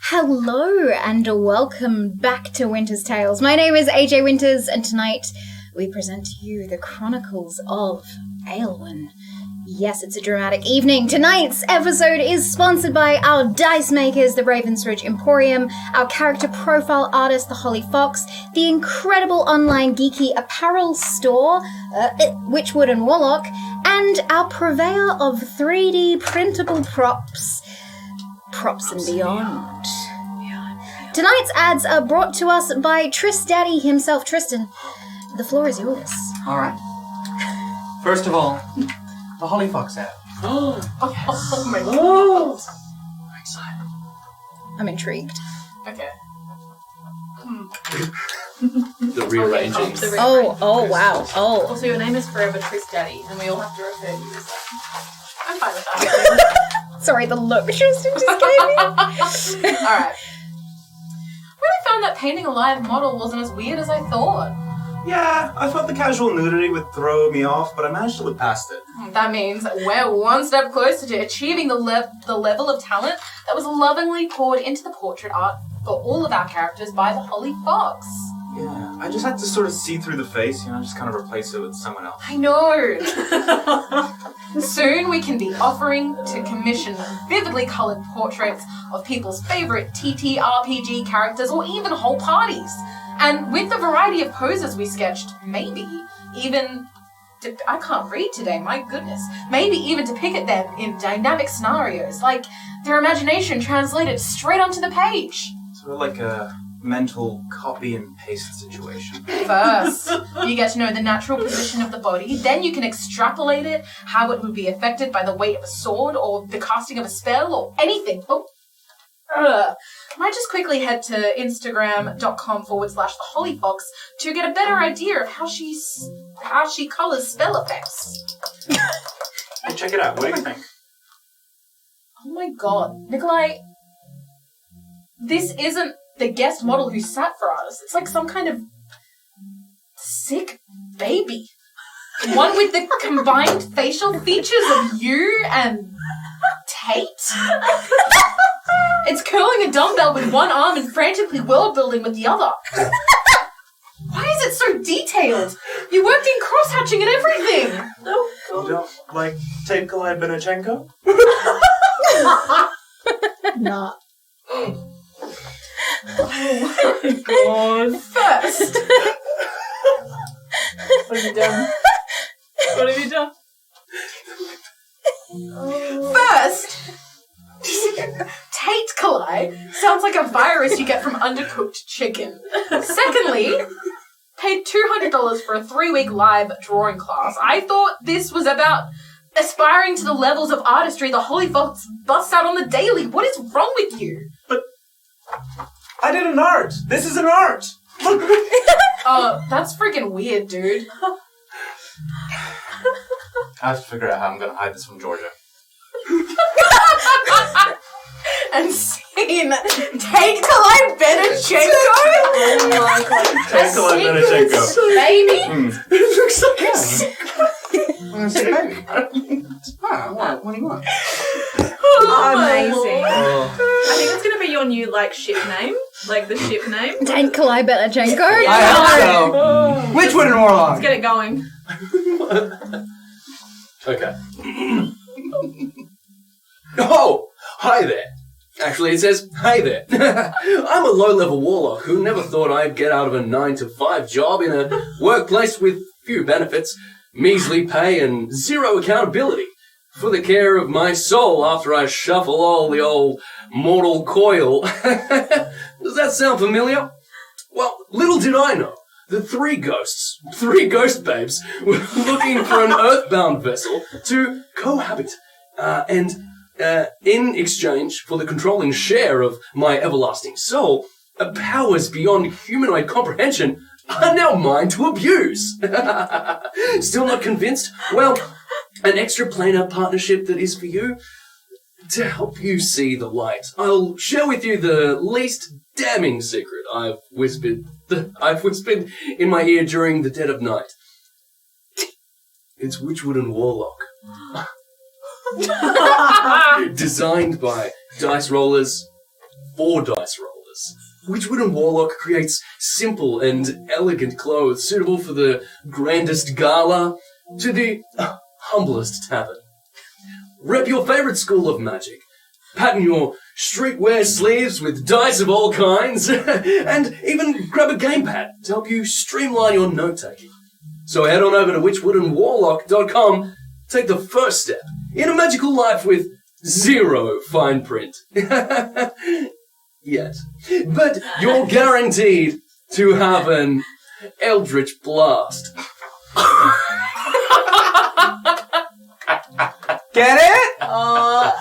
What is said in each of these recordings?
Hello and welcome back to Winter's Tales. My name is AJ Winters and tonight we present to you the Chronicles of Aelwyn. Yes, it's a dramatic evening. Tonight's episode is sponsored by our dice makers, the Ravensridge Emporium, our character profile artist, the Holly Fox, the incredible online geeky apparel store, Witchwood and Warlock, and our purveyor of 3D printable props and beyond. Tonight's ads are brought to us by Daddy himself. Tristan, the floor is yours. All right. First of all, the Holly Fox ad. Oh my god. I'm excited. I'm intrigued. Okay. The rearranging. Oh, wow. Oh. Also, your name is forever Daddy, and we all have to refer to you as that. I'm fine with that. Sorry, the look Tristan just gave me. Alright. Really found that painting a live model wasn't as weird as I thought. Yeah, I thought the casual nudity would throw me off, but I managed to look past it. That means we're one step closer to achieving the level of talent that was lovingly poured into the portrait art for all of our characters by the Holly Fox. Yeah, I just had to sort of see through the face, just kind of replace it with someone else. I know! Soon we can be offering to commission vividly coloured portraits of people's favourite TTRPG characters or even whole parties. And with the variety of poses we sketched, maybe even... I can't read today, my goodness. Maybe even to pick at them in dynamic scenarios, like their imagination translated straight onto the page. Sort of like a mental copy and paste situation. First, you get to know the natural position of the body, then you can extrapolate it, how it would be affected by the weight of a sword or the casting of a spell or anything. I might just quickly head to Instagram.com/thehollyfox to get a better idea of how she colours spell effects. Hey, check it out. What do you think? Oh my god. Nikolai, this isn't the guest model who sat for us. It's like some kind of sick baby. One with the combined facial features of you and Tate. It's curling a dumbbell with one arm and frantically world building with the other. Why is it so detailed? You worked in cross-hatching and everything. You don't like Tate Bennett? Nah. Oh my god. First. What have you done? What have you done? First, Tate Nikolai sounds like a virus you get from undercooked chicken. Secondly, paid $200 for a 3-week live drawing class. I thought this was about aspiring to the levels of artistry the Holly Fox busts out on the daily. What is wrong with you? But I did an art. This is an art. That's freaking weird, dude. I have to figure out how I'm going to hide this from Georgia. And seen Tate Bennett-Chenko? Oh my god. Tate Bennett-Chenko. Baby? It looks like I'm going to say baby. What do you want? Amazing. Oh. I think that's going to be your new, ship name. The ship name. Nikolai Kravchenko. I hope so. Witchwood and Warlock. Let's get it going. Okay. Oh, hi there. Actually, it says, hey there. I'm a low-level warlock who never thought I'd get out of a 9-to-5 job in a workplace with few benefits, measly pay, and zero accountability for the care of my soul after I shuffle all the old mortal coil. Does that sound familiar? Well, little did I know. The three ghost babes, were looking for an earthbound vessel to cohabit, and in exchange for the controlling share of my everlasting soul, powers beyond humanoid comprehension are now mine to abuse. Still not convinced? Well, an extra-planar partnership that is for you. To help you see the light, I'll share with you the least damning secret I've whispered in my ear during the dead of night. It's Witchwood and Warlock. Designed by dice rollers 4 dice rollers. Witchwood and Warlock creates simple and elegant clothes suitable for the grandest gala to the humblest tavern. Rep your favorite school of magic. Pattern your streetwear sleeves with dice of all kinds, and even grab a gamepad to help you streamline your note-taking. So head on over to witchwoodandwarlock.com, take the first step in a magical life with 0 fine print. Yet. But you're guaranteed to have an eldritch blast. Get it? That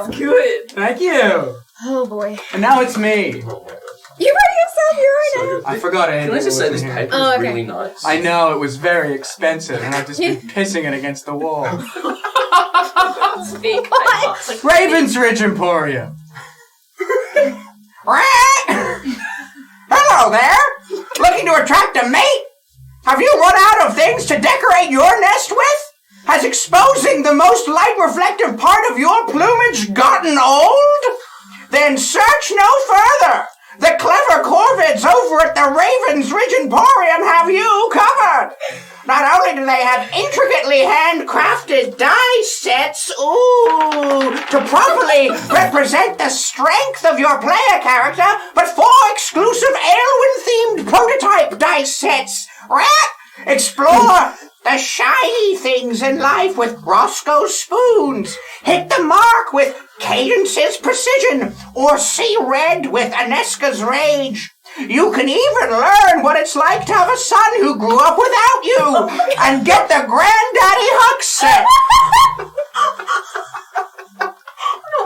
was good. Thank you. Oh boy. And now it's me. You writing yourself your own I forgot it. Can I just say this paper Oh, is okay. really nice? I know, it was very expensive, and I've just been pissing it against the wall. Big What? Raven's Ridge Emporium. Hello there! Looking to attract a mate? Have you run out of things to decorate your nest with? Has exposing the most light-reflective part of your plumage gotten old? Then search no further! The clever corvids over at the Raven's Ridge Emporium have you covered! Not only do they have intricately handcrafted die sets, to properly represent the strength of your player character, but 4 exclusive Aelwyn-themed prototype dice sets. Explore the shiny things in life with Roscoe's spoons. Hit the mark with Cadence's precision, or see red with Aneska's rage. You can even learn what it's like to have a son who grew up without you, and get the Granddaddy Huck set. Not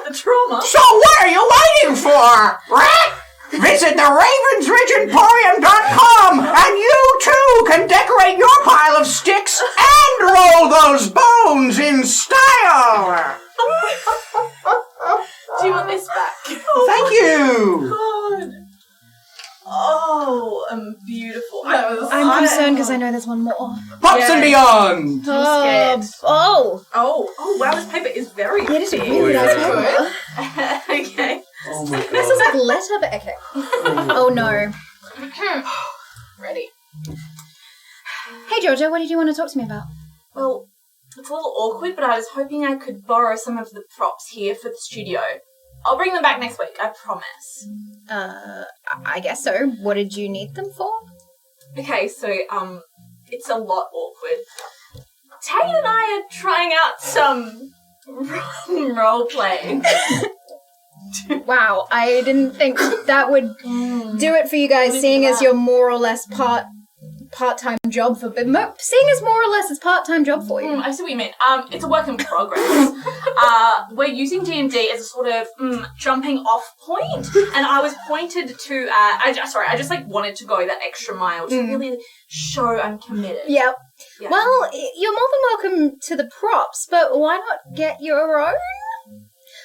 the trauma. So what are you waiting for, rat? Visit the ravensridgeemporium.com and you too can decorate your pile of sticks and roll those bones in style. Do you want this back? Thank you. God. Oh, beautiful. I'm concerned because I know there's one more. Pops and Beyond. I'm scared. Oh, Wow, this paper is very it is big. really nice paper. Okay. Oh my god. This is a letter, but okay. Oh no. Ready. Hey Georgia, what did you want to talk to me about? Well, it's a little awkward, but I was hoping I could borrow some of the props here for the studio. I'll bring them back next week, I promise. I guess so. What did you need them for? Okay, so, it's a lot awkward. Tate and I are trying out some role-playing. Wow, I didn't think that would do it for you guys, seeing as you're more or less part-time job for seeing as more or less as part-time job for you. I see what you mean. It's a work in progress. We're using D&D as a sort of jumping off point, and I was pointed to. I just wanted to go that extra mile to really show I'm committed. Yep. Yeah. Well, you're more than welcome to the props, but why not get your own?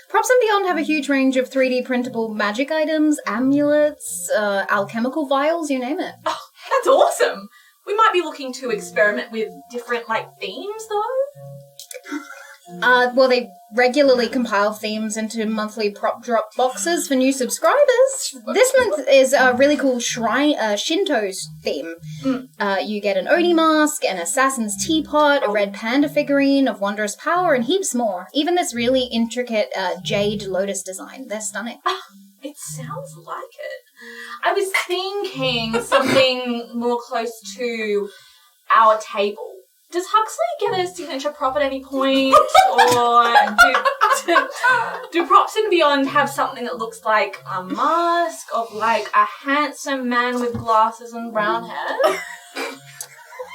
Props and Beyond have a huge range of 3D printable magic items, amulets, alchemical vials, you name it. Oh, that's awesome. We might be looking to experiment with different, themes, though. Well, they regularly compile themes into monthly prop drop boxes for new subscribers. This month is a really cool Shinto's theme. You get an Oni mask, an assassin's teapot, a red panda figurine of wondrous power, and heaps more. Even this really intricate jade lotus design. They're stunning. It sounds like it. I was thinking something more close to our table. Does Huxley get a signature prop at any point? Or do Props and Beyond have something that looks like a mask of a handsome man with glasses and brown hair?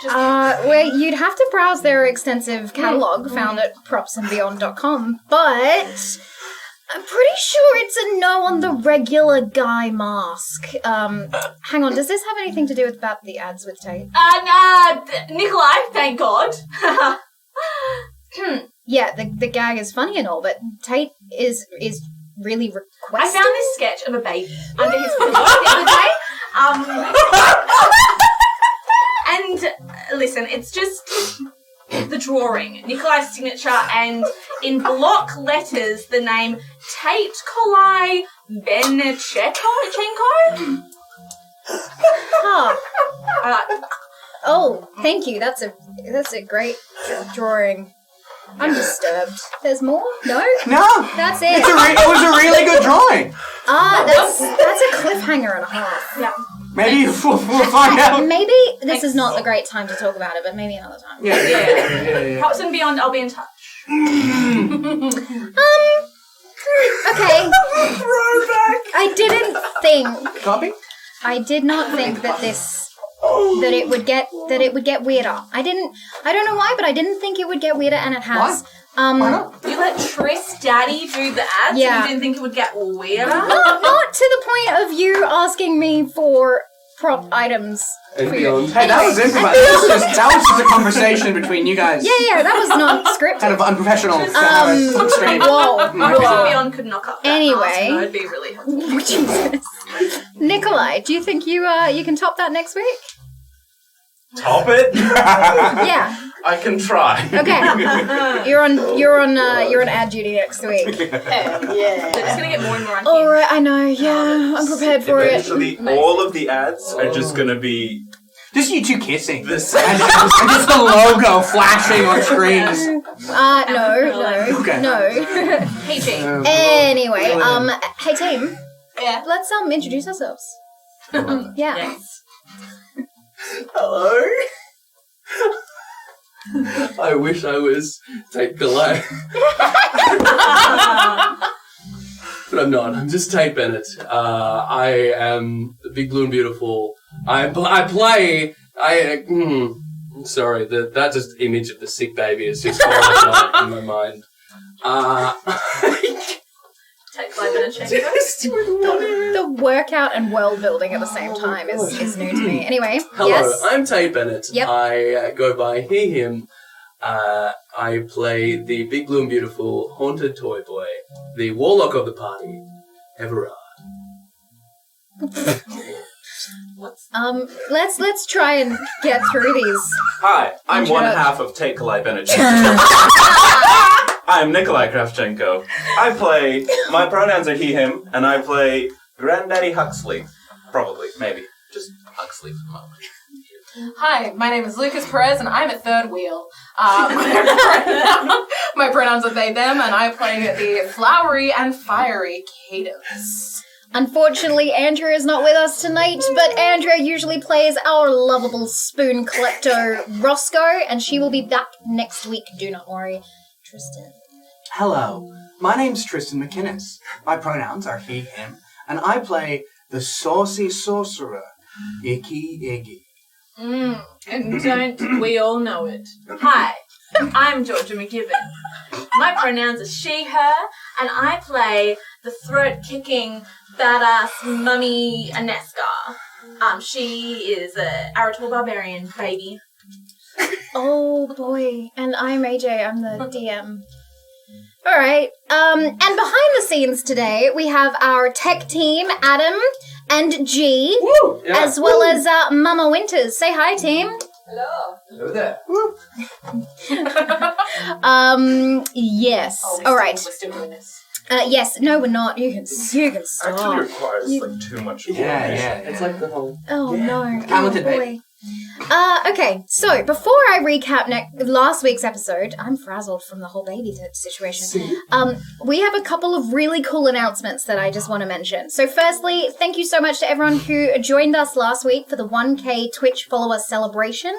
Well, you'd have to browse their extensive catalogue found at propsandbeyond.com, but I'm pretty sure it's a no on the regular guy mask. Hang on, does this have anything to do with about the ads with Tate? Nikolai, thank God. Yeah, the gag is funny and all, but Tate is really requesting. I found this sketch of a baby under his pillow the other day. And listen, it's just the drawing, Nikolai's signature, and in block letters, the name Tate Bennett. Huh. Oh, thank you. That's a great drawing. I'm disturbed. There's more? No? No. That's it. It was a really good drawing. That's a cliffhanger and a half. Yeah. Maybe we'll find out. Maybe this is not the great time to talk about it, but maybe another time. Yeah. Props and beyond, I'll be in touch. Okay. I didn't think. Copy? I did not think that it would get weirder. I don't know why, but I didn't think it would get weirder, and it has. Why not? You let Tris Daddy do the ads, Yeah. and you didn't think it would get weirder? Not to the point of you asking me for prop items. And beyond. Hey, that was improvised. That was just a conversation between you guys. Yeah, that was not scripted. Kind of unprofessional. Strange. Whoa. Props and beyond could knock up that Anyway. mask, and I'd be really helpful. Jesus. Nikolai, do you think you can top that next week? Top it? Yeah. I can try. Okay. You're on ad duty next week. It's gonna get more and more All right, I know. Yeah, I'm prepared for it. Eventually, all of the ads are just gonna be Just you two kissing. this. And just the logo flashing on screens. No. Hey, Jane. Anyway, hey team, Yeah. let's introduce ourselves. Yeah. Yes. Hello? I wish I was Tate Bennett. But I'm not. I'm just Tate Bennett. I am the big blue and beautiful. Sorry, that just image of the sick baby is just all in my mind. Take 5 minutes, check. The workout and world building at the same time is new to me. Anyway, Hello, yes. I'm Tate Bennett. Yep. I go by he, him. I play the big blue and beautiful haunted toy boy, the warlock of the party, Everard. Let's try and get through these. Hi, I'm one Intro. half of Tate Bennett. I'm Nikolai Kravchenko. My pronouns are he, him, and I play Granddaddy Huxley. Probably, maybe. Just Huxley for the moment. Hi, my name is Lukas Perez, and I'm at third wheel. My pronouns are they, them, and I play the flowery and fiery Cadence. Unfortunately, Andrea is not with us tonight, but Andrea usually plays our lovable spoon klepto Roscoe, and she will be back next week. Do not worry. Tristan. Hello, my name's Tristan McInnes. My pronouns are he, him, and I play the saucy sorcerer, Icky Iggy. And don't we all know it? Hi, I'm Georgia McGivern. My pronouns are she, her, and I play the throat-kicking, badass mummy Aneska. She is a Arator barbarian, baby. Oh boy, and I'm AJ, I'm the DM. Alright, and behind the scenes today, we have our tech team, Adam and G, Woo! Yeah. as well as Mama Winters. Say hi, team. Hello there. Yes. Oh, Alright. We're still doing this. Yes, no we're not. You can Actually stop. requires You- like too much. It's like the whole... Oh no. Talented oh, boy. baby. Okay, so before I recap last week's episode, I'm frazzled from the whole baby situation. We have a couple of really cool announcements that I just want to mention. So firstly, thank you so much to everyone who joined us last week for the 1K Twitch follower celebration.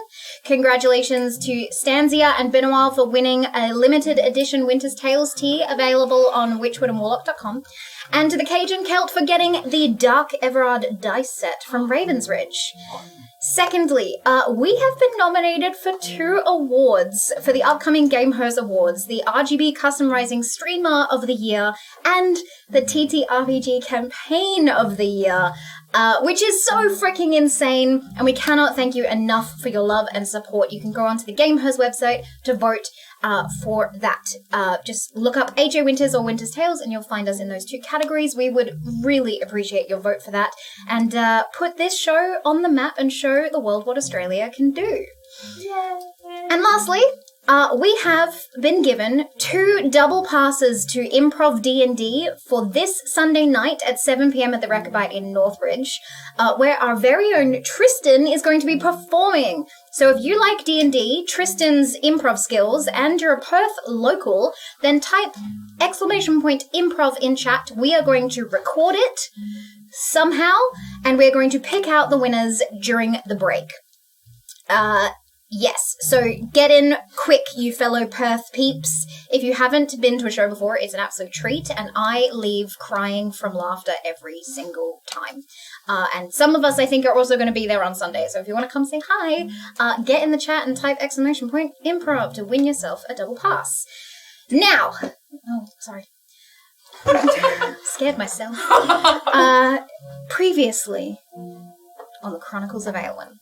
Congratulations to Stanzia and Benoit for winning a limited edition Winter's Tales tee available on witchwoodandwarlock.com. And to the Cajun Celt for getting the Dark Everard dice set from Ravensridge. Secondly, we have been nominated for 2 awards for the upcoming Game Host Awards, the RGB Custom Rising Streamer of the Year and the TTRPG Campaign of the Year, which is so freaking insane, and we cannot thank you enough for your love and support. You can go onto the Game Host website to vote for that. Just look up AJ Winters or Winter's Tales and you'll find us in those 2 categories. We would really appreciate your vote for that and put this show on the map and show the world what Australia can do. Yay. And lastly, We have been given 2 double passes to Improv D&D for this Sunday night at 7 p.m. at the Rechabite in Northridge, where our very own Tristan is going to be performing. So if you like D&D, Tristan's improv skills, and you're a Perth local, then type !improv in chat. We are going to record it somehow, and we're going to pick out the winners during the break. Yes, so get in quick, you fellow Perth peeps. If you haven't been to a show before, it's an absolute treat, and I leave crying from laughter every single time. And some of us, I think, are also going to be there on Sunday, so if you want to come say hi, get in the chat and type !improv to win yourself a double pass. Now, oh, sorry. Scared myself. Previously on the Chronicles of Aelwyn.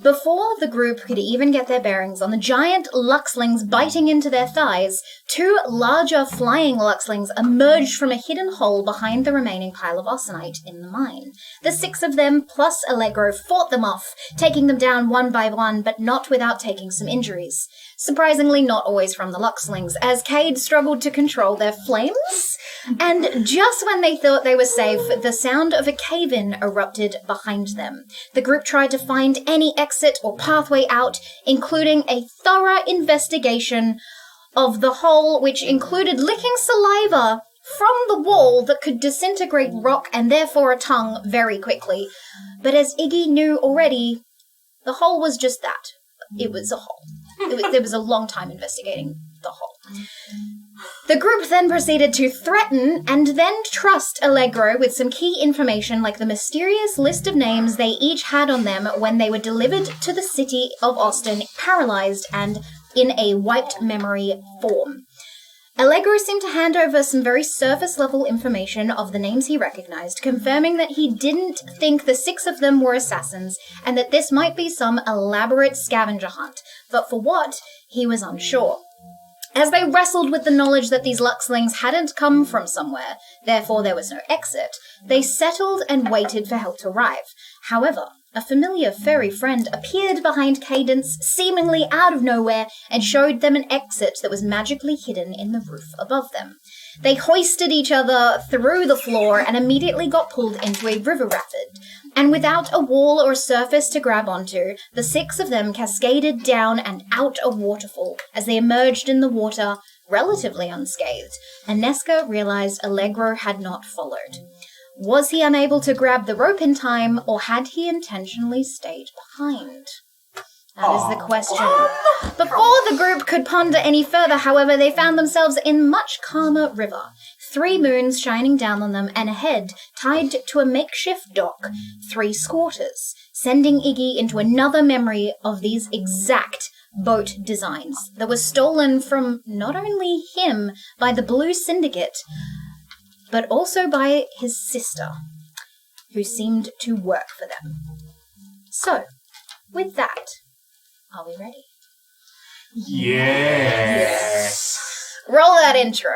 Before the group could even get their bearings on the giant luxlings biting into their thighs, 2 larger flying luxlings emerged from a hidden hole behind the remaining pile of austenite in the mine. The 6 of them, plus Allegro, fought them off, taking them down one by one, but not without taking some injuries. Surprisingly, not always from the luxlings, as Cade struggled to control their flames. And just when they thought they were safe, the sound of a cave-in erupted behind them. The group tried to find any exit or pathway out, including a thorough investigation of the hole, which included licking saliva from the wall that could disintegrate rock and therefore a tongue very quickly. But as Iggy knew already, the hole was just that. It was a hole. There was a long time investigating the hole. The group then proceeded to threaten and then trust Allegro with some key information like the mysterious list of names they each had on them when they were delivered to the city of Austin, paralyzed and in a wiped memory form. Allegro seemed to hand over some very surface-level information of the names he recognized, confirming that he didn't think the 6 of them were assassins and that this might be some elaborate scavenger hunt, but for what, he was unsure. As they wrestled with the knowledge that these luxlings hadn't come from somewhere, therefore there was no exit, they settled and waited for help to arrive. However, a familiar furry friend appeared behind Cadence, seemingly out of nowhere, and showed them an exit that was magically hidden in the roof above them. They hoisted each other through the floor and immediately got pulled into a river rapid. And without a wall or surface to grab onto, the 6 of them cascaded down and out a waterfall as they emerged in the water, relatively unscathed, and Nesca realized Allegro had not followed. Was he unable to grab the rope in time, or had he intentionally stayed behind? That is the question. Before the group could ponder any further, however, they found themselves in much calmer river. 3 moons shining down on them, and ahead, tied to a makeshift dock, 3 squatters, sending Iggy into another memory of these exact boat designs that were stolen from not only him by the Blue Syndicate, but also by his sister, who seemed to work for them. So, with that, are we ready? Yes. Roll that intro.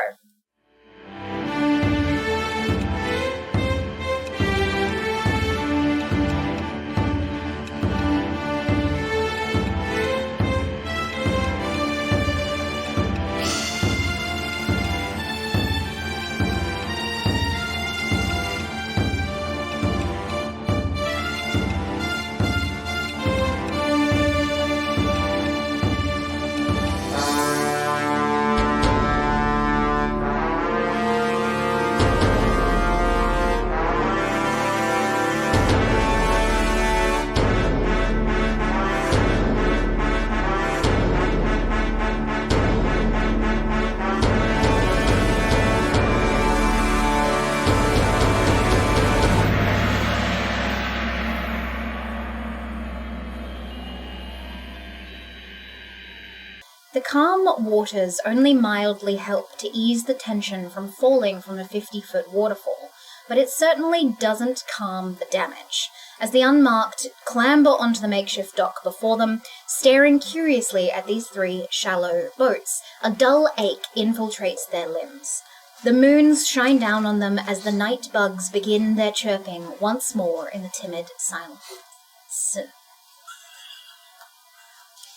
The calm waters only mildly help to ease the tension from falling from a 50-foot waterfall, but it certainly doesn't calm the damage. As the Unmarked clamber onto the makeshift dock before them, staring curiously at these 3 shallow boats, a dull ache infiltrates their limbs. The moons shine down on them as the night bugs begin their chirping once more in the timid silence.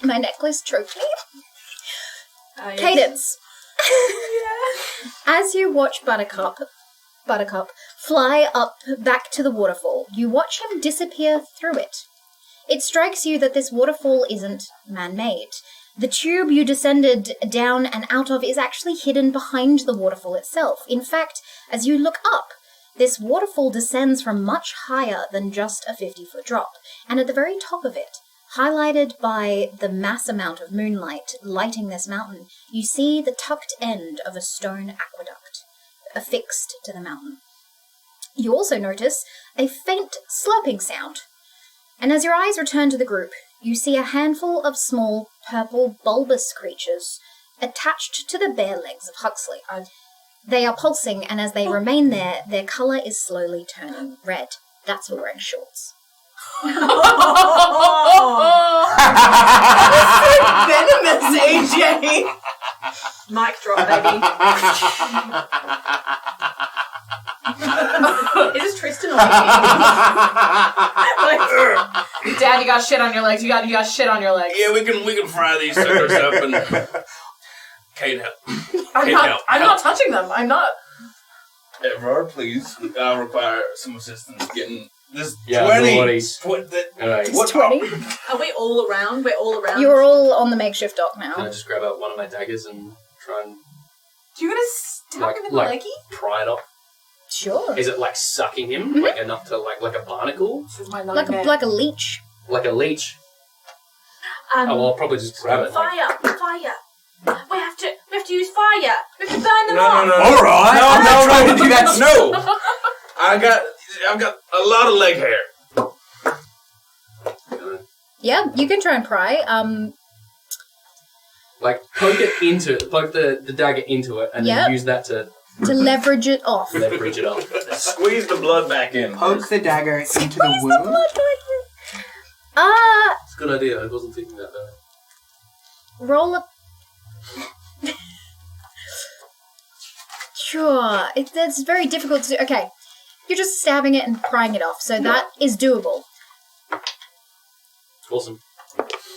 My necklace choked me. Yes. Cadence. As you watch Buttercup fly up back to the waterfall, you watch him disappear through it. It strikes you that this waterfall isn't man-made. The tube you descended down and out of is actually hidden behind the waterfall itself. In fact, as you look up, this waterfall descends from much higher than just a 50-foot drop, and at the very top of it, highlighted by the mass amount of moonlight lighting this mountain, you see the tucked end of a stone aqueduct affixed to the mountain. You also notice a faint slurping sound, and as your eyes return to the group, you see a handful of small, purple, bulbous creatures attached to the bare legs of Huxley. They are pulsing, and as they remain there, their colour is slowly turning red. That's for wearing shorts. Venomous, AJ! Mic drop, baby. Is this Tristan or me? Dad, you got shit on your legs. You got shit on your legs. Yeah, we can fry these suckers up and... Kate, help. I'm not touching them. I'm not. Everard, please. I require some assistance getting this 20. Alright. It's 20. Are we all around? We're all around. You're all on the makeshift dock Can I now. just grab out one of my daggers and try and Do you want to stab him in the leggy? pry it off? Sure. Is it like sucking him? Like enough to like a barnacle? This is my Like nightmare. a leech. Like a leech? Oh, well, I'll probably just grab it. Fire! We have to use fire. We have to burn them off. No. Alright, I'm not trying to do that. No! I've got a lot of leg hair. Yeah, you can try and pry. Like, poke the dagger into it and Yep. then use that to leverage it off. leverage it off. Squeeze the blood back in. Poke the dagger into the wound. It's a good idea. I wasn't thinking that though. Roll up. Sure, that's very difficult to do. Okay, you're just stabbing it and prying it off, so that is doable. Awesome.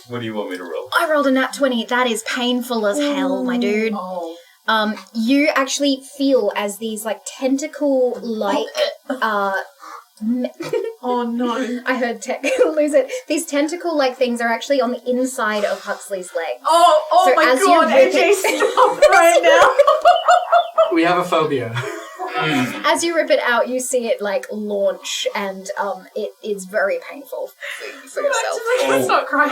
What do you want me to roll? I rolled a nat 20. That is painful as hell, my dude. Oh. You actually feel as these like tentacle-like Oh no. I heard Tech lose it. These tentacle-like things are actually on the inside of Huxley's legs. Oh So my as you god, rip AJ, it- stop right now. We have a phobia. As you rip it out, you see it like launch, and it is very painful for yourself. Let's not cry.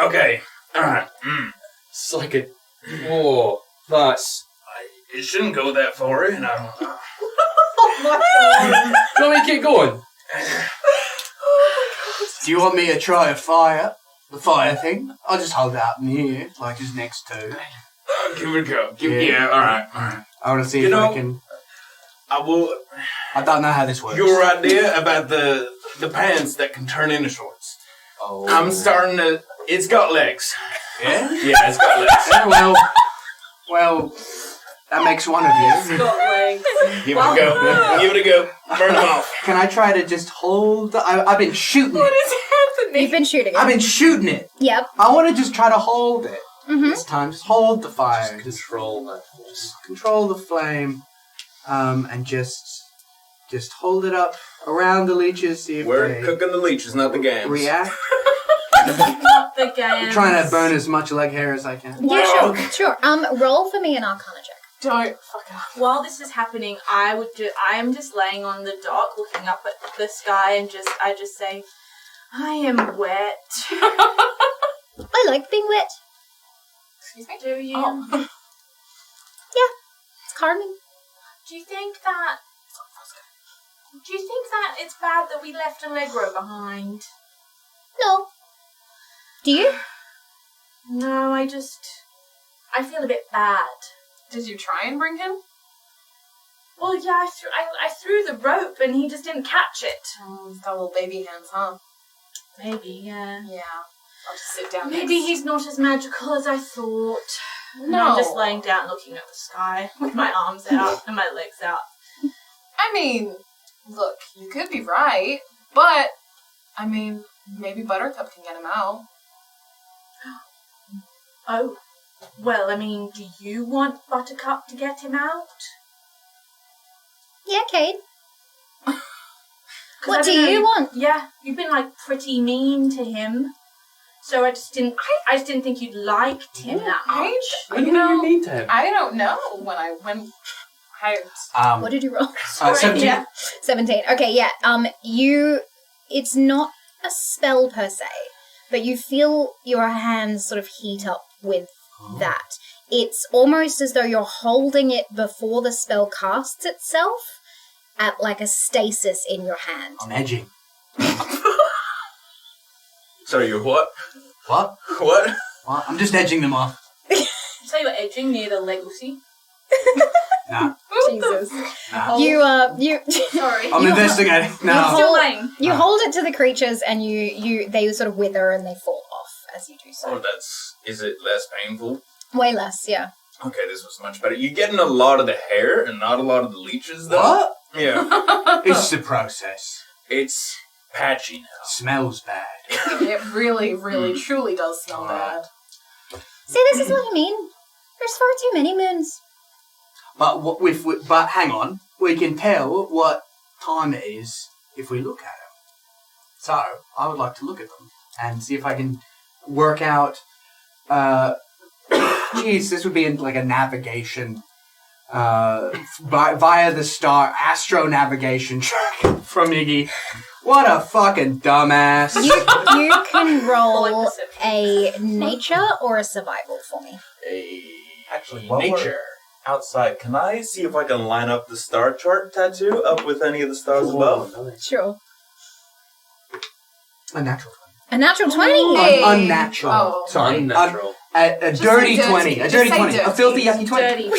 Okay. Alright. It's like a... Oh, nice. It shouldn't go that far in, I don't know. Oh my god. Do you want me to keep going? Do you want me to try the fire thing? I'll just hold it up in here, like just next to. Give it a go. Yeah. Alright. I want to see You if know- I can. I will... I don't know how this works. Your idea about the pants that can turn into shorts. Oh. I'm starting to... It's got legs. Yeah? Yeah, it's got legs. Yeah, well, that makes one of you. Got legs. Give it a go. Give it a go. Burn them off. Can I try to just hold? I've been shooting What it. is happening? You've been shooting it. I've been shooting it. Yep. I want to just try to hold it. Mm-hmm. This time, just hold the fire. Just control that force. Just control the flame, and just hold it up around the leeches. See if We're they cooking the leeches, not the games. react. Not the game. I'm trying to burn as much leg hair as I can. Yeah, sure. Roll for me an Arcana check. Don't fuck up. While this is happening, I am just laying on the dock, looking up at the sky, and I just say, I am wet. I like being wet. Excuse me? Do you? Oh. It's calming. Do you think that it's bad that we left Allegro behind? No. Do you? No, I feel a bit bad. Did you try and bring him? Well, yeah, I threw the rope and he just didn't catch it. Oh, he's got little baby hands, huh? Maybe, yeah. Yeah. I'll just sit down. Maybe he's not as magical as I thought. And No. I'm just laying down looking at the sky with my arms out and my legs out. I mean, look, you could be right, but, I mean, maybe Buttercup can get him out. Oh. Well, I mean, do you want Buttercup to get him out? Yeah, Kate. 'Cause What I do don't know, you want? Yeah, you've been like pretty mean to him. So I just didn't think you'd liked him that much. When were you mean to him? I don't know when I. What did you roll? 17. Yeah. 17. Okay, yeah. It's not a spell per se, but you feel your hands sort of heat up with that. It's almost as though you're holding it before the spell casts itself at like a stasis in your hand. I'm edging. Sorry, you're what? What? What? What? I'm just edging them off. So you were edging near the legacy. Nah. Jesus. Nah. You Sorry. I'm investigating. No. Still laying. You hold it to the creatures and they sort of wither and they fall off as you do so. Oh, is it less painful? Way less, yeah. Okay, this was much better. You're getting a lot of the hair and not a lot of the leeches, though. What? Yeah. It's the process. It's patchy now. Smells bad. It really, really, truly does smell bad. See, this is what I mean. There's far too many moons. But but hang on, we can tell what time it is if we look at them. So I would like to look at them and see if I can work out. Geez, this would be in like a navigation via the star astro navigation track from Iggy. What a fucking dumbass! You can roll Like perception. a nature or a survival for me. Actually, while we're outside, can I see if I can line up the star chart tattoo up with any of the stars above? Sure. A natural 20. A natural 20? Unnatural. Oh. Sorry. Unnatural. A Just dirty say 20. A Just dirty say 20. A dirty. filthy, yucky 20. Dirty.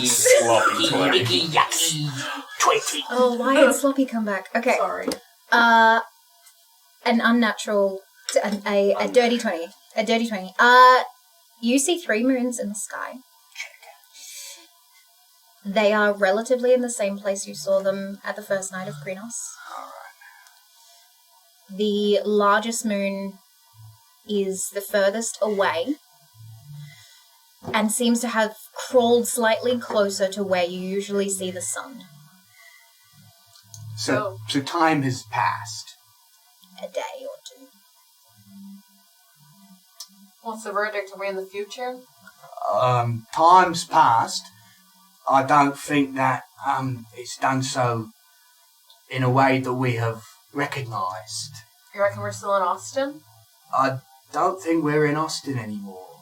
Sloppy 20. Sloppy 20. Oh, why did Sloppy come back? Okay. Sorry. An unnatural, a dirty 20. A dirty 20. You see 3 moons in the sky. They are relatively in the same place you saw them at the first night of Krenos. The largest moon is the furthest away and seems to have crawled slightly closer to where you usually see the sun. So time has passed. A day or two. What's the verdict? Are we in the future? Time's passed. I don't think that it's done so in a way that we have recognised. You reckon we're still in Austin? I don't think we're in Austin anymore,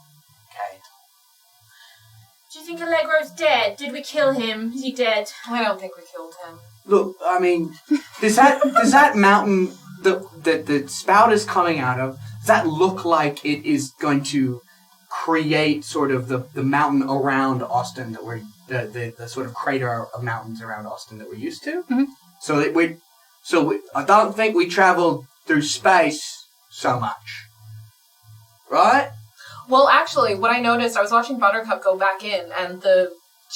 Kate. Do you think Allegro's dead? Did we kill him? Is he dead? I don't think we killed him. Look, I mean, does that mountain that the spout is coming out of, does that look like it is going to create sort of the mountain around Austin that we're the sort of crater of mountains around Austin that we're used to? Mm-hmm. So I don't think we traveled through space so much, right? Well, actually, what I noticed, I was watching Buttercup go back in, and the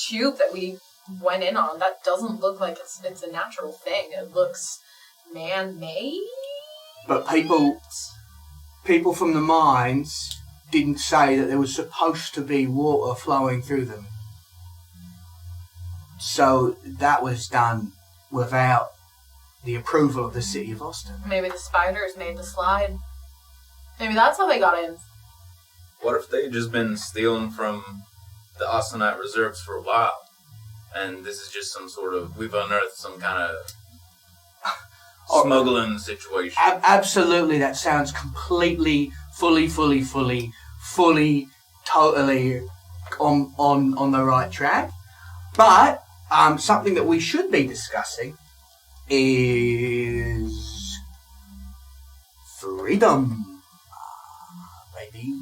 tube that we went in on, that doesn't look like it's a natural thing. It looks man-made. But people from the mines didn't say that there was supposed to be water flowing through them. So that was done without the approval of the city of Austin. Maybe the spiders made the slide. Maybe that's how they got in. What if they've just been stealing from the Austinite reserves for a while? And this is just some sort of, we've unearthed some kind of smuggling situation. Absolutely, that sounds completely, fully, totally on the right track. But something that we should be discussing is freedom, baby.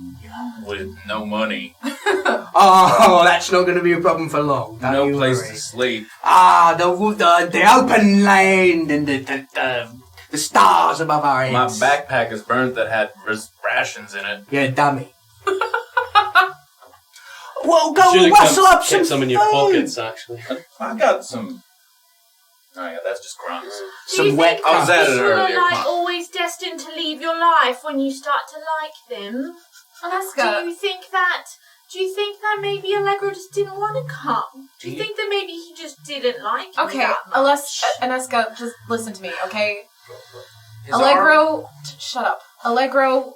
With no money, Oh, that's not going to be a problem for long. Don't no you place worry. to sleep. The open land and the stars above our heads. My backpack is burnt that had rations in it. You're a dummy. Well, go Should've rustle up kept some in your food. pockets, actually. I got some. Oh yeah, that's just crumbs. Do you Some wet think I was at it people earlier, are come on. always destined to leave your life when you start to like them? Alaska. Do you think that maybe Allegro just didn't want to come? Do you think that maybe he just didn't like you Okay, that much? Anaska, just listen to me, okay? His Allegro, shut up. Allegro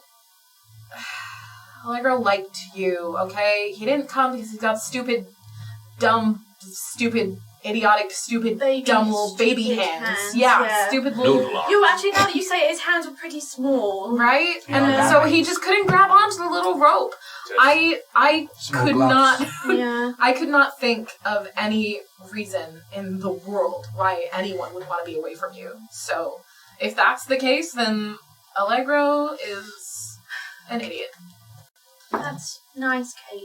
liked you, okay? He didn't come because he's got stupid, Baby, dumb little baby stupid hands. hands, Yeah, yeah. stupid little... Noodle arm. You actually, now that you say it, his hands were pretty small. Right? Yeah, And that so makes he just couldn't grab onto the little rope. I Small could gloves. not... Yeah. I could not think of any reason in the world why anyone would want to be away from you. So, if that's the case, then Allegro is an idiot. That's nice, Kate.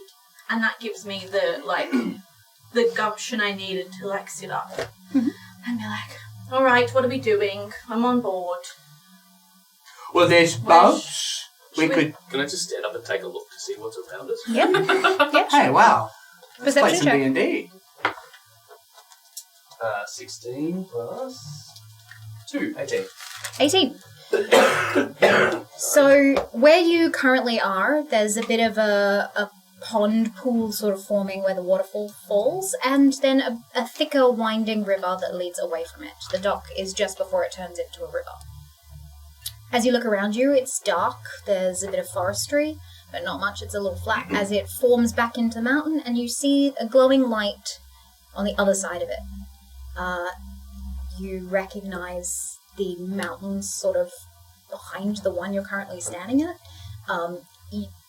And that gives me the gumption I needed to sit up and be like, all right, what are we doing? I'm on board. Well, there's boats. We could. Can I just stand up and take a look to see what's around us? Yep. Hey, wow. Let's play Perception some check. D&D. 16 plus 2, 18. 18. So, where you currently are, there's a bit of a pond pool sort of forming where the waterfall falls, and then a thicker winding river that leads away from it. The dock is just before it turns into a river. As you look around you, it's dark, there's a bit of forestry, but not much, it's a little flat as it forms back into the mountain, and you see a glowing light on the other side of it. You recognize the mountains sort of behind the one you're currently standing at.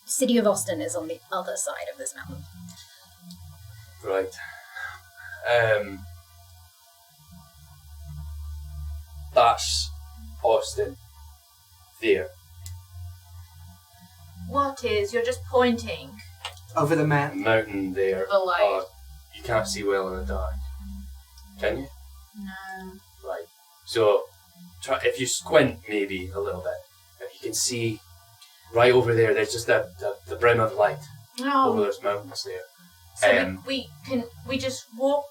City of Austin is on the other side of this mountain. Right. That's Austin. There. What is? You're just pointing. Over the map. Mountain there. The light. You can't see well in the dark. Can you? No. Right. So, if you squint maybe a little bit, if you can see right over there, there's just the brim of light over No. those mountains there. So we just go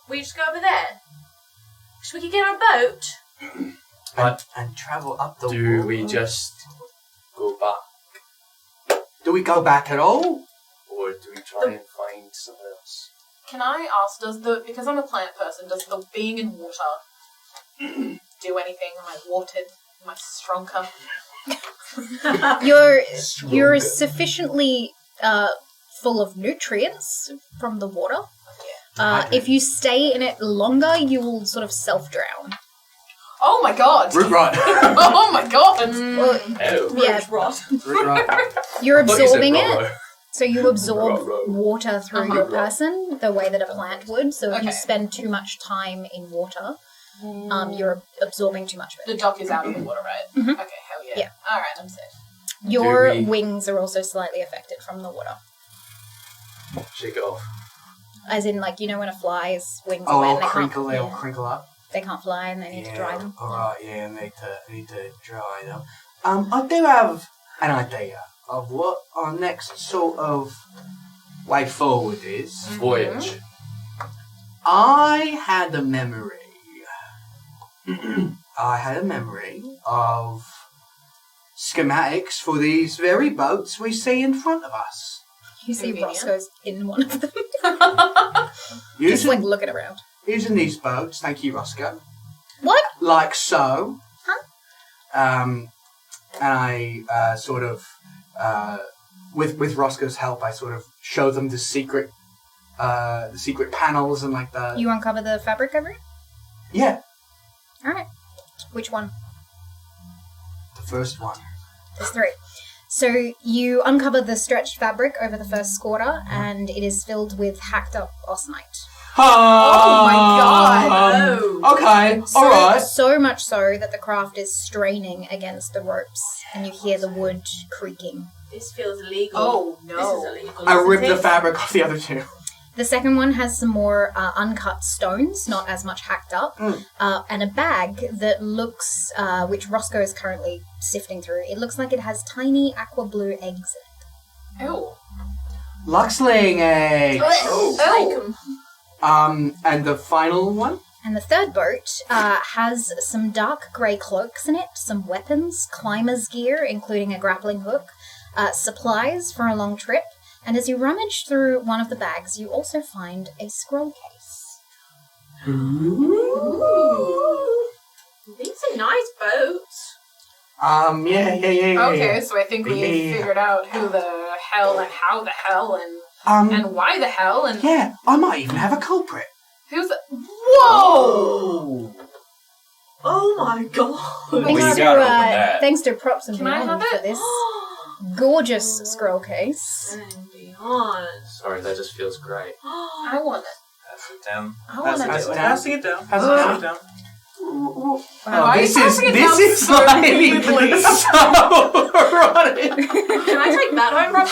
over there? So we could get our boat? And travel up the Do wall. we just go back, Do we go back at all? or do we try and find somewhere else? Can I ask, because I'm a plant person, does the being in water do anything? Am I watered? Am I stronger? You're sufficiently full of nutrients from the water. If you stay in it longer, you will sort of self-drown. Oh my god! Root rot. Oh my god! Well, Oh. yeah, Root rot. you're I thought you said absorbing Rollo. it, so you absorb Row. water through your person the way that a plant would. So if you Okay. spend too much time in water, you're absorbing too much of it. The dock is out of the water, right? Mhm. Okay, hell yeah. Yeah. Alright, I'm safe. Your Do we- wings are also slightly affected from the water. Shake it off. As in, when a fly's wings Oh, are wet, I'll they can't, crinkle. They'll crinkle up. they can't fly and they need to dry them. Alright, yeah, need to dry them. I do have an idea of what our next sort of way forward is. Voyage. I had a memory of schematics for these very boats we see in front of us. You see Convenient. Roscoe's in one of them. Just Using, looking around. using these boats, thank you, Roscoe. What? Like so. Huh? And I with Roscoe's help, I sort of show them the secret panels and like the You uncover the fabric over it? yeah, Alright. Which one? the first one. There's 3. So you uncover the stretched fabric over the first quarter, and it is filled with hacked up austenite. Oh my god! Okay, So, all right. so much so that the craft is straining against the ropes, and you hear the wood creaking. This feels illegal. Oh no. This is illegal. I isn't ripped the it? fabric off the other two. The second one has some more uncut stones, not as much hacked up, and a bag that looks, which Roscoe is currently sifting through. It looks like it has tiny aqua blue eggs in it. Ew. Luxling eggs. Oh. And the final one? And the third boat has some dark grey cloaks in it, some weapons, climber's gear, including a grappling hook, supplies for a long trip, and as you rummage through one of the bags, you also find a scroll case. Ooh. These are nice boats. Yeah. Okay, so I think we figured out who the hell and how the hell and why the hell and Yeah, I might even have a culprit. who's the... Whoa! Oh my god. Well, you gotta open that. Thanks to Props and Can I Beyond have for it? this gorgeous scroll case. And beyond. Sorry, that just feels great. I want it. Pass it down. I want to do it. Passing it down. Pass it Passing down. it down. Why are you this passing it down is so like vividly? so erotic. Can I take that home, Rob?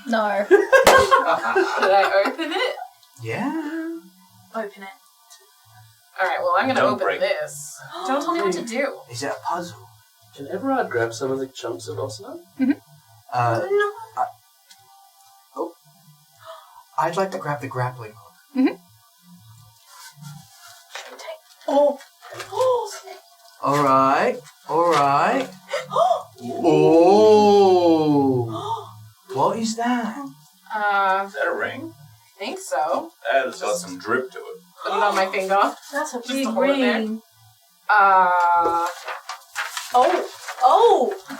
No. Did I open it? Yeah. Open it. Alright, well, I'm gonna Don't open break it. this. Don't tell me what to do. Is it a puzzle? Can Everard grab some of the chunks of Osna? I'd like to grab the grappling hook. Oh. All right. Oh. What is that? Is that a ring? I think so. That has got some drip to it. Put it on my finger. That's a Just big to hold it there. ring. Oh.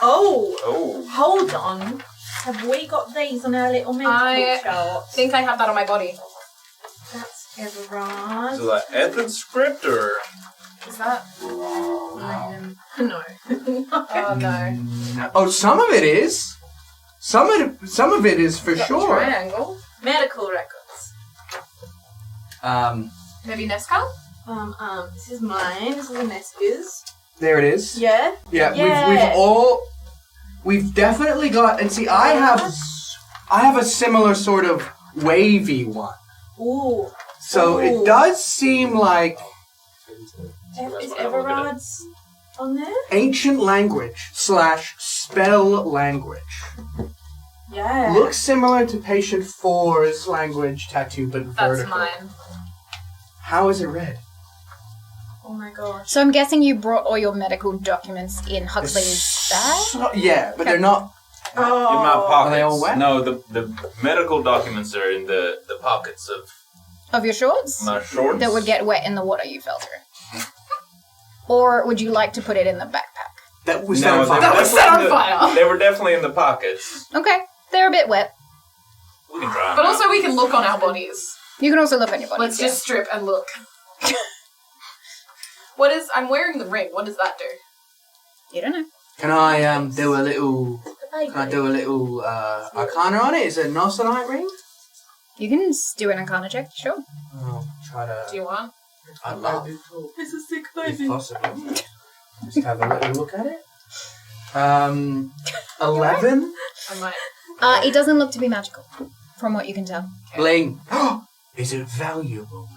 Oh. Hold on. Have we got these on our little mental I charts? think I have that on my body. That's Everard. So that Ethan script or Is that? No. Oh no. Oh, some of it is. Some of it is for Got sure. Triangle. Medical records. Maybe Nesca? This is mine. This is Anesca's. There it is. Yeah? Yeah, Yeah. we've definitely got, and see, I have a similar sort of wavy one. Ooh. So Ooh. it does seem like Is Everard's on there? ancient language / spell language. Yeah. Looks similar to Patient 4's language tattoo, but That's vertical. mine. How is it read? Oh my gosh. So I'm guessing you brought all your medical documents in Huxley's bag? Yeah, but they're not. in my Oh. pockets. Are they all wet? No, the medical documents are in the pockets of Of your shorts? my shorts. That would get wet in the water you fell through. Or would you like to put it in the backpack? That was No, set on fire. That was set on fire. They were definitely in the pockets. Okay, they're a bit wet. We can try 'em But out. also we can look on our bodies. You can also look on your body. Let's just strip and look. I'm wearing the ring. What does that do? You don't know. Can I do a little? Can I do a little arcana on it? Is it a Nosonite ring? You can do an Arcana check, sure. I'll try to. Do you want? I'd love, It's a sick if baby. possible. Just have a little look at it. 11. I might. It doesn't look to be magical, from what you can tell. Bling. Is it valuable?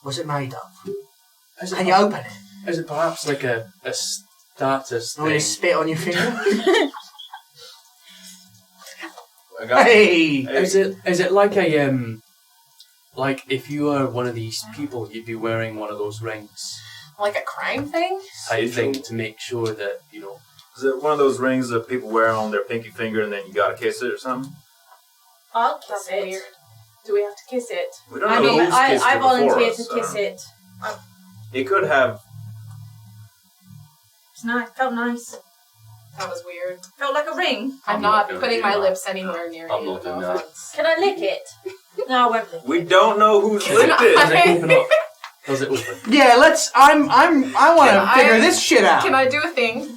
What's it made of? Can you open it? Is it perhaps like a status I'm going to thing? spit on your finger. I got Hey! Is it like a like if you were one of these people, you'd be wearing one of those rings Like a crime thing? type thing to make sure that Is it one of those rings that people wear on their pinky finger and then you gotta kiss it or something? I'll kiss That's it. weird. Do we have to kiss it? We don't I know mean, who's kissed I it before volunteer us, to so- kiss it. It could have. It's nice. Felt nice. That was weird. Felt like a ring. I'm not gonna putting do my that. lips anywhere near I'm you. not No doing that. offense. Can I lick it? No, I won't lick it. We don't know who's Does licked it it. open up? Does it open? Yeah, let's. I want to figure this shit out. Can I do a thing?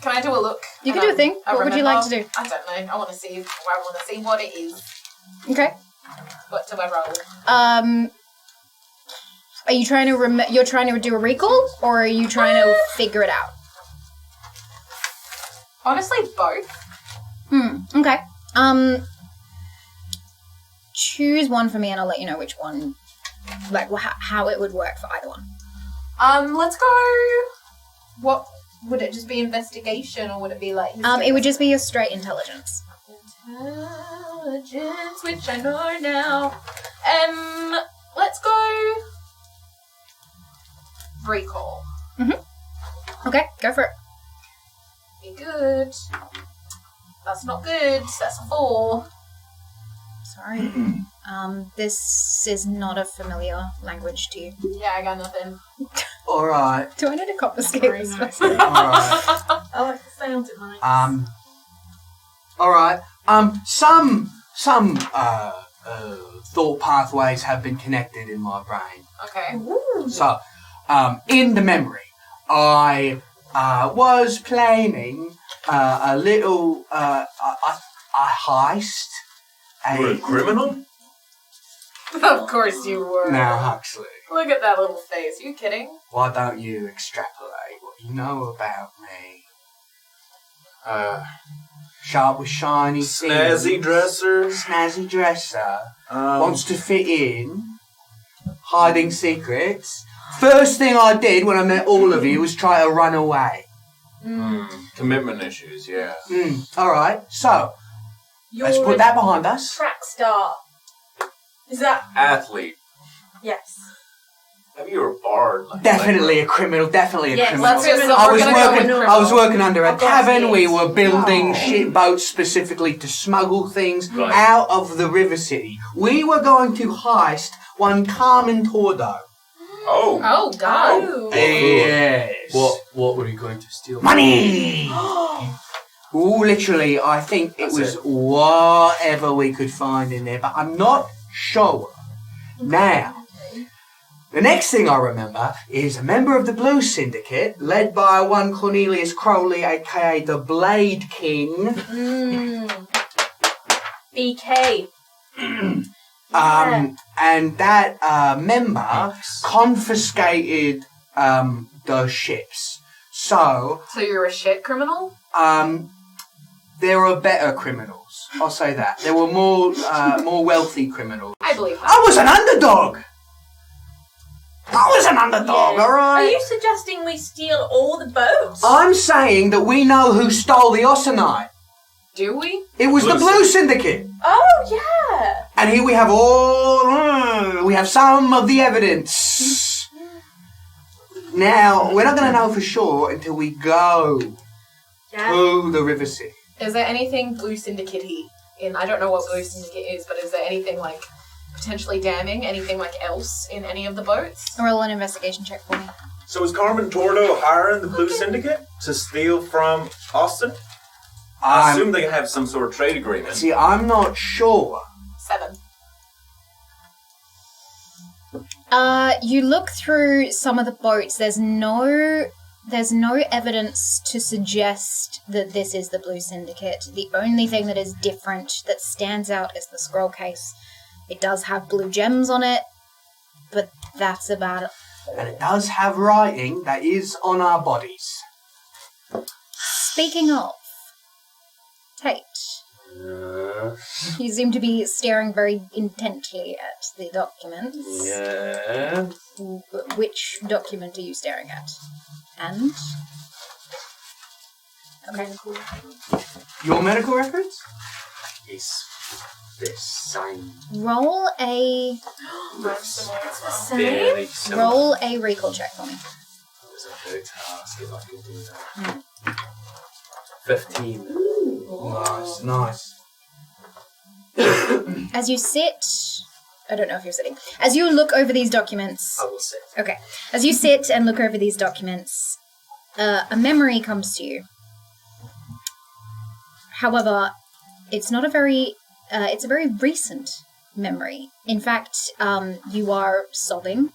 Can I do a look? You can do a thing. What would you like to do? I don't know. I want to see. I want to see what it is. Okay. What do I roll? Are you trying to you're trying to do a recall, or are you trying to figure it out? Honestly, both. Okay. Choose one for me, and I'll let you know which one, like how it would work for either one. Let's go. What would it just be? Investigation, or would it be like? It would just be your straight intelligence. Intelligence, which I know now. Let's go. Recall. Okay, go for it. good. That's not good. That's a 4. Sorry. This is not a familiar language to you. Yeah, I got nothing. Alright. Do I need to confiscate this? Alright. I like the sounds it makes. Alright. Some thought pathways have been connected in my brain. Okay. So, in the memory, I was planning a little a heist. You were a criminal? Of course you were. Now, Huxley, Look at that little face. Are you kidding? why don't you extrapolate what you know about me? Sharp with shiny Snazzy things. dresser. Snazzy dresser. Wants to fit in. Hiding secrets. First thing I did when I met all of you was try to run away. Commitment issues, yeah. Alright, so, You're let's put a that behind us. track star. Is that... Athlete. Yes. Maybe you're a bard. Like Definitely a criminal, definitely a Yes, criminal. Let's just. I We're was gonna go with working. criminal. I was working under a I've got tavern. We this. were building ship boats specifically to smuggle things Right. out of the river city. We were going to heist one Carmen Tordo. Oh. Oh God. Oh. Yes. What were you going to steal? Money. Ooh, literally, I think it That's was it. whatever we could find in there, but I'm not sure. Now, the next thing I remember is a member of the Blue Syndicate, led by one Cornelius Crowley, aka the Blade King. BK. And that member confiscated the ships. So, So you're a shit criminal? there were better criminals. I'll say that. There were more wealthy criminals. I believe that. I was an underdog. All Are right? you suggesting we steal all the boats? I'm saying that we know who stole the Ossonite. Do we? It was the Blue Syndicate. Oh, yeah. And here we have some of the evidence. Now, we're not going to know for sure until we go Yeah. to the River City. Is there anything Blue Syndicate-y in? I don't know what Blue Syndicate is, but is there anything like potentially damning? Anything like else in any of the boats? Roll an investigation check for me. So is Carmen Tordo hiring the Blue Syndicate to steal from Austin? I assume they have some sort of trade agreement. See, I'm not sure. 7. You look through some of the boats. There's no evidence to suggest that this is the Blue Syndicate. The only thing that is different, that stands out, is the scroll case. It does have blue gems on it, but that's about it. And it does have writing that is on our bodies. Speaking of, Tate, you seem to be staring very intently at the documents. Yeah. Which document are you staring at? And? Okay. Your medical records? Is this sign Roll a very similar? roll a recall check for me. It's a big task if I can do that. 15. Nice. As you sit, I don't know if you're sitting. As you look over these documents, I will sit. okay. As you sit and look over these documents, a memory comes to you. However, it's not a very, it's a very recent memory. In fact, you are sobbing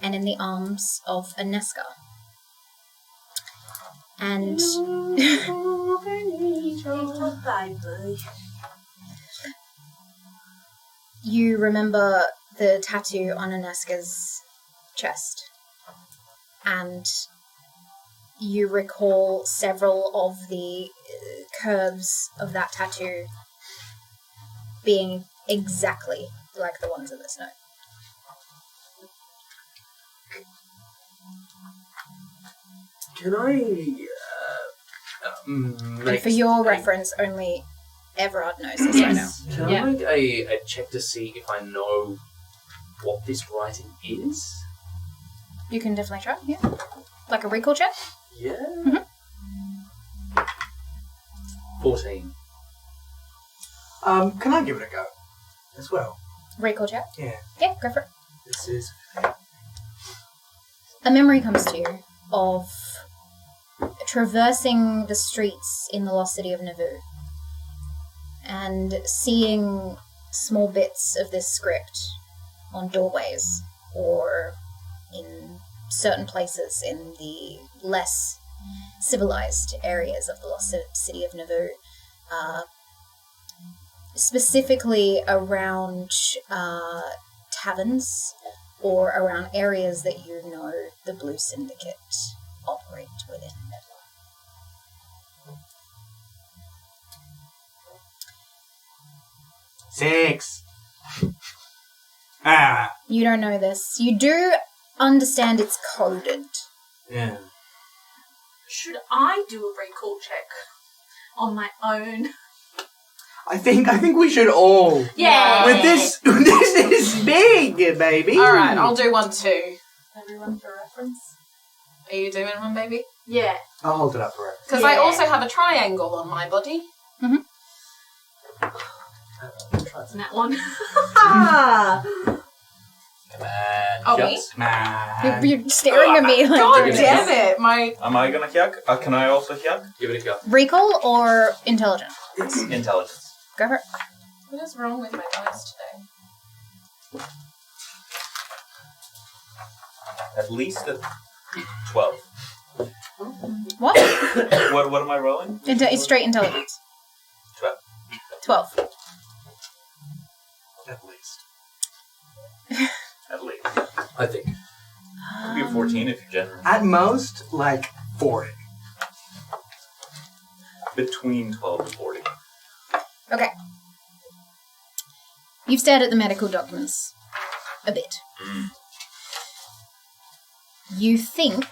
and in the arms of Aneska. And you remember the tattoo on Aneska's chest. And you recall several of the curves of that tattoo being exactly like the ones in this note. Can I And for your reference, only Everard knows this right now. Can I make a check to see if I know what this writing is? You can definitely try, yeah. Like a recall check? Yeah. 14. Can I give it a go as well? Recall check? Yeah. Yeah, go for it. This is... A memory comes to you of traversing the streets in the lost city of Nauvoo and seeing small bits of this script on doorways or in certain places in the less civilized areas of the lost city of Nauvoo, specifically around taverns or around areas that you know the Blue Syndicate operate within. 6. You don't know this. You do understand it's coded. Yeah. Should I do a recall check on my own? I think we should all. Yeah. With this is big, baby. Alright, I'll do one too. Everyone for reference? Are you doing one, baby? Yeah. I'll hold it up for it. Because I also have a triangle on my body. That's that one. Come on. Oh, me? Just- You're staring at me like God this. damn it! My Am I gonna hyak? Can I also hyak? Give it a go. Recall or intelligent? Intelligence. Go for it. what is wrong with my dice today? At least a 12. What? What am I rolling? It's straight intelligence. 12. At least. At least. I think. Could be a 14 if you're generous. At most, like 40. Between 12 and 40. Okay. You've stared at the medical documents a bit. You think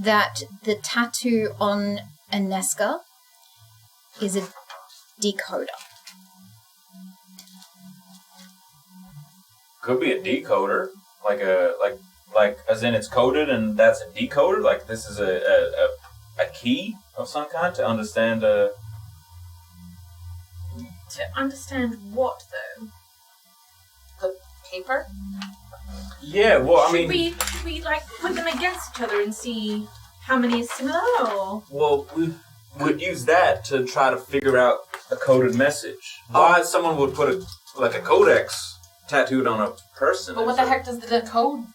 that the tattoo on Aneska is a decoder. Could be a decoder, like as in it's coded and that's a decoder. Like this is a key of some kind to understand. To understand what, though? The paper? Yeah, well, Should we like put them against each other and see how many is similar, or? well, we would use that to try to figure out a coded message. Why someone would put a codex tattooed on a person? But what the heck does the code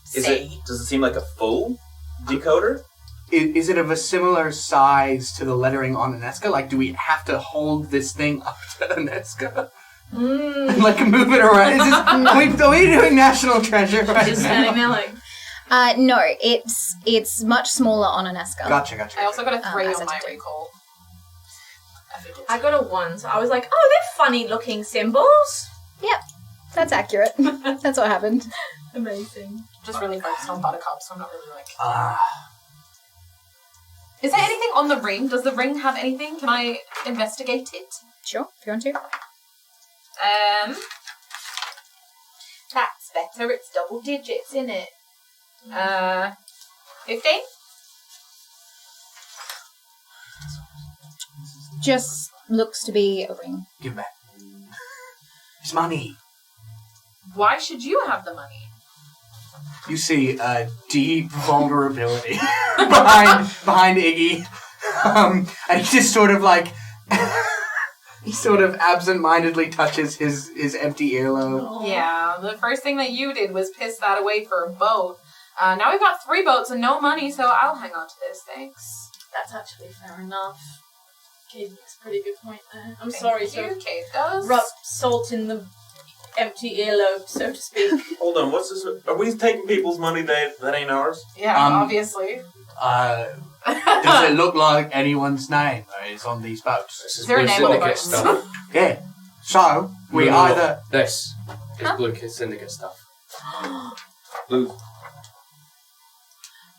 say? Does it seem like a full decoder? Is it of a similar size to the lettering on Aneska? Like, do we have to hold this thing up to Aneska? And, like, move it around? Are we doing National Treasure right Just standing now? there like... No, it's much smaller on Aneska. Gotcha. I also got a 3 as on a my tattoo. recall. I got a 1, so I was like, oh, they're funny looking symbols. Yep, that's accurate. That's what happened. Amazing. Just really focused on Buttercup, so I'm not really like... Ah. Is there anything on the ring? Does the ring have anything? Can I investigate it? Sure, if you want to. That's better. It's double digits, isn't it? 15? Just looks to be a ring. Give it back. It's money. Why should you have the money? You see a deep vulnerability behind Iggy. And he just sort of like... he sort of absent-mindedly touches his empty earlobe. Yeah, the first thing that you did was piss that away for a boat. Now we've got 3 boats and no money, so I'll hang on to this, thanks. That's actually fair enough. Kate makes a pretty good point there. I'm Thank sorry you, to Kate does. rub salt in the empty earlobe, so to speak. Hold on, what's this? Are we taking people's money that ain't ours? Yeah, obviously. Does it look like anyone's name is on these boats? This is there a Blue name on the Syndicate boats? stuff. Yeah. So, we No. either... This is Blue Syndicate stuff. Blue.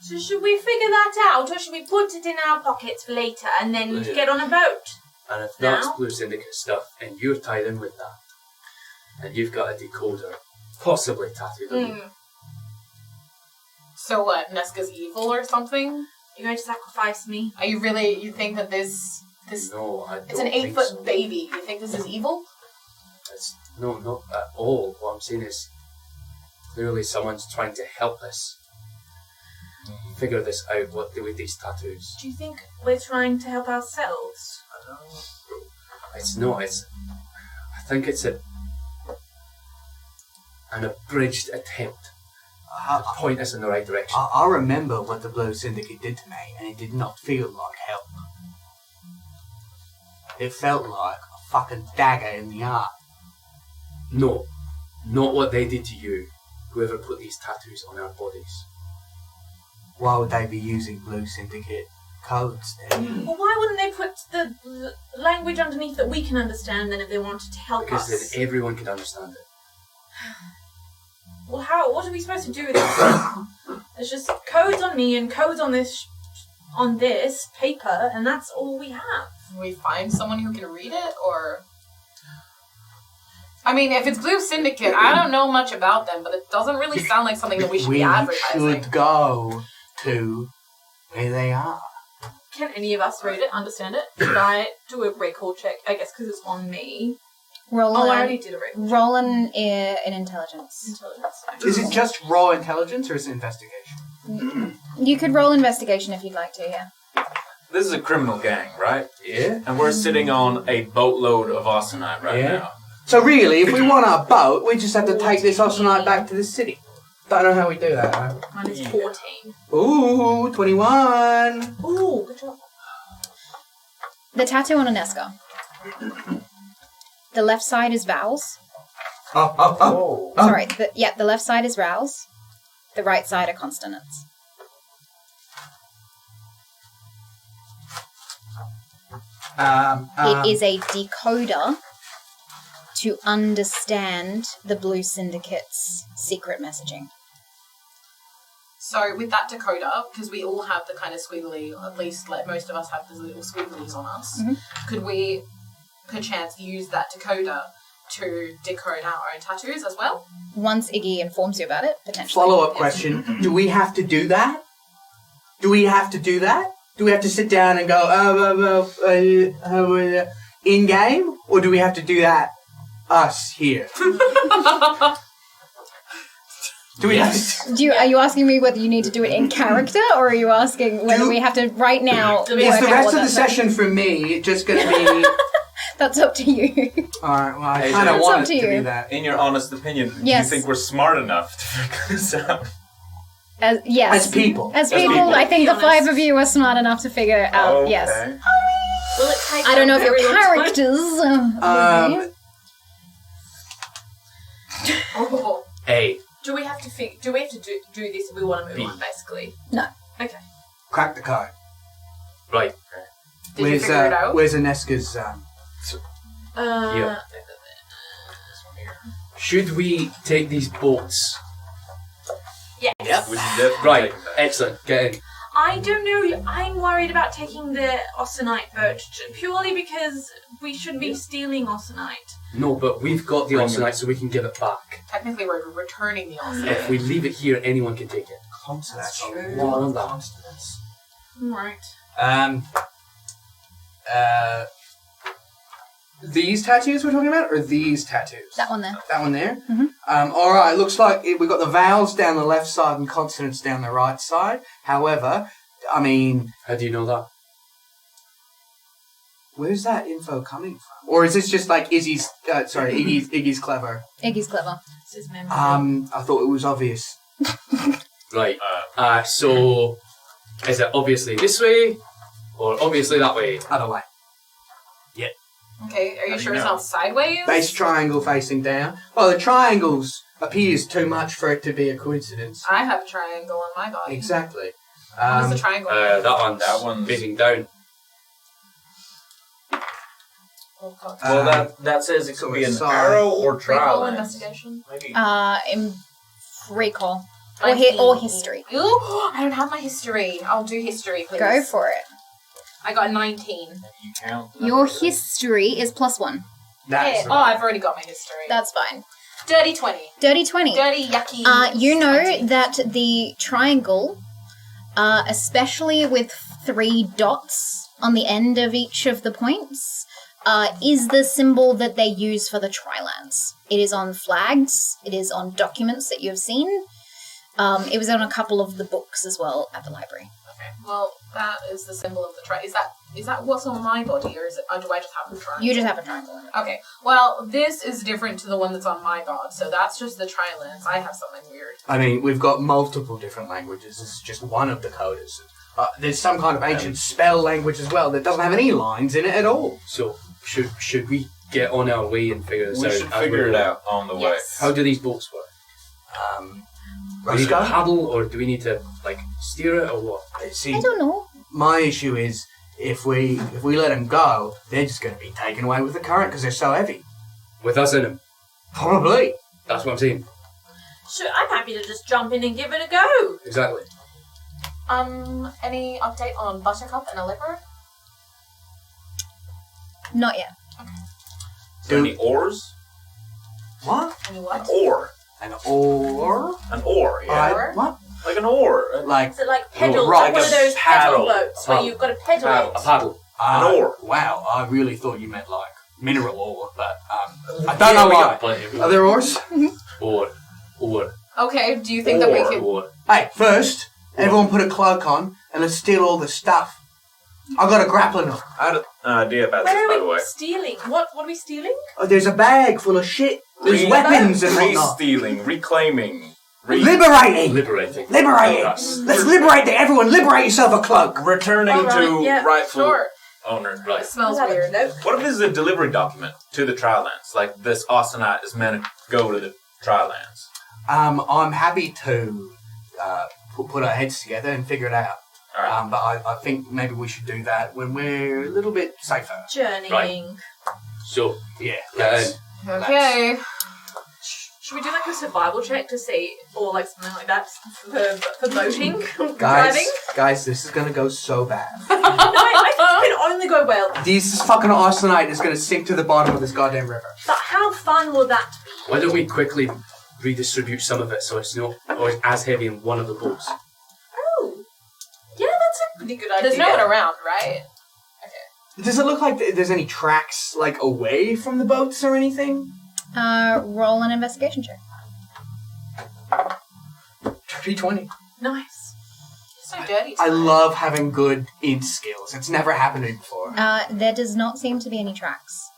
So should we figure that out, or should we put it in our pockets for later and then Yeah. get on a boat? And if that's Now? Blue Syndicate stuff, and you're tied in with that, and you've got a decoder, possibly tattooed on you. So what, Neska's evil or something? You're going to sacrifice me? Are you really? You think that this? No, I don't It's an think 8-foot so. baby. You think this is evil? No, not at all. What I'm saying is, clearly someone's trying to help us figure this out, what with these tattoos. Do you think we're trying to help ourselves? It's not, I think it's an abridged attempt to point us in the right direction. I remember what the Blue Syndicate did to me, and it did not feel like help. It felt like a fucking dagger in the arm. No, not what they did to you, whoever put these tattoos on our bodies. Why would they be using Blue Syndicate codes then? Well, why wouldn't they put the language underneath that we can understand then if they wanted to help Because us? then everyone could understand it. Well, what are we supposed to do with this? There's just codes on me and codes on this paper, and that's all we have. Can we find someone who can read it, or? I mean, if it's Blue Syndicate, I don't know much about them, but it doesn't really sound like something that we should be advertising. Should go to where they are. Can any of us read it, understand it? Should I do a recall check? I guess because it's on me. Roll Oh, I an- already did a recall check. roll an intelligence. Intelligence. Is it just raw intelligence or is it investigation? You could roll investigation if you'd like to, yeah. This is a criminal gang, right? Yeah. And we're sitting on a boatload of austenite right Yeah. now. So really, if we want our boat, we just have to take this austenite back to the city. Don't know how we do that, though. Mine is 14. Ooh, 21. Ooh, good job. The tattoo on Aneska. The left side is vowels. Oh. Sorry, the left side is vowels. The right side are consonants. It is a decoder to understand the Blue Syndicate's secret messaging. So with that decoder, because we all have the kind of squiggly, at least like most of us have the little squigglies on us, could we perchance use that decoder to decode our own tattoos as well? Once Iggy informs you about it, potentially. Follow-up question. Do we have to do that? Do we have to sit down and go, in-game? Or do we have to do that us here? Do we have to... Are you asking me whether you need to do it in character, or are you asking whether we have to right now work Is the out rest what of the that session for me just going to be... That's up to you. Alright, well, I Hey, kind of it's want up it to to be you. that. In your honest opinion, do you Yes. think we're smart enough to figure this out? Yes. As people. As As people, people. I think the Be 5 honest. of you are smart enough to figure it out, Okay. yes. Will it take I don't know a if your very long time? characters would be. Oh, Hey, Do we have to do this if we want to move on, basically? No. Okay. Crack the code. right. did you figure it out? Where's Aneska's... Yeah. Should we take these boats? Yes. We should definitely Right, take that. excellent, get in. I don't know. I'm worried about taking the austenite boat purely because we shouldn't be stealing austenite. No, but we've got the austenite, so we can give it back. Technically, we're returning the offer. If we leave it here, anyone can take it. Consonants. true. Lot of that. Consonants. Right. These tattoos we're talking about, or these tattoos? That one there. That one there? Mhm. Alright, looks like we've got the vowels down the left side and consonants down the right side. However, I mean, How do you know that? where's that info coming from? Or is this just like Iggy's clever? Iggy's clever. This is memory. I thought it was obvious. Right. So, is it obviously this way, or obviously that way? Other way. Okay, are you How do sure you it's know? not sideways? Base triangle facing down. Well, the triangles appears too much for it to be a coincidence. I have a triangle on my body. Exactly. What's the triangle? That one's one's- facing down. Oh, God. Well, that says it so could be an it's, arrow or trial. Recall lens. investigation. Maybe. In recall. Or history. Ooh, I don't have my history. I'll do history, please. Go for it. I got a 19. You count. Your history is +1. That's Yeah. Oh, I've already got my history. That's fine. Dirty 20. Dirty 20. Dirty, yucky. You know spicy. that the triangle especially with 3 dots on the end of each of the points, is the symbol that they use for the Trilands. It is on flags, it is on documents that you have seen. It was on a couple of the books as well at the library. Okay, well, that is the symbol of the triangle. Is that what's on my body, or do I just have the triangle? You just have a triangle. Okay, well, this is different to the one that's on my god, so that's just the Trilands. I have something weird. I mean, we've got multiple different languages. This is just one of the coders. There's some kind of ancient spell language as well that doesn't have any lines in it at all. So, should we get on our way and figure this out? We should figure it out on the way. Yes. How do these boats work? Do we need to paddle, or do we need to, steer it, or what? See, I don't know. my issue is if we let them go, they're just going to be taken away with the current because they're so heavy. With us in them. Probably. That's what I'm saying. Sure, I'm happy to just jump in and give it a go. Exactly. Any update on Buttercup and Allegro? Not yet. Is there any oars? What? Any what? An oar. An oar? An oar, yeah. What? Like an oar. Like Is it like pedal, rock, like one of those paddle, pedal boats where you've got to pedal paddle. it? A paddle. An oar. Wow, I really thought you meant mineral ore, but I don't know why. Are there oars? Oar. Okay, do you think that we could... Oar. Hey, first, everyone put a cloak on and let's steal all the stuff. I've got a grappling hook. I had an idea about Where this, by the are way. we stealing? What are we stealing? Oh, there's a bag full of shit. There's weapons and whatnot. Re-stealing, reclaiming, Liberating! Liberating. Liberating! Yes. Let's liberate everyone. Liberate yourself a cloak. returning All right, to yeah, rightful sure. owner. Right. It smells Let's have weird. a note. What if this is a delivery document to the Trilands? Like this Austenite is meant to go to the Trilands. I'm happy to put our heads together and figure it out. All right. But I think maybe we should do that when we're a little bit safer. Journeying. Right. So, Yeah. get in. Okay. Should we do like a survival check to see, or like something like that for boating, Guys, driving? this is gonna go so bad. No, I think it can only go well. This fucking Austenite is gonna sink to the bottom of this goddamn river. But how fun will that be? Why don't we quickly redistribute some of it so it's not always as heavy in one of the boats? Oh, yeah, that's a pretty good idea. There's no one around, right? Does it look like there's any tracks away from the boats or anything? Roll an investigation check. 320. Nice. So dirty. I love having good int skills. It's never happened to me before. There does not seem to be any tracks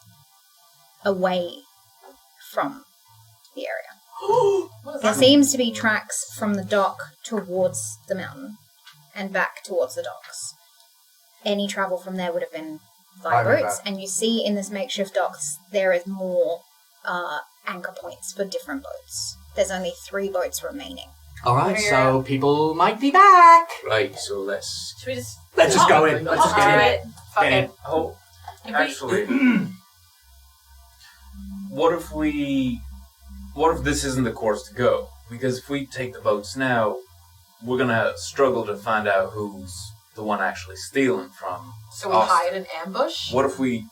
away from the area. What does There that mean? seems to be tracks from the dock towards the mountain and back towards the docks. Any travel from there would have been by By river. boats, and you see in this makeshift docks there is more anchor points for different boats. There's only 3 boats remaining. Alright, so people might be back. Right, so let's... Should we just... Let's just go in. Let's just Hop get to in. it. Fuck Get in. it. Oh, If we- actually, what if this isn't the course to go? Because if we take the boats now, we're gonna struggle to find out who's the one actually stealing from So we us. hide in ambush? What if we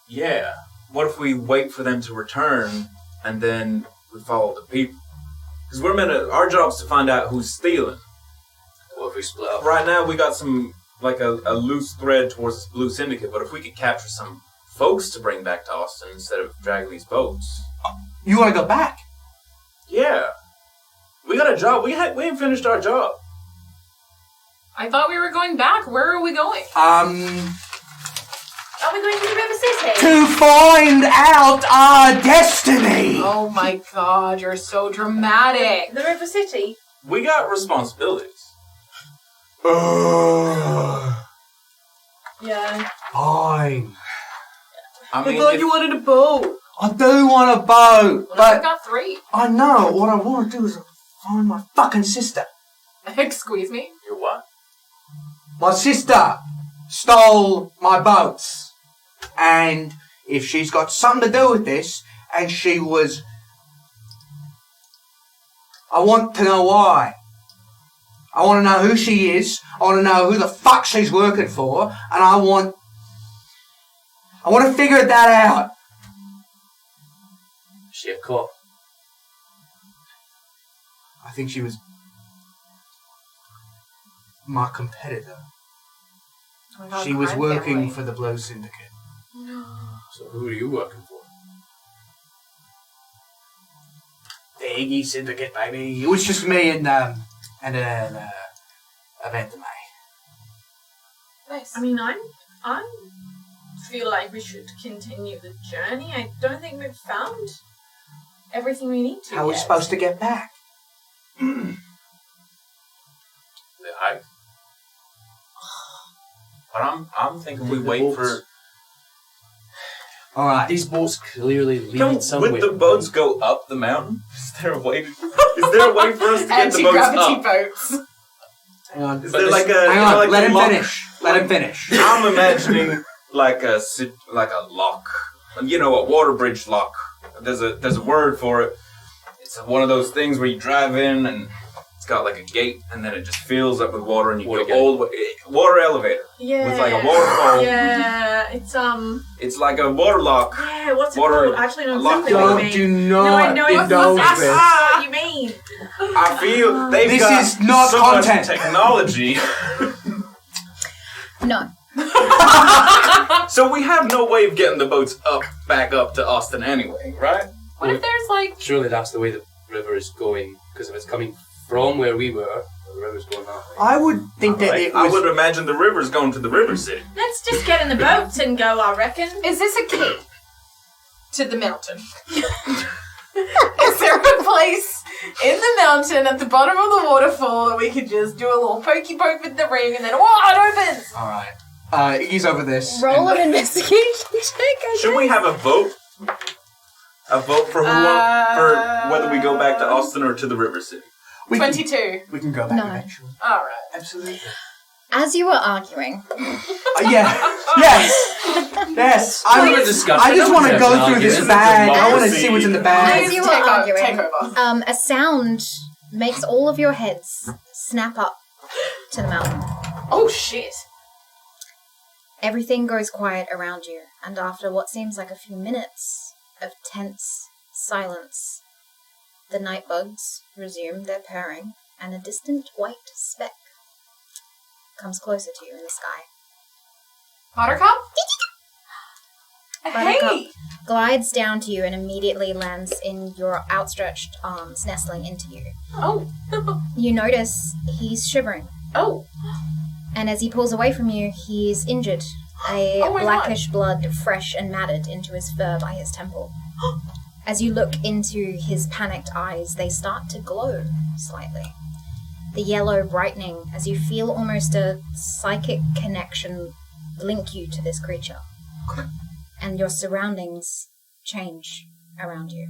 wait for them to return and then we follow the people? Because our job's to find out who's stealing. What if we split up? Right now we got some, a loose thread towards this blue syndicate, but if we could capture some folks to bring back to Austin instead of dragging these boats. You want to go back? Yeah. We got a job. We ain't finished our job. I thought we were going back. Where are we going? Are we going to the River City? To find out our destiny. Oh my god, you're so dramatic. The River City? We got responsibilities. Yeah. Fine. I mean, you wanted a boat. I do want a boat, Well, but we got 3. I know what I want to do is find my fucking sister. Excuse me? You're what? My sister stole my boats. And if she's got something to do with this, and she was... I want to know why. I want to know who she is. I want to know who the fuck she's working for. And I want to figure that out. Is she a cop? I think she was... my competitor. Oh my God, She was crime working family. for the Blow Syndicate. So who are you working for? The Iggy Syndicate, baby. It was just me and Event May. Nice. I mean, I feel like we should continue the journey. I don't think we've found everything we need to. How are we yet. supposed to get back? The hike. But I'm thinking we wait for. All right. These boats clearly lead Would somewhere. the boats go up the mountain? Is there a way for us to get the boats Anti-gravity up? boats. Hang on. Is there like a? Hang on. Like Let a him lock? finish. Let him finish. I'm imagining like a lock. You know, a water bridge lock. There's a word for it. It's one of those things where you drive in and it's got like a gate and then it just fills up with water and you Water go gate. all the way. Water elevator. Yeah. With like a waterfall. Yeah, it's It's like a water lock. Yeah, what's it Water- called? Actually, no, lock- exactly what you Don't mean. do No, I not know indulge that's this. what you mean. I feel they've This got is not so content. much technology. No. So we have no way of getting the boats back up to Austin anyway, right? What if there's like... Surely that's the way the river is going, because if it's coming from where we were, the river's going that way. I would think that it I was. would imagine the river's going to the river city. Let's just get in the boats and go, I reckon. Is this a key to the mountain? Is there a place in the mountain at the bottom of the waterfall that we could just do a little pokey poke with the ring and then, whoa, it opens? All right. Iggy's over this. Roll an investigation check. I Should we guess. have a vote? A vote for for whether we go back to Austin or to the river city. We can, 22. we can go back No. eventually. Alright. Absolutely. As you were arguing, Yeah. Yes. Yes. Have a discussion. I just want to Have go an through this argument. bag. I want to Democracy. see what's in the as bag. you were Take arguing, over. a sound makes all of your heads snap up to the mountain. Oh shit. Everything goes quiet around you, and after what seems like a few minutes of tense silence, the night bugs resume their purring, and a distant white speck comes closer to you in the sky. Buttercup? Buttercup Hey! glides down to you and immediately lands in your outstretched arms, nestling into you. Oh. You notice he's shivering, Oh. and as he pulls away from you, he's injured. A Oh my blackish blood fresh and matted into his fur by his temple. As you look into his panicked eyes, they start to glow slightly. The yellow brightening as you feel almost a psychic connection link you to this creature. And your surroundings change around you.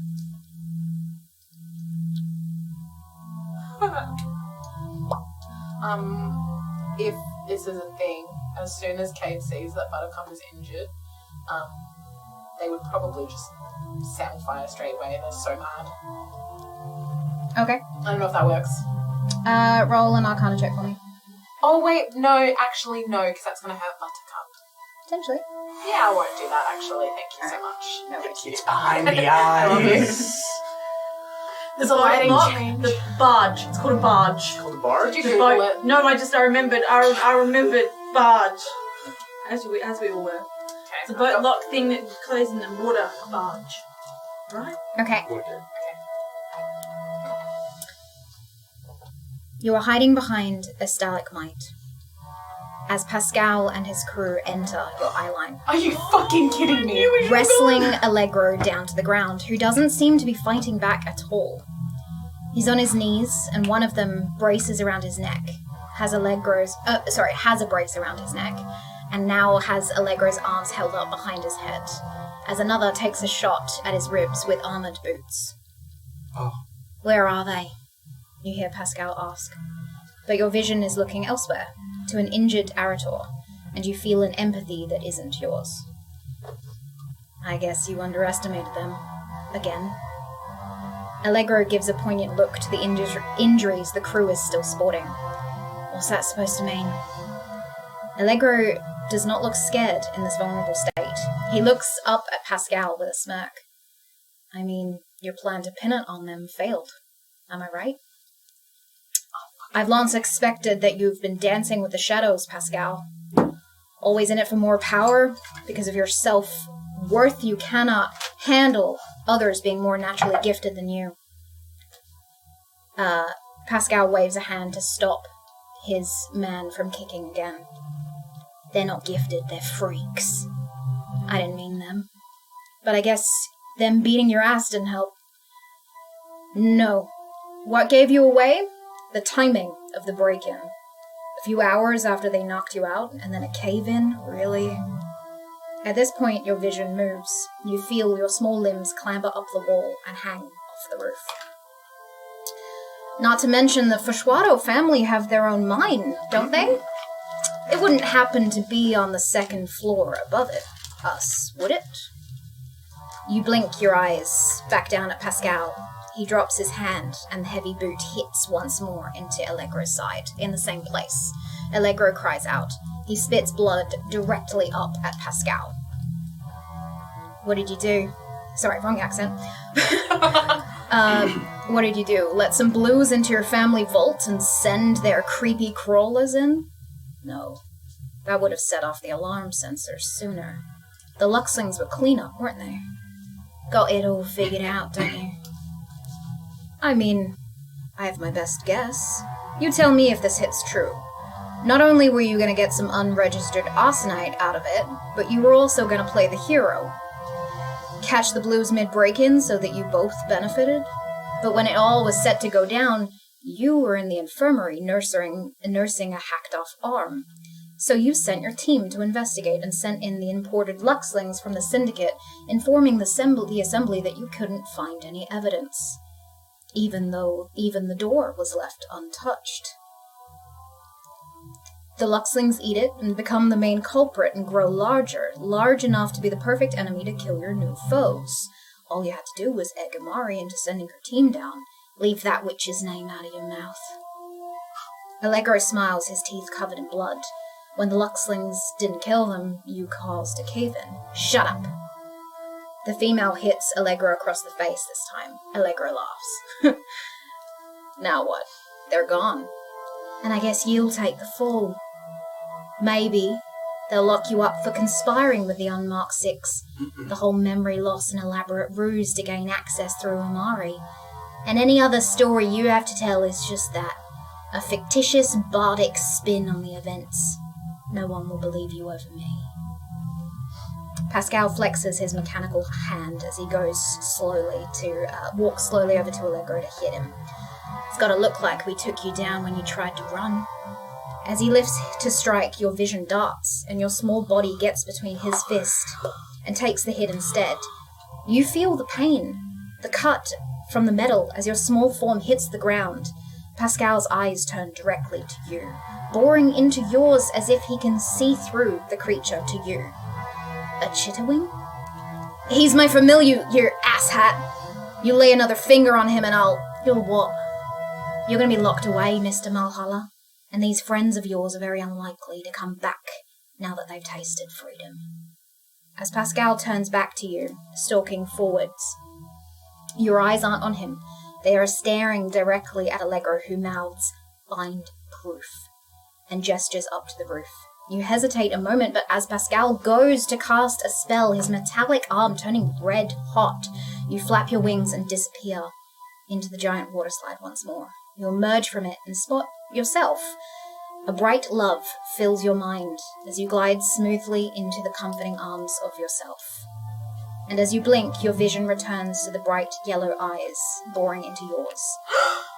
If this is a thing, as soon as Kate sees that Buttercup is injured, they would probably just sound fire straight away. They're so mad. Okay. I don't know if that works. Roll an Arcana check for me. Oh wait, no, actually no, because that's going to hurt Buttercup. Potentially. Yeah, I won't do that actually, thank you so much. No worries. It's behind the I love you. eyes. The lighting boat lock, change. the barge. It's called a barge. Called the bar? Did you The Google boat. it? No, I remembered. I remembered barge. As we all were. It's a boat lock thing that closes in the water. A barge. Right? Okay. Okay. You are hiding behind a stalagmite as Pascal and his crew enter your eyeline, Are you fucking kidding me? wrestling Allegro down to the ground, who doesn't seem to be fighting back at all. He's on his knees, and one of them braces around his neck, has a brace around his neck, and now has Allegro's arms held up behind his head, as another takes a shot at his ribs with armored boots. Oh. Where are they? You hear Pascal ask. But your vision is looking elsewhere, to an injured Arator, and you feel an empathy that isn't yours. I guess you underestimated them. Again. Allegro gives a poignant look to the injuries the crew is still sporting. What's that supposed to mean? Allegro does not look scared in this vulnerable state. He looks up at Pascal with a smirk. I mean, your plan to pin it on them failed. Am I right? I've long suspected that you've been dancing with the shadows, Pascal. Always in it for more power, because of your self-worth. You cannot handle others being more naturally gifted than you. Pascal waves a hand to stop his man from kicking again. They're not gifted, they're freaks. I didn't mean them. But I guess them beating your ass didn't help. No. What gave you away? The timing of the break-in. A few hours after they knocked you out, and then a cave-in, really? At this point, your vision moves. You feel your small limbs clamber up the wall and hang off the roof. Not to mention the Fashwado family have their own mine, don't they? It wouldn't happen to be on the second floor above us, would it? You blink your eyes back down at Pascal. He drops his hand, and the heavy boot hits once more into Allegro's side, in the same place. Allegro cries out. He spits blood directly up at Pascal. What did you do? Sorry, wrong accent. What did you do? Let some blues into your family vault and send their creepy crawlers in? No. That would have set off the alarm sensors sooner. The Luxlings were cleanup, weren't they? Got it all figured out, don't you? I mean, I have my best guess. You tell me if this hits true. Not only were you going to get some unregistered arsenite out of it, but you were also going to play the hero. Catch the blues mid-break-in so that you both benefited. But when it all was set to go down, you were in the infirmary nursing a hacked-off arm. So you sent your team to investigate and sent in the imported Luxlings from the Syndicate, informing the assembly that you couldn't find any evidence. Even though even the door was left untouched. The Luxlings eat it and become the main culprit and grow large enough to be the perfect enemy to kill your new foes. All you had to do was egg Amari into sending her team down. Leave that witch's name out of your mouth. Allegro smiles, his teeth covered in blood. When the Luxlings didn't kill them, you caused a cave-in. Shut up! The female hits Allegro across the face this time. Allegro laughs. Now what? They're gone. And I guess you'll take the fall. Maybe they'll lock you up for conspiring with the Unmarked Six. The whole memory loss and elaborate ruse to gain access through Amari. And any other story you have to tell is just that. A fictitious bardic spin on the events. No one will believe you over me. Pascal flexes his mechanical hand as he goes walks slowly over to Allegro to hit him. It's gotta look like we took you down when you tried to run. As he lifts to strike, your vision darts, and your small body gets between his fist and takes the hit instead. You feel the pain, the cut from the metal as your small form hits the ground. Pascal's eyes turn directly to you, boring into yours as if he can see through the creature to you. A chitterwing? He's my familiar, you asshat. You lay another finger on him and you'll what? You're gonna be locked away, Mr. Malhalla, and these friends of yours are very unlikely to come back now that they've tasted freedom. As Pascal turns back to you, stalking forwards, your eyes aren't on him. They are staring directly at Allegro, who mouths, "Find proof," and gestures up to the roof. You hesitate a moment, but as Pascal goes to cast a spell, his metallic arm turning red hot, you flap your wings and disappear into the giant waterslide once more. You emerge from it and spot yourself. A bright love fills your mind as you glide smoothly into the comforting arms of yourself. And as you blink, your vision returns to the bright yellow eyes boring into yours.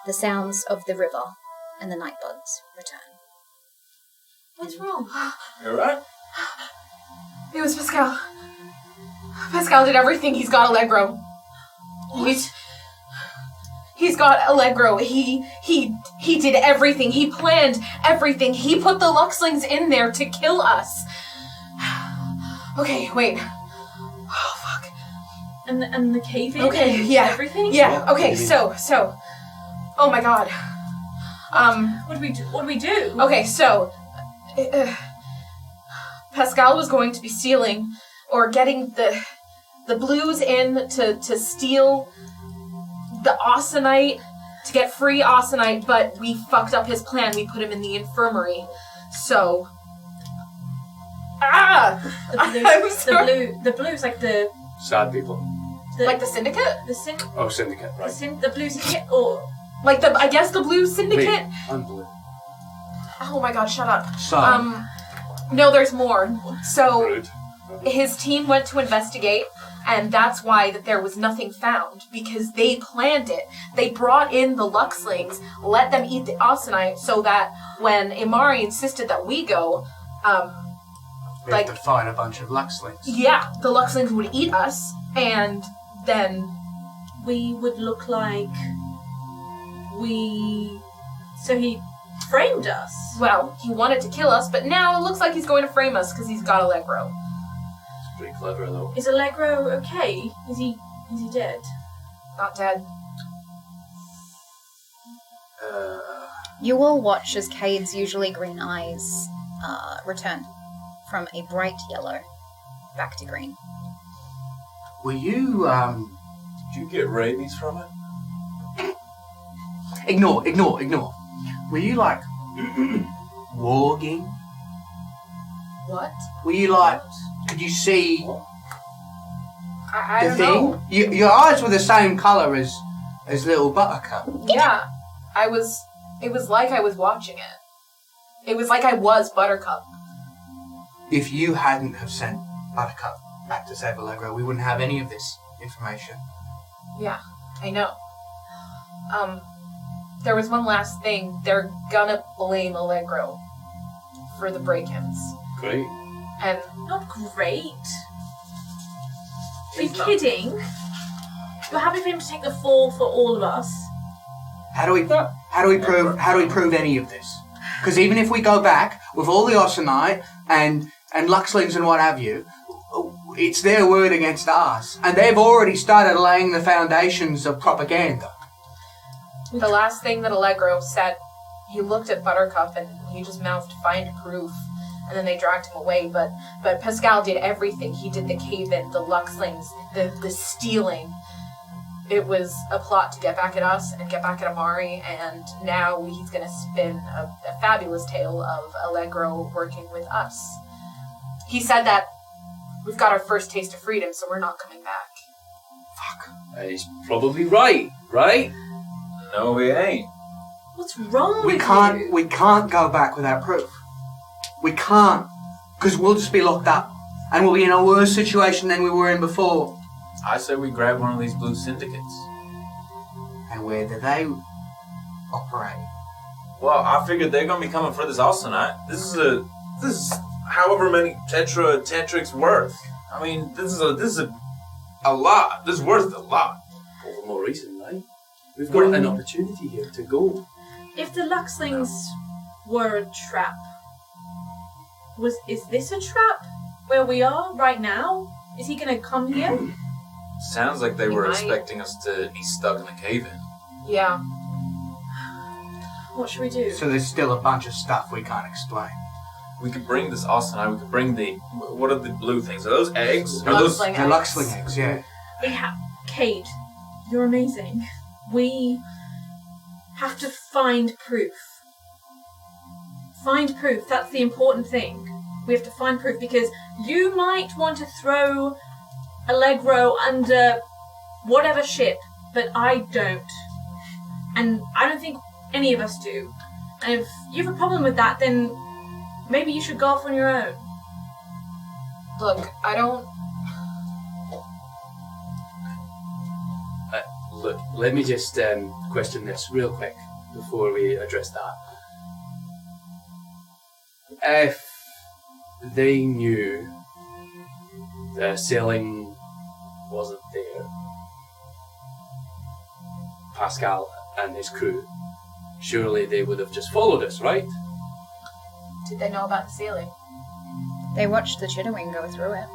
The sounds of the river and the night buds return. What's wrong? You alright? It was Pascal. Pascal did everything. He's got Allegro. He's got Allegro. He did everything. He planned everything. He put the Luxlings in there to kill us. Okay, wait. Oh, fuck. And the cave-in? Okay, and yeah. Everything? Yeah, okay, so. Oh my god. What do we do? Okay, so. Pascal was going to be stealing or getting the blues in to steal the arsenite to get free Austenite, but we fucked up his plan. We put him in the infirmary. So... I'm sorry. The blue's like the... Sad people. Like the syndicate? Oh, syndicate, right. The blue syndicate, or... Like the, I guess the blue syndicate? Wait, I'm blue. Oh my god, shut up. So, No, there's more. So, Rude. his team went to investigate, and that's why that there was nothing found, because they planned it. They brought in the Luxlings, let them eat the Austenite, so that when Imari insisted that we go, we have to fight a bunch of Luxlings. yeah, the Luxlings would eat us, and then... we would look like so he framed us. Well, he wanted to kill us, but now it looks like he's going to frame us because he's got Allegro. Pretty clever, though. Is Allegro okay? Is he dead? Not dead. You all watch as Cade's usually green eyes return from a bright yellow back to green. Were you, Did you get rabies from it? Ignore. Were you, like, warging? What? Were you, like, could you see I the don't thing? know. Your eyes were the same colour as little Buttercup. Yeah, it was like I was watching it. It was like I was Buttercup. If you hadn't have sent Buttercup back to save Allegro, we wouldn't have any of this information. Yeah, I know. There was one last thing. They're gonna blame Allegro for the break-ins. Great. And Not great. Are you kidding? You're happy for him to take the fall for all of us. How do we prove any of this? Because even if we go back with all the Austenite and Luxlings and what have you, it's their word against ours, and they've already started laying the foundations of propaganda. the last thing that Allegro said, he looked at Buttercup and he just mouthed, "Find proof." And then they dragged him away, but Pascal did everything. He did the cave-in, the Luxlings, the stealing. It was a plot to get back at us and get back at Amari, and now he's going to spin a fabulous tale of Allegro working with us. He said that we've got our first taste of freedom, so we're not coming back. He's probably right? No, we ain't. What's wrong with you? We can't go back without proof. We can't, because we'll just be locked up, and we'll be in a worse situation than we were in before. I say we grab one of these blue syndicates. And where do they operate? Well, I figured they're gonna be coming for this Austenite. This is however many tetrics worth. I mean, this is a lot. This is worth a lot. All the more reason, right? We've got an opportunity here to go. If the Luxlings were a trap, is this a trap? Where we are right now? Is he gonna come here? Sounds like they He were might. expecting us to be stuck in the cave-in. Yeah. What should we do? So there's still a bunch of stuff we can't explain. We could bring this Austenite. We could bring what are the blue things? Are those eggs? Are those? Luxling The eggs. Luxling eggs, yeah. We have... Cade, you're amazing. We have to find proof. Find proof. That's the important thing. We have to find proof because you might want to throw Allegro under whatever ship, but I don't. And I don't think any of us do. And if you have a problem with that, then maybe you should go off on your own. Look, I don't... Look, let me just question this real quick before we address that. If they knew the sailing wasn't there, Pascal and his crew, surely they would have just followed us, right? Did they know about the ceiling? They watched the Chitterwing go through it.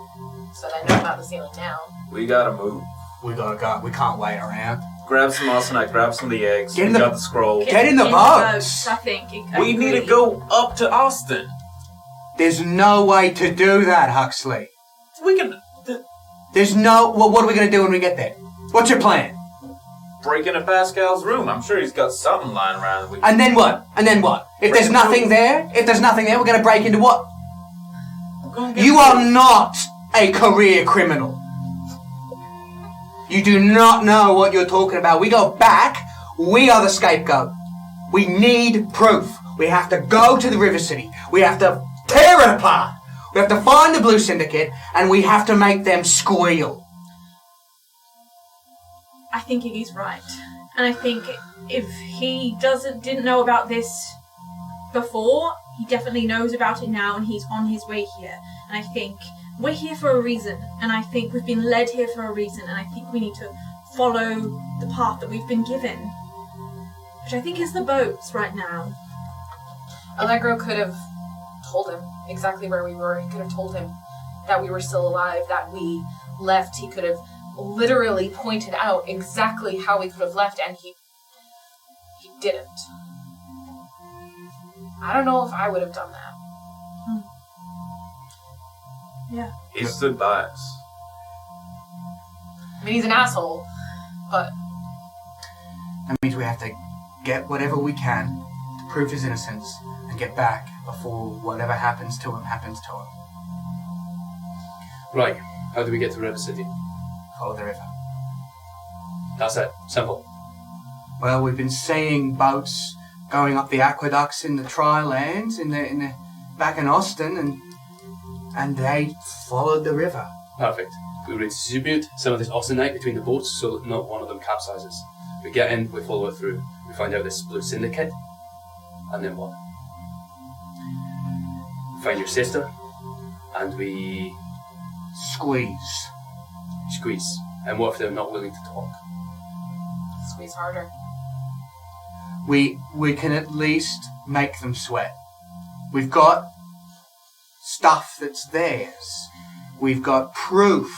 So they know about the ceiling now. We gotta move. We gotta go. We can't wait around. Grab some Austenite. Grab some of the eggs. Get in We the- got the scroll. Get in the boats. I think. We need to go up to Austin. There's no way to do that, Huxley. We can. There's no... Well, what are we going to do when we get there? What's your plan? break into Pascal's room. I'm sure he's got something lying around. That we And then what? If there's nothing there, we're going to break into what? You are not a career criminal. You do not know what you're talking about. We go back. We are the scapegoat. We need proof. We have to go to the River City. We have to tear it apart. We have to find the Blue Syndicate, and we have to make them squeal. I think Iggy's right. And I think if he didn't know about this before, he definitely knows about it now, and he's on his way here. And I think we're here for a reason, and I think we've been led here for a reason, and I think we need to follow the path that we've been given, which I think is the boats right now. Allegro could have told him exactly where we were. He could have told him that we were still alive, that we left. He could have literally pointed out exactly how we could have left, and he didn't. I don't know if I would have done that. Yeah. He stood by us. I mean, he's an asshole, but That means we have to get whatever we can to prove his innocence and get back before whatever happens to him happens to him. Right, how do we get to River City? Follow the river. That's it, simple. Well, we've been seeing boats going up the aqueducts in the Tri-Lands in the back in Austin, and they followed the river. Perfect. We redistribute some of this austenite between the boats so that not one of them capsizes. We get in, we follow it through. We find out this Blue Syndicate, and then what? We find your sister, and we Squeeze. squeeze. And what if they're not willing to talk? squeeze harder. We can at least make them sweat. We've got stuff that's theirs. We've got proof.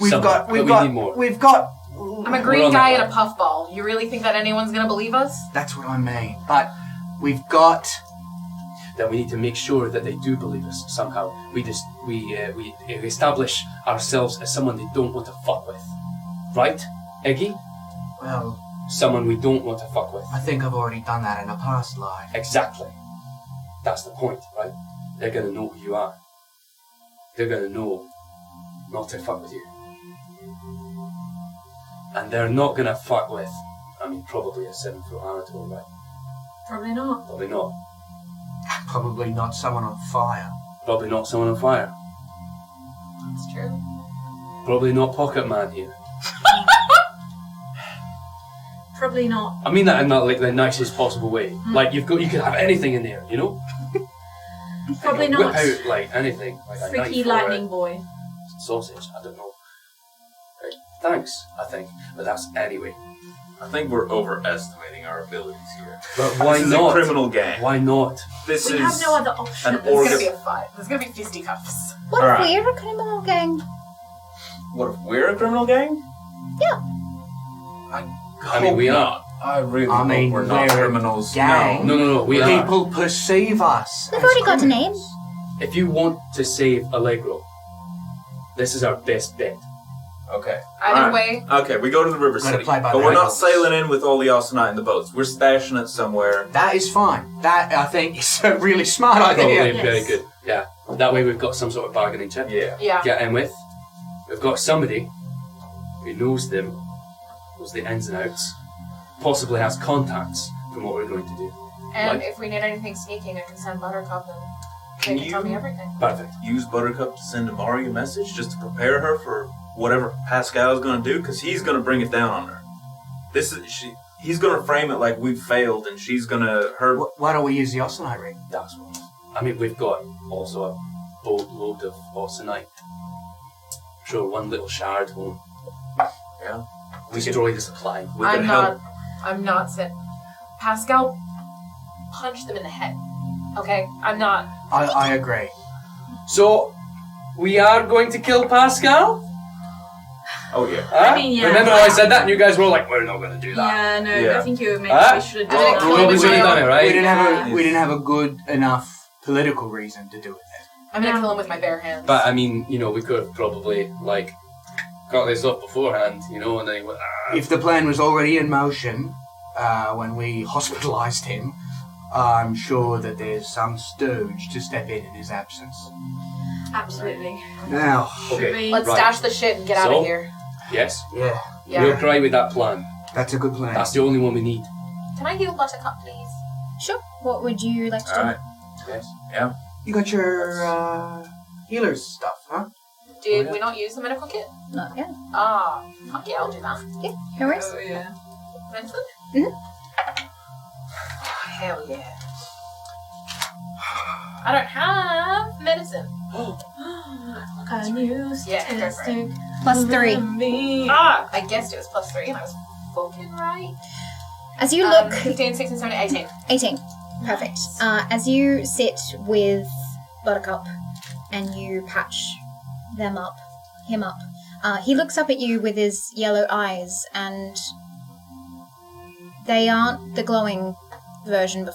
We need more. We've got. I'm a We're green on guy that in a puffball. You really think that anyone's gonna believe us? That's what I mean. But we've got. Then we need to make sure that they do believe us somehow. We establish ourselves as someone they don't want to fuck with. Right, Iggy? Well, Someone we don't want to fuck with. I think I've already done that in a past life. Exactly. That's the point, right? They're gonna know who you are. They're gonna know not to fuck with you. And they're not gonna fuck with, probably a 7-foot Anator, right? Probably not. Probably not. Probably not someone on fire. Probably not someone on fire. That's true. Probably not Pocket Man here. Probably not. I mean that in the nicest possible way. Like you could have anything in there, you know? Probably Whip not. out like anything, like a Freaky knife or lightning boy. a sausage. I don't know. Right. Thanks, I think, but that's anyway. I think we're overestimating our abilities here. But why This is not? a criminal gang. Why not? This We is have no other option. an There's gonna organ. be a fight. There's gonna be fisticuffs. What Alright. if we're a criminal gang? What if we're a criminal gang? Yeah. I mean, we are. Not. I really I hope mean, we're not we're a criminals. gang. No, we are. People perceive us. We've as already got a name. criminals. If you want to save Allegro, this is our best bet. Okay. Either Alright. way, Okay, we go to the River Gotta City. play by But the we're not rules. sailing in with all the austenite in the boats. We're stashing it somewhere. That is fine. That, I think, is a really smart Probably idea. Yes. very good. Yeah. That way we've got some sort of bargaining chip. Yeah. yeah. Get in with. We've got somebody who knows them, knows the ins and outs, possibly has contacts from what we're going to do. And Like- if we need anything sneaking, I can send Buttercup and Can they can tell me you- everything. Perfect. Use Buttercup to send Amari a message just to prepare her for whatever Pascal's going to do, because he's going to bring it down on her. He's going to frame it like we've failed, and she's going to her. Why don't we use the Oscillate ring? That's what. We've got also a boatload of austenite. Sure, one little shard won't Yeah. destroy the supply. We could help. I'm not sent. Pascal punched them in the head. Okay? I'm not. I agree. So, we are going to kill Pascal? Oh yeah. Huh? I mean, yeah. Remember how I said that and you guys were like, we're not going to do that. Yeah, no, Yeah. I think you maybe Huh? we should have Oh, done we it. probably should've done it, right? We didn't have a good enough political reason to do it. I'm gonna kill him with my bare hands. But we could have probably, got this up beforehand, you know, and they went, If the plan was already in motion when we hospitalized him, I'm sure that there's some stooge to step in his absence. Absolutely. Now, okay, Let's right. stash the shit and get out So? of here. Yes, yeah, we'll agree with that plan. that's a good plan. That's the only one we need. Can I heal Buttercup, please? Sure. What would you like to do? Alright. Yes. Yeah. You got your healer's stuff, huh? Did we not use the medical kit? Not yet. Ah, okay, I'll do that. Yeah, no worries. Oh, yeah. Medicine? Mhm. Hell yeah. I don't have medicine. Can you Yeah, go for it. +3. me? Ah, I guessed it was +3 and I was fucking right. As you look... 15, 16, 17, 18. 18. Perfect. As you sit with Buttercup and you patch him up, he looks up at you with his yellow eyes, and they aren't the glowing version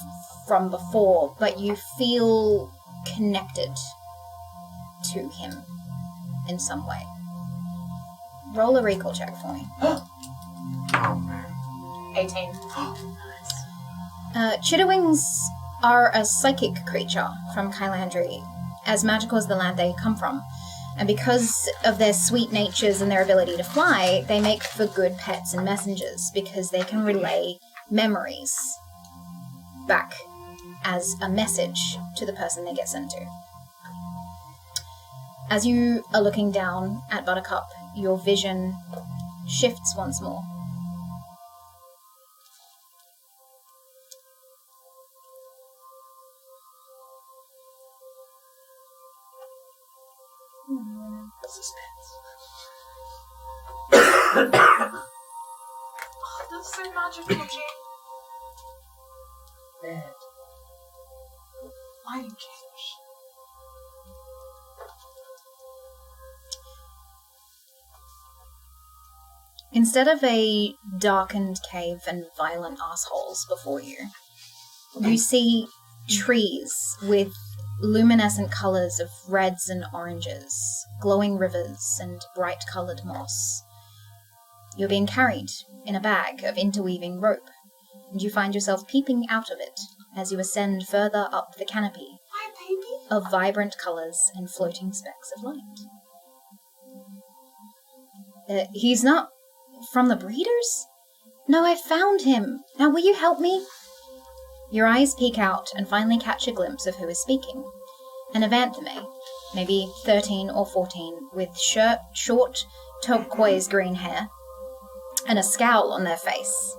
from before, but you feel connected to him in some way. Roll a recall check for me. Oh, man. 18. Chitterwings are a psychic creature from Kylandri, as magical as the land they come from. And because of their sweet natures and their ability to fly, they make for good pets and messengers, because they can relay memories back as a message to the person they get sent to. As you are looking down at Buttercup, your vision shifts once more. Oh, that's so magical, Jane. Lighting change. Instead of a darkened cave and violent assholes before you, you see trees with luminescent colours of reds and oranges, glowing rivers and bright-coloured moss. You're being carried in a bag of interweaving rope, and you find yourself peeping out of it as you ascend further up the canopy My baby? of vibrant colours and floating specks of light. He's not from the breeders? No, I found him. Now will you help me? Your eyes peek out and finally catch a glimpse of who is speaking. An Avanthame, maybe 13 or 14, with short turquoise green hair, and a scowl on their face,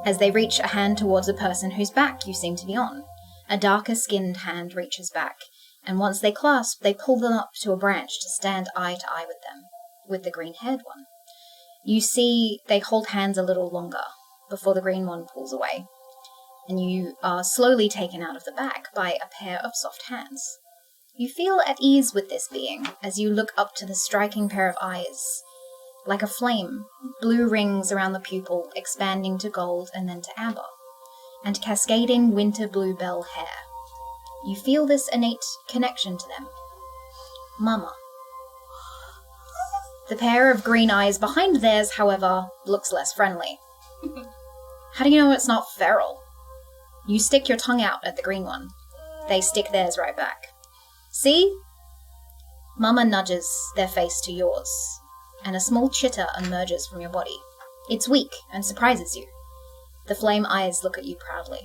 as they reach a hand towards a person whose back you seem to be on. A darker-skinned hand reaches back, and once they clasp, they pull them up to a branch to stand eye to eye with them, with the green-haired one. You see they hold hands a little longer, before the green one pulls away, and you are slowly taken out of the bag by a pair of soft hands. You feel at ease with this being, as you look up to the striking pair of eyes. Like a flame, blue rings around the pupil, expanding to gold and then to amber, and cascading winter bluebell hair. You feel this innate connection to them. Mama. The pair of green eyes behind theirs, however, looks less friendly. How do you know it's not feral? You stick your tongue out at the green one. They stick theirs right back. See? Mama nudges their face to yours, and a small chitter emerges from your body. It's weak and surprises you. The flame eyes look at you proudly.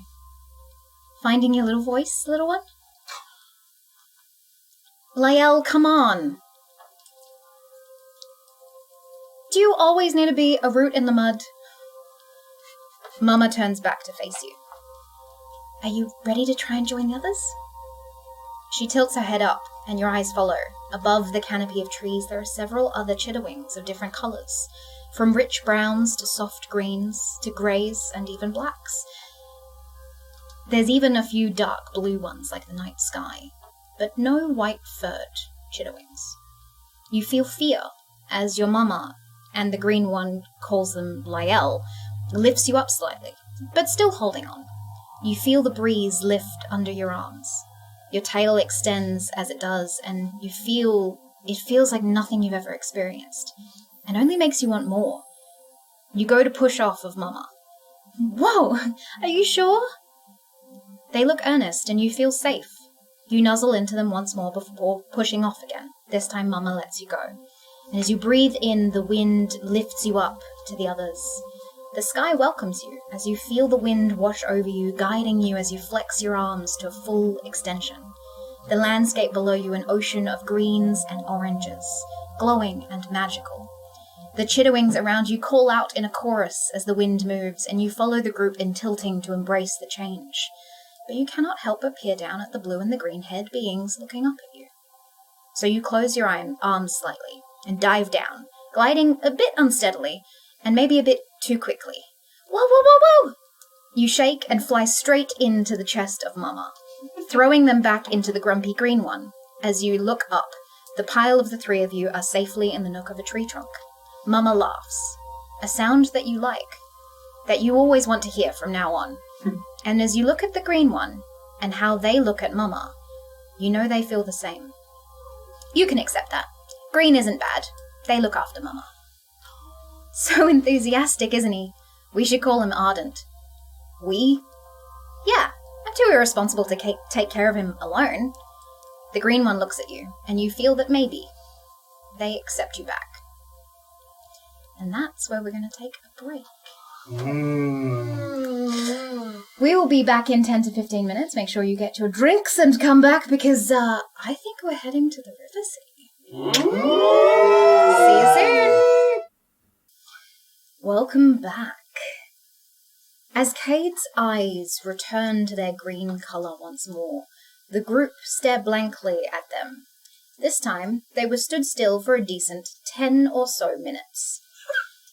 Finding your little voice, little one? Lael, come on! Do you always need to be a root in the mud? Mama turns back to face you. Are you ready to try and join the others? She tilts her head up, and your eyes follow. Above the canopy of trees there are several other chitterwings of different colours, from rich browns to soft greens to greys and even blacks. There's even a few dark blue ones like the night sky, but no white-furred chitterwings. You feel fear as your mama, and the green one calls them Lael, lifts you up slightly, but still holding on. You feel the breeze lift under your arms. Your tail extends as it does, and it feels like nothing you've ever experienced. and only makes you want more. You go to push off of Mama. Whoa, are you sure? They look earnest and you feel safe. You nuzzle into them once more before pushing off again. This time Mama lets you go. And as you breathe in, the wind lifts you up to the others. The sky welcomes you as you feel the wind wash over you, guiding you as you flex your arms to a full extension. The landscape below you an ocean of greens and oranges, glowing and magical. The chitterwings around you call out in a chorus as the wind moves, and you follow the group in tilting to embrace the change. But you cannot help but peer down at the blue and the green-haired beings looking up at you. So you close your arms slightly and dive down, gliding a bit unsteadily, and maybe a bit too quickly. Whoa, whoa, whoa, whoa! You shake and fly straight into the chest of Mama, throwing them back into the grumpy green one. As you look up, the pile of the three of you are safely in the nook of a tree trunk. Mama laughs, a sound that you like, that you always want to hear from now on. And as you look at the green one, and how they look at Mama, you know they feel the same. You can accept that. Green isn't bad. They look after Mama. So enthusiastic, isn't he? We should call him Ardent. We? Yeah, I'm too irresponsible to take care of him alone. The green one looks at you, and you feel that maybe they accept you back. And that's where we're going to take a break. We will be back in 10 to 15 minutes. Make sure you get your drinks and come back because I think we're heading to the River Sea. See you soon. Welcome back. As Cade's eyes return to their green colour once more, the group stare blankly at them. This time, they were stood still for a decent 10 or so minutes.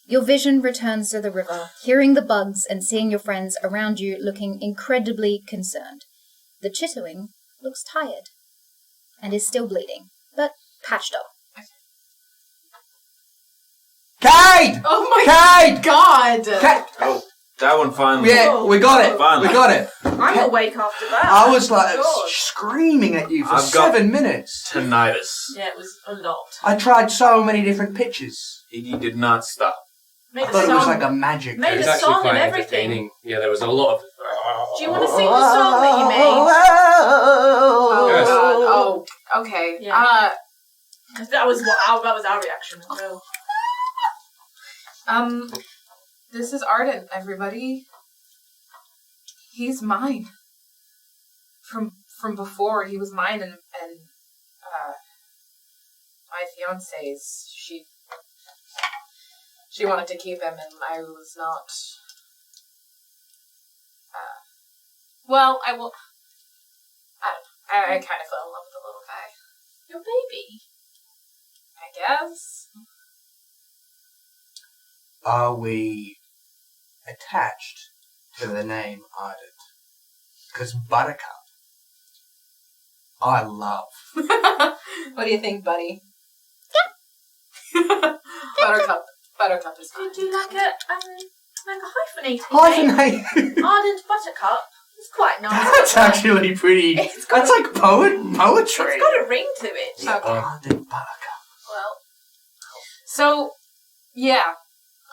Your vision returns to the river, hearing the bugs and seeing your friends around you looking incredibly concerned. The chitterwing looks tired and is still bleeding, but patched up. Cade! Oh my Cade! god! Oh, that one finally. Yeah, we got it. Finally. We got it. I'm awake after that. I was like God. screaming at you for I've got 7 minutes. Tinnitus. Yeah, it was a lot. I tried so many different pitches. He did not stop. Made I a thought it was song. like a magic. Made It was a actually song and quite everything. entertaining. Yeah, there was a lot of... Do you want to sing the song that you made? Oh Yes. god. Oh, okay. Yeah. That was our reaction as well. This is Arden, everybody. He's mine. From before, he was mine, and my fiance's. She wanted to keep him, and I was not. Well, I will. I don't know. I kind of fell in love with the little guy. Your baby. I guess. Are we attached to the name Ardent? Because Buttercup, I love. What do you think, buddy? Buttercup is fine. Could you like a hyphenated name? Hyphenate. Ardent Buttercup. It's quite nice. That's actually pretty. It's got That's like poetry. It's got a ring to it. Okay. Ardent Buttercup. Well, So, yeah,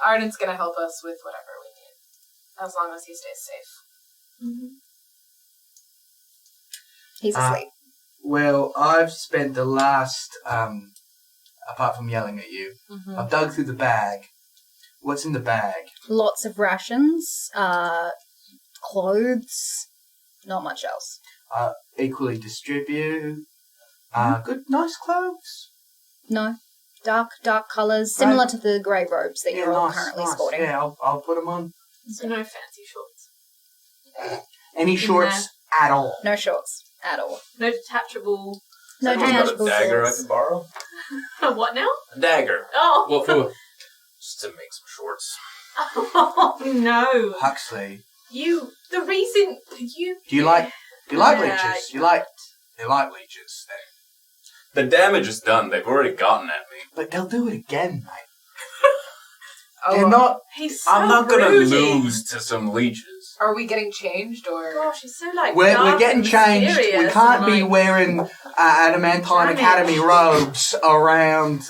Arden's gonna help us with whatever we need, as long as he stays safe. He's asleep. Well, I've spent the last, apart from yelling at you, I've dug through the bag. What's in the bag? Lots of rations, clothes, not much else. Equally distribute. Good, nice clothes. No. Dark colours, similar to the grey robes that you're all nice, currently nice. sporting. Yeah, I'll put them on. so no fancy shorts. Any shorts at all. No shorts at all. No detachable. No Someone got a detachable dagger I shorts. could borrow? What now? A dagger. Oh. What for? Just to make some shorts. Oh no. Huxley, The reason you. do you like leeches? Yeah, You like leeches then. The damage is done. They've already gotten at me. But they'll do it again, mate. Oh, They're not. He's so I'm not gonna broody. lose to some leeches. Are we getting changed or? Gosh, he's so like. We're dark getting and changed. We mysterious can't and, be like, wearing Adamantine Damage. Academy robes around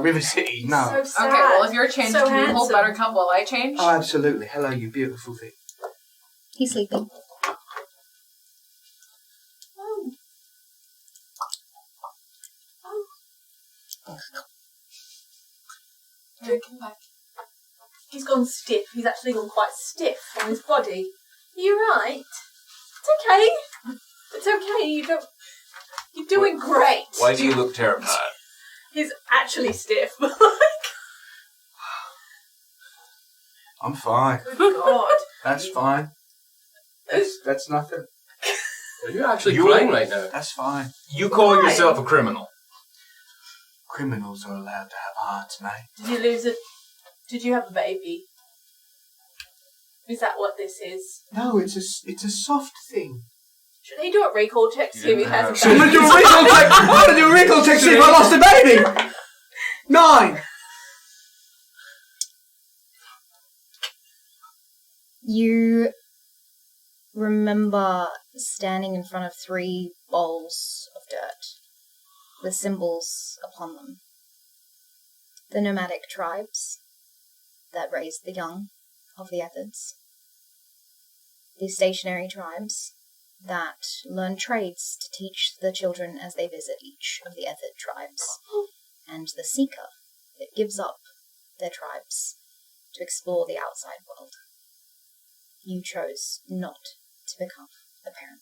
River City. No. So sad. Okay, well, if you're changed, So can you hold handsome. Buttercup while I change? Oh, absolutely. Hello, you beautiful thing. He's sleeping. Come back. He's gone stiff. He's actually gone quite stiff on his body. You're right. It's okay. It's okay. You're doing great. Why do you look terrified? He's actually stiff. I'm fine. Good God. That's fine. That's nothing. Are you actually You- crying right now? That's fine. You call Why? yourself a criminal. Criminals are allowed to have hearts, mate. Did you have a baby? Is that what this is? No, it's a soft thing. Should he do a recall check to see if he has a So I'm baby? gonna do a recall check. I'm gonna do a recall check to see if I lost a baby. 9. You remember standing in front of 3 bowls of dirt with symbols upon them. The nomadic tribes that raised the young of the Ethards. The stationary tribes that learn trades to teach the children as they visit each of the Ethard tribes. And the seeker that gives up their tribes to explore the outside world. You chose not to become a parent.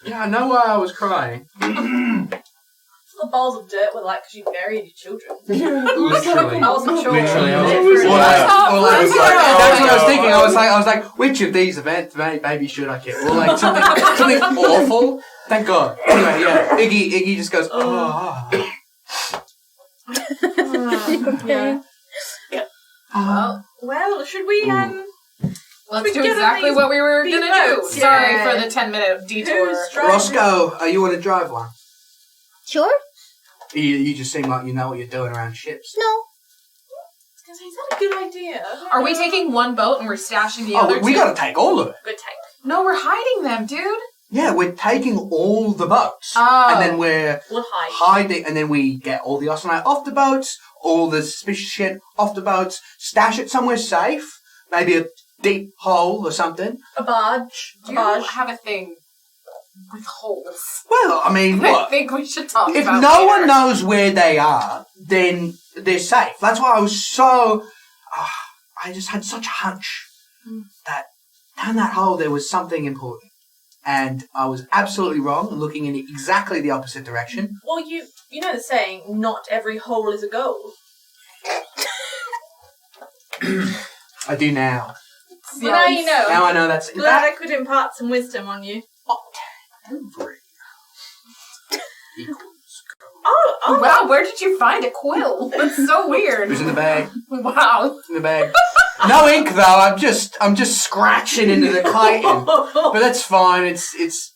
Yeah, I know why I was crying. The bowls of dirt were like because you buried your children. Literally. I wasn't sure. Literally. Different. That's what I was thinking. I was like, which of these events maybe should I kill? Or like something awful. Thank God. Anyway, yeah. Iggy just goes, oh. Yeah. Well, should we Let's we do get on exactly these what we were big gonna do. boats? Sorry Yeah. for the 10-minute detour. Who's driving? Roscoe, you want to drive one? Sure? You just seem like you know what you're doing around ships. No. Is that a good idea? Are we taking one boat and we're stashing the Oh, other we two? gotta take all of it. Good take. No, we're hiding them, dude. Yeah, we're taking all the boats. Oh. And then we're We'll hide. hiding, and then we get all the arsenite off the boats, all the suspicious shit off the boats, stash it somewhere safe, maybe a deep hole or something. A barge. Do A you barge. have a thing with holes? Well, I mean, I what? think we should talk If about no later. one knows where they are, then they're safe. That's why I was so... I just had such a hunch that down that hole there was something important. And I was absolutely wrong, looking in exactly the opposite direction. Well, you know the saying, not every hole is a goal. I do now. Well, now you know. Now I know that's... in Glad fact, I could impart some wisdom on you. every equals Oh, Wow, where did you find a quill? That's so It weird. was in the bag. Wow. In the bag. No ink though. I'm just scratching into the chitin. But that's fine. It's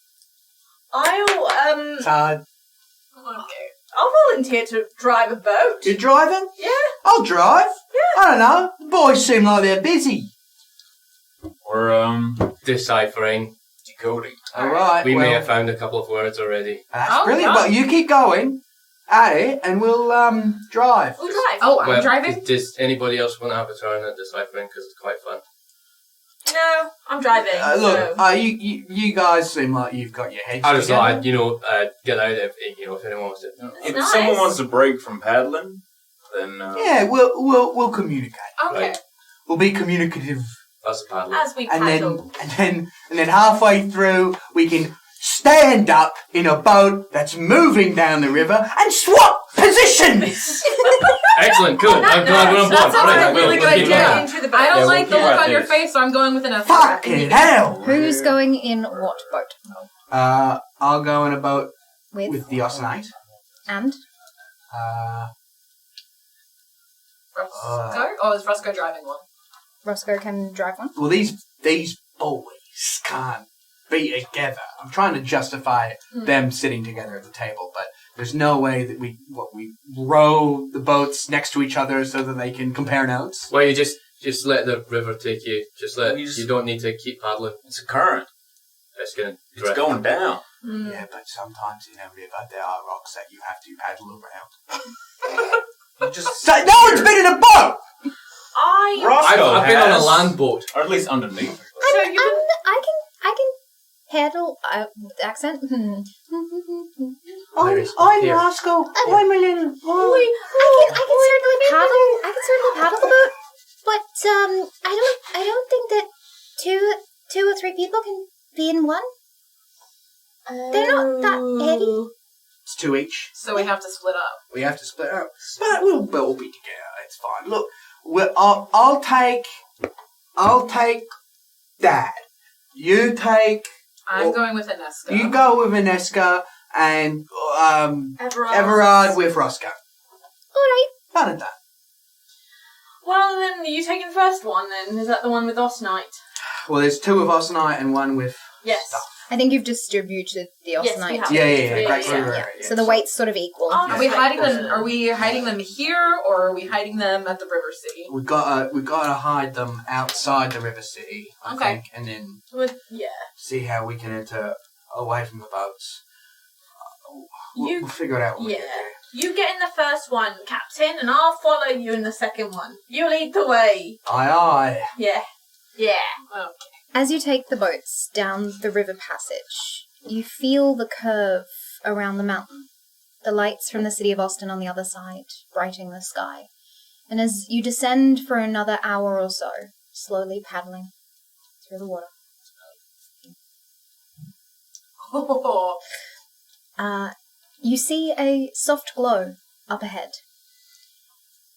I'll hard. Okay. I'll volunteer to drive a boat. You're driving? Yeah. I'll drive. Yeah. I don't know. The boys seem like they're busy. We're Deciphering. decoding. All right. We well, may have found a couple of words already. That's Oh, brilliant. yeah. But you keep going at it, and we'll drive. We'll drive. Oh, I'm Well, driving? Does anybody else want to have a turn at deciphering? Because it's quite fun. No, I'm driving. Look, so. you guys seem like you've got your heads I just together. thought I'd, get out if anyone wants to. If Nice. someone wants to break from paddling, then Yeah, we'll communicate. Okay. Right. We'll be communicative. That's a paddle. As we And paddle. then halfway through we can stand up in a boat that's moving down the river and swap positions. Excellent, good. I'm glad we're on board. That sounds like a really good keep idea. going. Into the boat. I don't we'll like the keep look at on your this. face, so I'm going with an F. Fucking hell! Who's going in what boat? I'll go in a boat With? with the Osanite. And? Roscoe? Oh, is Roscoe driving one? Roscoe can drive one. Well, these boys can't be together. I'm trying to justify them sitting together at the table, but there's no way that we row the boats next to each other so that they can compare notes. Well, you just Just let the river take you. You don't need to keep paddling. It's a current. It's going It's going down. Yeah, but sometimes in a river there are rocks that you have to paddle around. You just So no one's been in a boat! Roscoe I've been on a has, land boat. or at least underneath. I can handle accent. I'm Here. Roscoe. I'm a little boy. I can certainly paddle the boat, but I don't think that two or three people can be in one. They're not that heavy. It's 2 each. So we have to split up. We have to split up. But we'll be together. It's fine. Look, I'll take Dad. You take... I'm going with Aneska. You go with Aneska and Everard with Roscoe. Alright. Done and done. Well, then, are you taking the first one, then? Is that the one with Austenite? Well, there's 2 with Austenite and 1 with Yes. stuff. I think you've distributed the Yes, we Austenite. have. Yeah. Great. Yeah. So the weight's sort of equal. Oh, Are we hiding them? Are we hiding them here, or are we hiding them at the River City? We gotta hide them outside the River City, I think, and then see how we can enter away from the boats. We'll figure it out when we get there. You get in the first one, Captain, and I'll follow you in the second one. You lead the way. Aye. Yeah. Okay. As you take the boats down the river passage, you feel the curve around the mountain, the lights from the city of Austin on the other side, brightening the sky. And as you descend for another hour or so, slowly paddling through the water, you see a soft glow up ahead.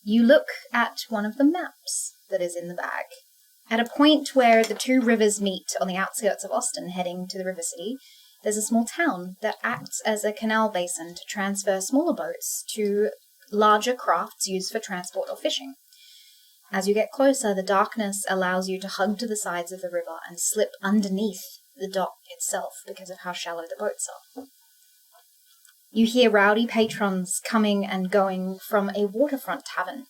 You look at one of the maps that is in the bag. At a point where the 2 rivers meet on the outskirts of Austin, heading to the River City, there's a small town that acts as a canal basin to transfer smaller boats to larger crafts used for transport or fishing. As you get closer, the darkness allows you to hug to the sides of the river and slip underneath the dock itself because of how shallow the boats are. You hear rowdy patrons coming and going from a waterfront tavern.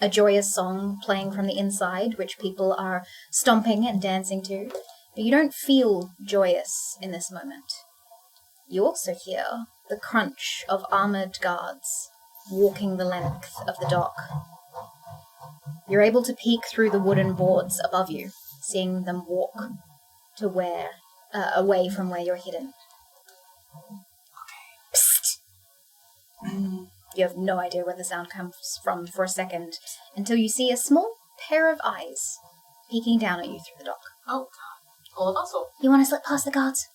A joyous song playing from the inside, which people are stomping and dancing to, but you don't feel joyous in this moment. You also hear the crunch of armoured guards walking the length of the dock. You're able to peek through the wooden boards above you, seeing them walk to away from where you're hidden. Psst! You have no idea where the sound comes from for a second, until you see a small pair of eyes peeking down at you through the dock. Oh, God. All of us all. You want to slip past the guards?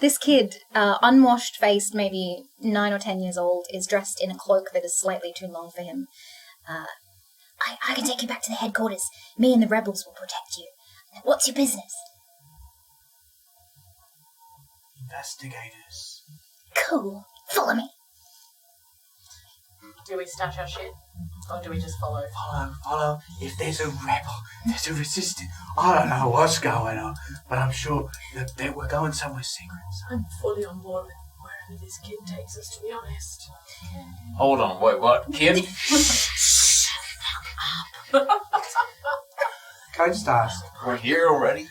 This kid, unwashed-faced, maybe 9 or 10 years old, is dressed in a cloak that is slightly too long for him. I can take you back to the headquarters. Me and the rebels will protect you. What's your business? Investigators. Cool. Follow me. Do we stash our shit? Or do we just follow? Follow. If there's a rebel, there's a resistance. I don't know what's going on, but I'm sure that we're going somewhere secret. I'm fully on board with wherever this kid takes us, to be honest. Hold on, wait, what? Kid? Can I just ask? We're here already?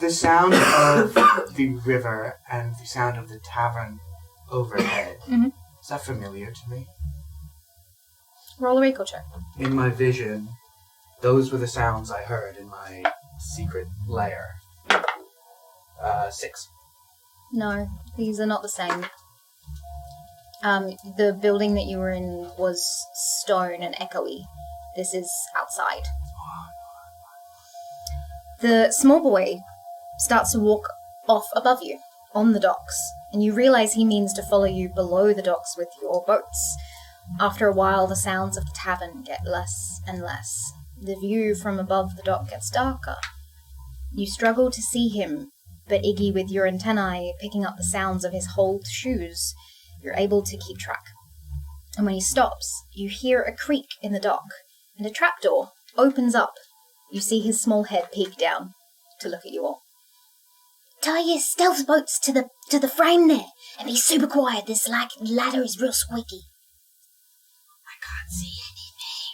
The sound of the river and the sound of the tavern overhead, is that familiar to me? Roll a recall check. In my vision, those were the sounds I heard in my secret lair. 6. No, these are not the same. The building that you were in was stone and echoey. This is outside. The small boy starts to walk off above you, on the docks, and you realize he means to follow you below the docks with your boats. After a while, the sounds of the tavern get less and less. The view from above the dock gets darker. You struggle to see him, but Iggy, with your antennae picking up the sounds of his holed shoes, you're able to keep track. And when he stops, you hear a creak in the dock, and a trapdoor opens up. You see his small head peek down to look at you all. Tie your stealth boats to the frame there, and be super quiet. This ladder is real squeaky. can't see anything.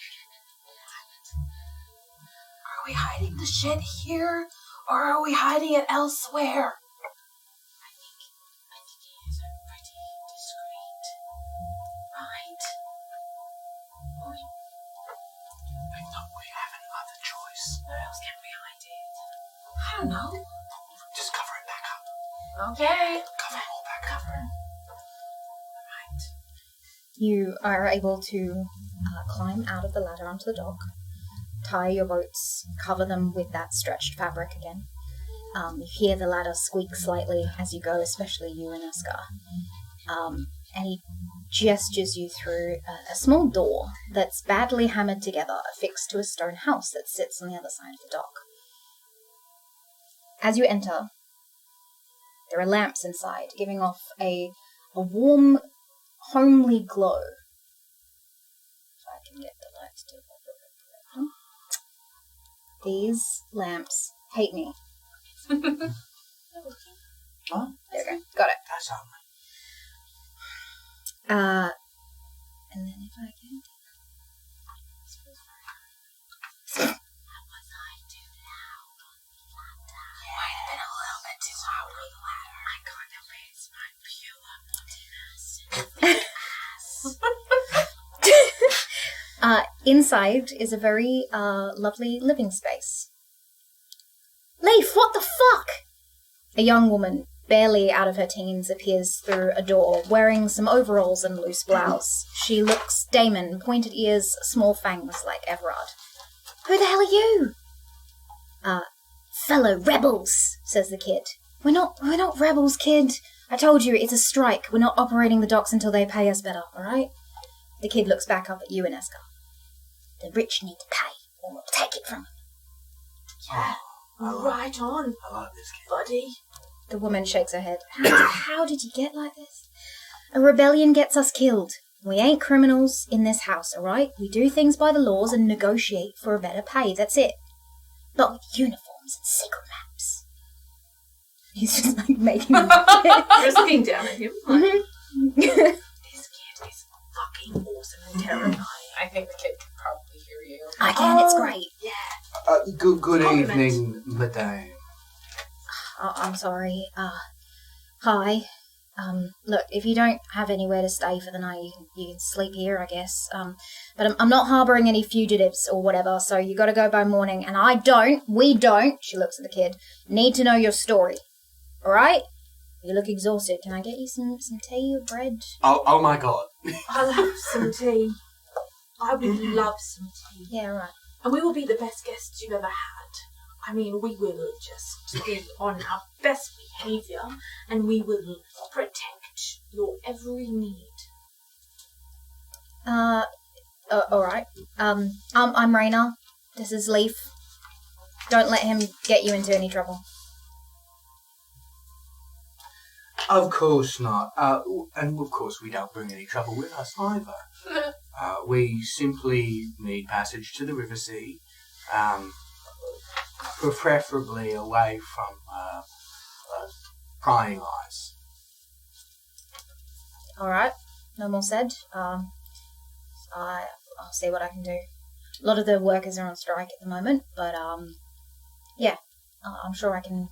Are we hiding the shit here, or are we hiding it elsewhere? I think it is pretty discreet, right? I thought we have another choice. Where else can we hide it? I don't know. Just cover it back up. Okay. Cover it all back up. Right. You are able to climb out of the ladder onto the dock, tie your boats, cover them with that stretched fabric again. You hear the ladder squeak slightly as you go, especially you and Oscar. And he gestures you through a small door that's badly hammered together, affixed to a stone house that sits on the other side of the dock. As you enter, there are lamps inside, giving off a warm, homely glow. If I can get the lights to work. These lamps hate me. Oh, There we go. Got it. that's all. And then if I can... Might have been a little bit too loud on the ladder. I can't help it. It's my pure naughtiness. Inside is a very lovely living space. Leaf, what the fuck? A young woman, barely out of her teens, appears through a door, wearing some overalls and loose blouse. She looks Damon, pointed ears, small fangs like Everard. Who the hell are you? Fellow rebels, says the kid. We're not rebels, kid. I told you, it's a strike. We're not operating the docks until they pay us better, alright? The kid looks back up at you and Eska. The rich need to pay, or we'll take it from them. Yeah. Right on, I like this kid. buddy. The woman shakes her head. How did you get like this? A rebellion gets us killed. We ain't criminals in this house, alright? We do things by the laws and negotiate for a better pay, that's it. Not with uniforms and secret maps. He's just like making... Just looking down at him. This kid is fucking awesome and terrifying. I think the kid can probably hear you. I can, it's great. Yeah. Good Compliment. evening, madame. Oh, I'm sorry. Hi. Look, if you don't have anywhere to stay for the night, you can sleep here, I guess. But I'm not harbouring any fugitives or whatever, so you gotta go by morning. And we don't, she looks at the kid, need to know your story. Alright? You look exhausted. Can I get you some tea or bread? Oh my god. I love some tea. I would love some tea. Yeah, right. And we will be the best guests you've ever had. I mean, we will just be on our best behaviour, and we will protect your every need. Alright. I'm Raina. This is Leaf. Don't let him get you into any trouble. Of course not. And of course we don't bring any trouble with us either. We simply need passage to the River Sea, preferably away from prying eyes. Alright. No more said. I'll see what I can do. A lot of the workers are on strike at the moment, but yeah. I'm sure I can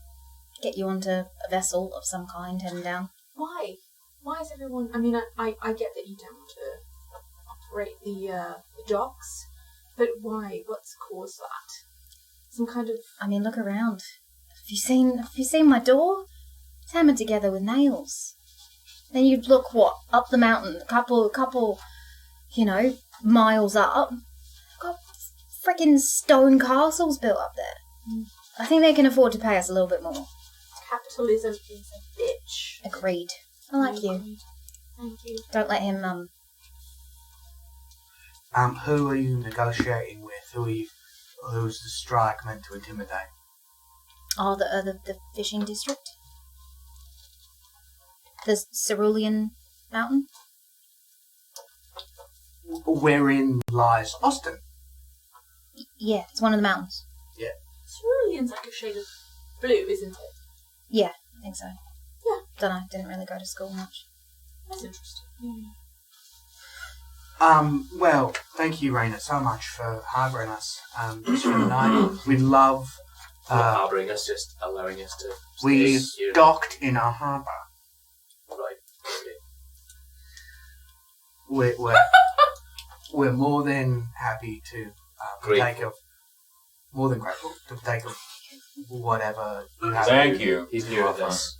get you onto a vessel of some kind heading down. Why? Why is everyone... I mean, I get that you don't want to operate the docks, but why? What's caused that? Some kind of... I mean, look around. Have you seen my door? It's hammered together with nails. Then you look, up the mountain, a couple, miles up. Got freaking stone castles built up there. I think they can afford to pay us a little bit more. Capitalism is a bitch. Agreed. I like you. Thank you. Don't let him, Who are you negotiating with? Who's the strike meant to intimidate? Oh, the fishing district? The Cerulean Mountain? Wherein lies Austin? Yeah, it's one of the mountains. Cerulean's like a shade of blue, isn't it? Yeah, I think so. Yeah. Don't know, didn't really go to school much. That's interesting. Well, thank you, Raina, so much for harbouring us just for the night. We'd love... Not harbouring us, just allowing us to we stay here. docked in our harbour. Right, okay. We're more than happy to take of... More than grateful to take of whatever you have. Thank you. He's new at this.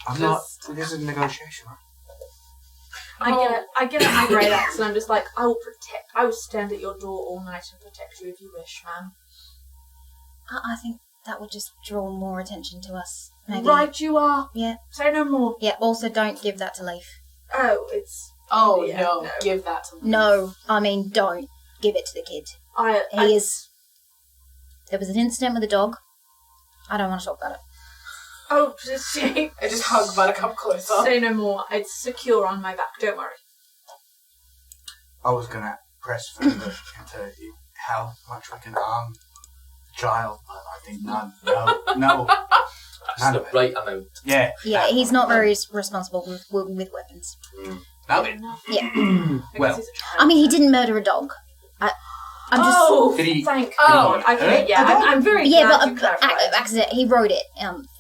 I'm not... This is a negotiation. I get at my great axe and I'm just like, I will stand at your door all night and protect you if you wish, ma'am. I think that would just draw more attention to us. Maybe. Right you are. Yeah. Say no more. Yeah, also don't give that to Leaf. Oh, it's... Oh, Yeah, no. no. Give that to me. No, I mean, don't give it to the kid. He is... There was an incident with a dog. I don't want to talk about it. Oh, just say... I just hug Buttercup closer. Say no more. It's secure on my back, don't worry. I was going to press further into how much we can harm the child, but I think none. No. That's None the of it. right amount. Yeah. Yeah, he's not very responsible with weapons. No. Yeah. Well, I mean, he didn't murder a dog. I'm just... Oh, Did he- thank Oh, God. Okay, yeah, Huh? I'm very Yeah, glad but you clarified. accident. He wrote it,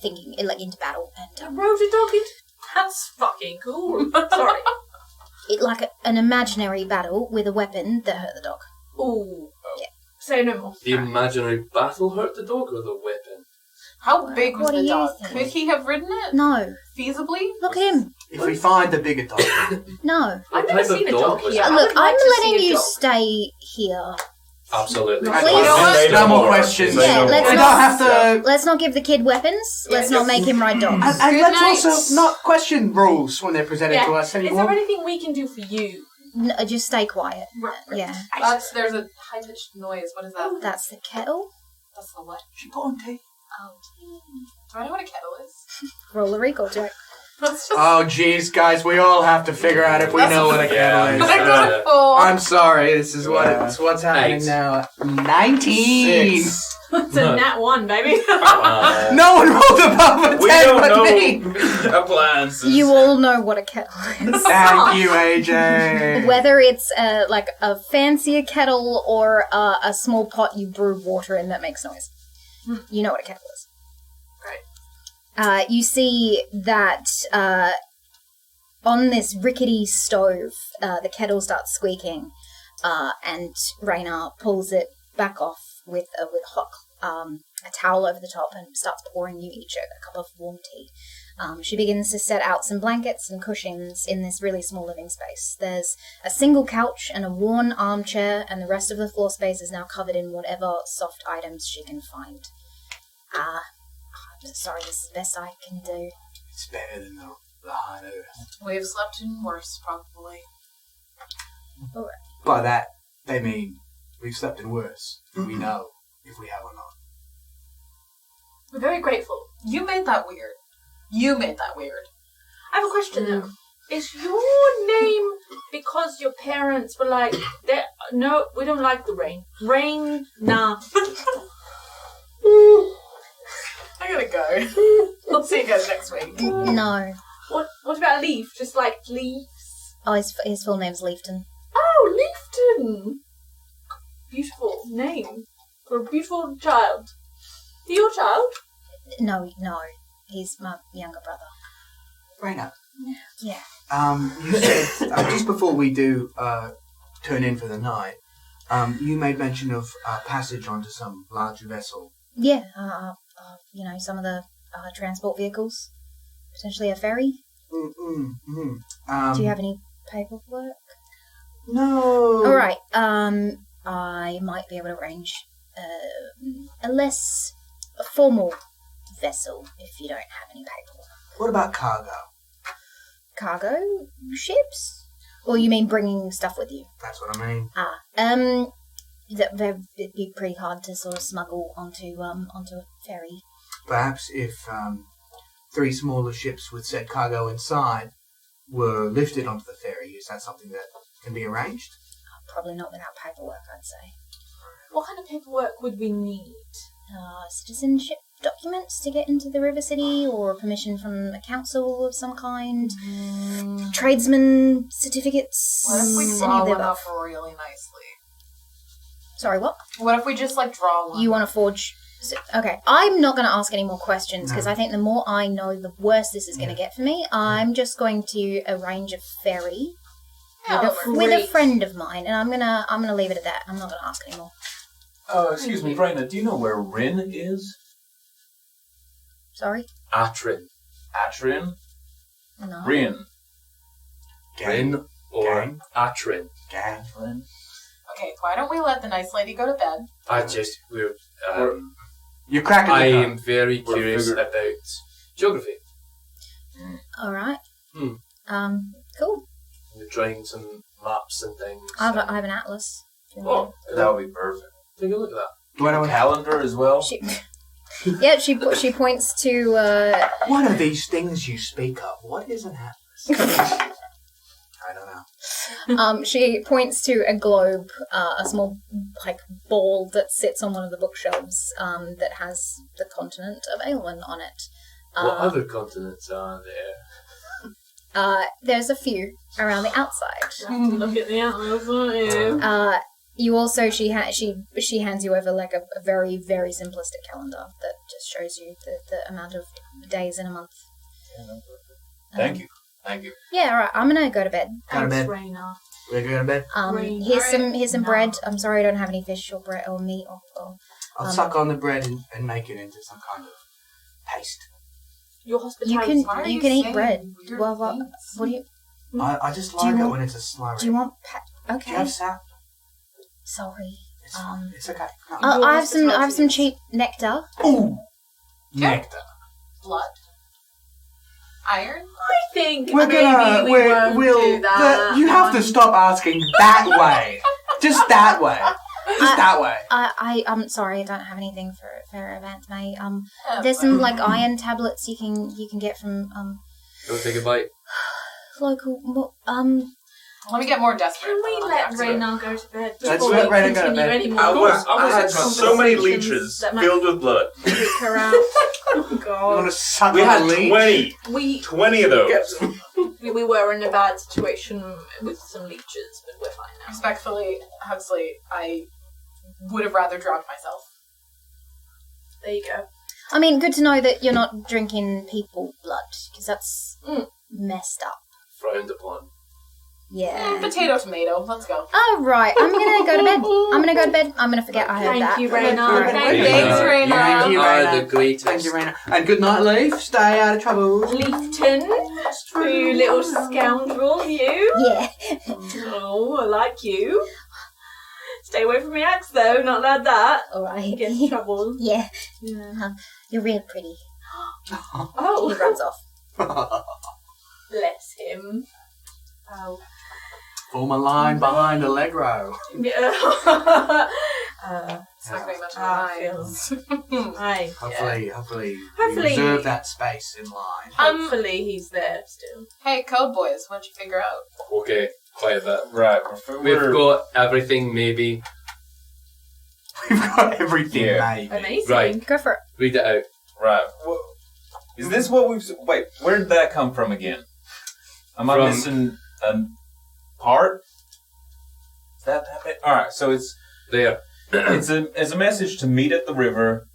thinking like into battle, I and rode a dog into... That's fucking cool. Sorry. it like an imaginary battle with a weapon that hurt the dog. Ooh. Yeah. Say no more. The imaginary battle hurt the dog or the weapon? How big was What do the you dog? think? Could he have ridden it? No, Feasibly? look at him. if we find the bigger dog, No. I've What never type of seen a dog dog was here. it? I Look, would like I'm to see letting a you dog. stay here. Absolutely. Please. You know what? Say No more more. questions. Say Yeah, no let's more. we not- don't have to... Let's not give the kid weapons. Let's not make him ride dogs. And Good let's night. also not question rules when they're presented to us Is anymore. there anything we can do for you? No, just stay quiet. Yeah, There's a high-pitched noise. What is that? that's the kettle. That's the what? She put on tea. Oh. Do I know what a kettle is? Roll a recall check. That's just... Oh, jeez, guys, we all have to figure out if we know what a kettle I is. got a 4. I'm sorry, this is what's happening 8. now. 19! It's a nat 1, baby. No one rolled above a 10 We don't but me! know appliances. You all know what a kettle is. Thank you, AJ! Whether it's like a fancier kettle or a small pot you brew water in that makes noise. You know what a kettle is. You see that on this rickety stove, the kettle starts squeaking, and Raina pulls it back off with hot a towel over the top and starts pouring you each a cup of warm tea. She begins to set out some blankets and cushions in this really small living space. There's a single couch and a worn armchair, and the rest of the floor space is now covered in whatever soft items she can find. I'm sorry, this is the best I can do. It's better than the hard earth. We've slept in worse, probably. By that, they mean we've slept in worse. We know if we have or not. We're very grateful. You made that weird. You made that weird. I have a question though. Is your name because your parents were like, no, we don't like the rain. Rain, nah. I gotta go. We'll see you guys next week. No. What about Leaf? Just like leaves? Oh, his full name's Leafton. Oh, Leafton! Beautiful name for a beautiful child. Is he your child? No. He's my younger brother. Raina, Yeah. you said, just before we do turn in for the night, you made mention of passage onto some large vessel. Yeah, some of the transport vehicles. Potentially a ferry. Do you have any paperwork? No. All right. I might be able to arrange a less formal vessel if you don't have any paperwork. What about cargo? Cargo ships? Or you mean bringing stuff with you? That's what I mean. It'd be pretty hard to sort of smuggle onto a ferry. Perhaps if 3 smaller ships with said cargo inside were lifted onto the ferry, is that something that can be arranged? Probably not without paperwork, I'd say. What kind of paperwork would we need? citizenship documents to get into the River City, or permission from a council of some kind, tradesman certificates. What if we any draw of the one above. up really nicely? Sorry, what? What if we just draw one? You want to forge? Okay, I'm not going to ask any more questions because I think the more I know, the worse this is going to get for me. I'm just going to arrange a ferry with a friend of mine, and I'm gonna leave it at that. I'm not going to ask anymore. Excuse me, Raina, do you know where Rin is? Sorry. Atrin. Atrin? No. Rin. Rin or Gang. Atrin. Gang. Rin. Okay, why don't we let the nice lady go to bed? You're cracking I the am very We're curious figured- about geography. All right. Hmm. Cool. We're drawing some maps and things. I have an atlas. Oh, That would be perfect. take a look at that. Do I know Calendar as well? She points to. What are these things you speak of? What is an atlas? I don't know. She points to a globe, a small ball that sits on one of the bookshelves, that has the continent of Aelwyn on it. What other continents are there? There's a few around the outside. Look at the atlas, aren't you? You also she hands you over like a very, very simplistic calendar that just shows you the amount of days in a month. Thank you. Thank you. Yeah, all right. I'm gonna go to bed. Go to bed. Raina. We're going to bed. Green. Here's some No. bread. I'm sorry I don't have any fish or bread or meat or I'll suck on the bread and make it into some kind of paste. Your you hospitality. Why are can you eat saying bread. weird Well, things? what do you I just Do like you it want- when it's a slurry. do you want? Do Okay, you have sap? sorry. It's fine. It's okay. I have some cheap nectar. Ooh! Yeah. Nectar. Blood? Iron? I think We'll maybe we won't do that. You have to stop asking that way. Just that way. Just that way. I'm sorry, I don't have anything for events, mate. There's some iron tablets you can get from Go take a bite. local. Let me get more desperate. Can we I'll let get to it. Raina go to bed? Let's before let we Raina go to continue bed. any more I had so many conversations leeches that might filled with blood. freak her out. Oh You want god. to suck We on had a leech? 20. 20 of those. We were in a bad situation with some leeches, but we're fine now. Respectfully, Huxley, I would have rather drowned myself. There you go. I mean, good to know that you're not drinking people blood because that's messed up. Frowned upon. Yeah. Potato, tomato. Let's go. All right, I'm gonna go to bed. I'm gonna forget I heard that. Thank you, Raina. Alright. Thanks, Raina. Thank you, Are Raina. the greatest. Thank you, Raina. And good night, Leaf. Stay out of trouble. Leafton, you little scoundrel, you. Yeah. Oh, I like you. Stay away from the axe, though. Not allowed that. All right. Get in trouble. Yeah. Yeah. You're real pretty. He Oh, runs off. bless him. Oh. Form a line behind Allegro. Yeah. It's not very much of Ah, a feels. Aye. Hopefully, we Hopefully- reserve that space in line. Hopefully he's there still. Hey, Code Boys, what'd you figure out? Okay, quite a bit. Right. We've got everything, maybe. We've got everything, Yeah. maybe. Amazing. Right. Go for it. Read it out. Right. Is this what we've... Wait, where did that come from again? Am I From- missing a part? Is that bit? Alright, so it's There. it's a message to meet at the river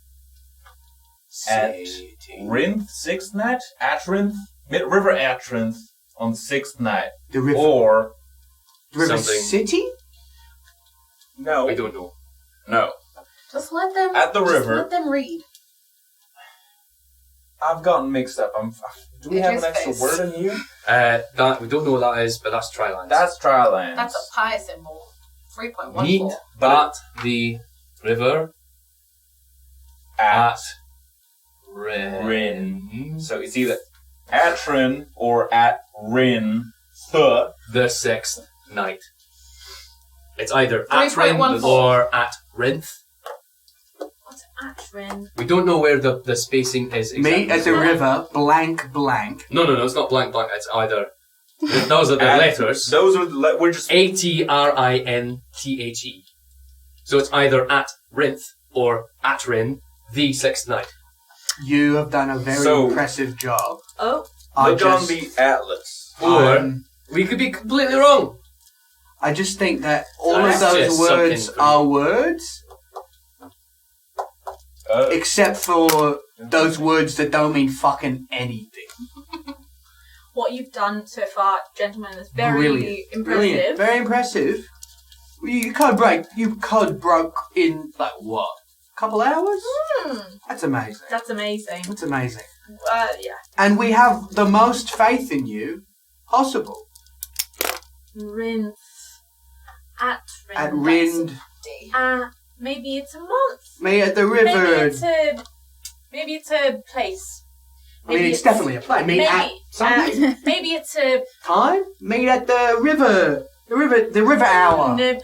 at Rinth, 6th night? Atrinth? River Atrinth on 6th night. The river. Or... River something. City? No. We don't know. No. Just let them. At the just river. let them read. I've gotten mixed up. Do we have an AJ's extra face. word in here? That we don't know what that is, but that's Trilands. That's Trilands. That's a pi symbol. 3.14. Meet at the river at Rin. So it's either Atrin or at Rin. The 6th night. It's either at Rin 3.14. or at Rinth. What's Atrin? We don't know where the spacing is exactly. Meet at the river, blank, blank. No, it's not blank. It's either. Those are the At- letters. Those are the we're just ATRINTHE. So it's either at Rinth or at Rin the sixth night. You have done a very impressive job. Oh. Look on the atlas. Or we could be completely wrong. I just think that all That's of those just words something for are words, except for those words that don't mean fucking anything. What you've done so far, gentlemen, is very Brilliant. impressive. Brilliant. Very impressive. You code broke in, like, what? A couple hours? That's amazing. That's amazing. That's amazing. Yeah. And we have the most faith in you possible. Rinse. At Rind. At Rind. Maybe it's a month. Me at the river. Maybe it's a place. I mean, it's definitely a place. Meet at something. Maybe it's a time. Meet at the river. The river hour. meet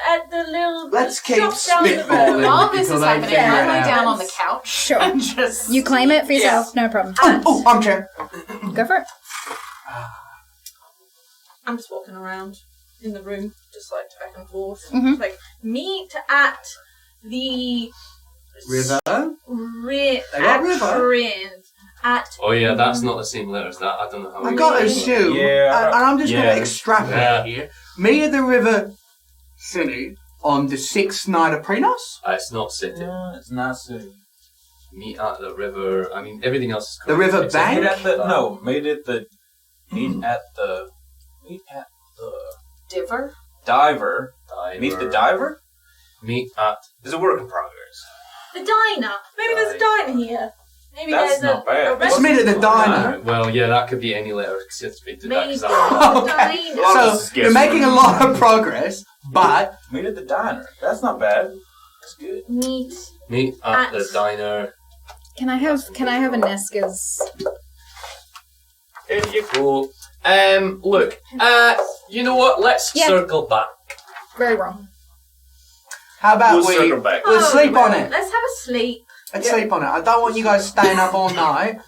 at the little Let's keep shop down the road. spitballing. While this is until they happening, figure I it lie out. down on the couch. Sure. And just You claim it for yourself, no problem. Oh, armchair. Go for it. I'm just walking around in the room, just like back and forth. Mhm. Like, meet at the River. Rind. They got river. At Oh yeah, that's not the same letter as that. I don't know how. I gotta assume, Yeah. and I'm just Yeah. gonna extrapolate Yeah. here. Meet at the river city on the 6th night of Prenos. It's not city. No, it's not city. Meet at the river. I mean, everything else is The correct. river except- bank? Meet at the diver. diver. Diver. Meet the diver. Meet at. There's a work in progress. the diner. Maybe there's a diner here. Maybe That's there's not bad. a Let's restaurant. meet at the diner. Well, yeah, that could be any letter except speak to that. Maybe 'cause there's that- a Okay. diner. So you're making a lot of progress, but Meet at the diner. That's not bad. That's good. Meet. Meet at the diner. Can I have a Nesca's? Here you go. Look. You know what? Let's Yeah. circle back. Very wrong. how about We'll circle back. we'll sleep on it. Let's have a sleep. Let's sleep on it. I don't want you guys staying up all night,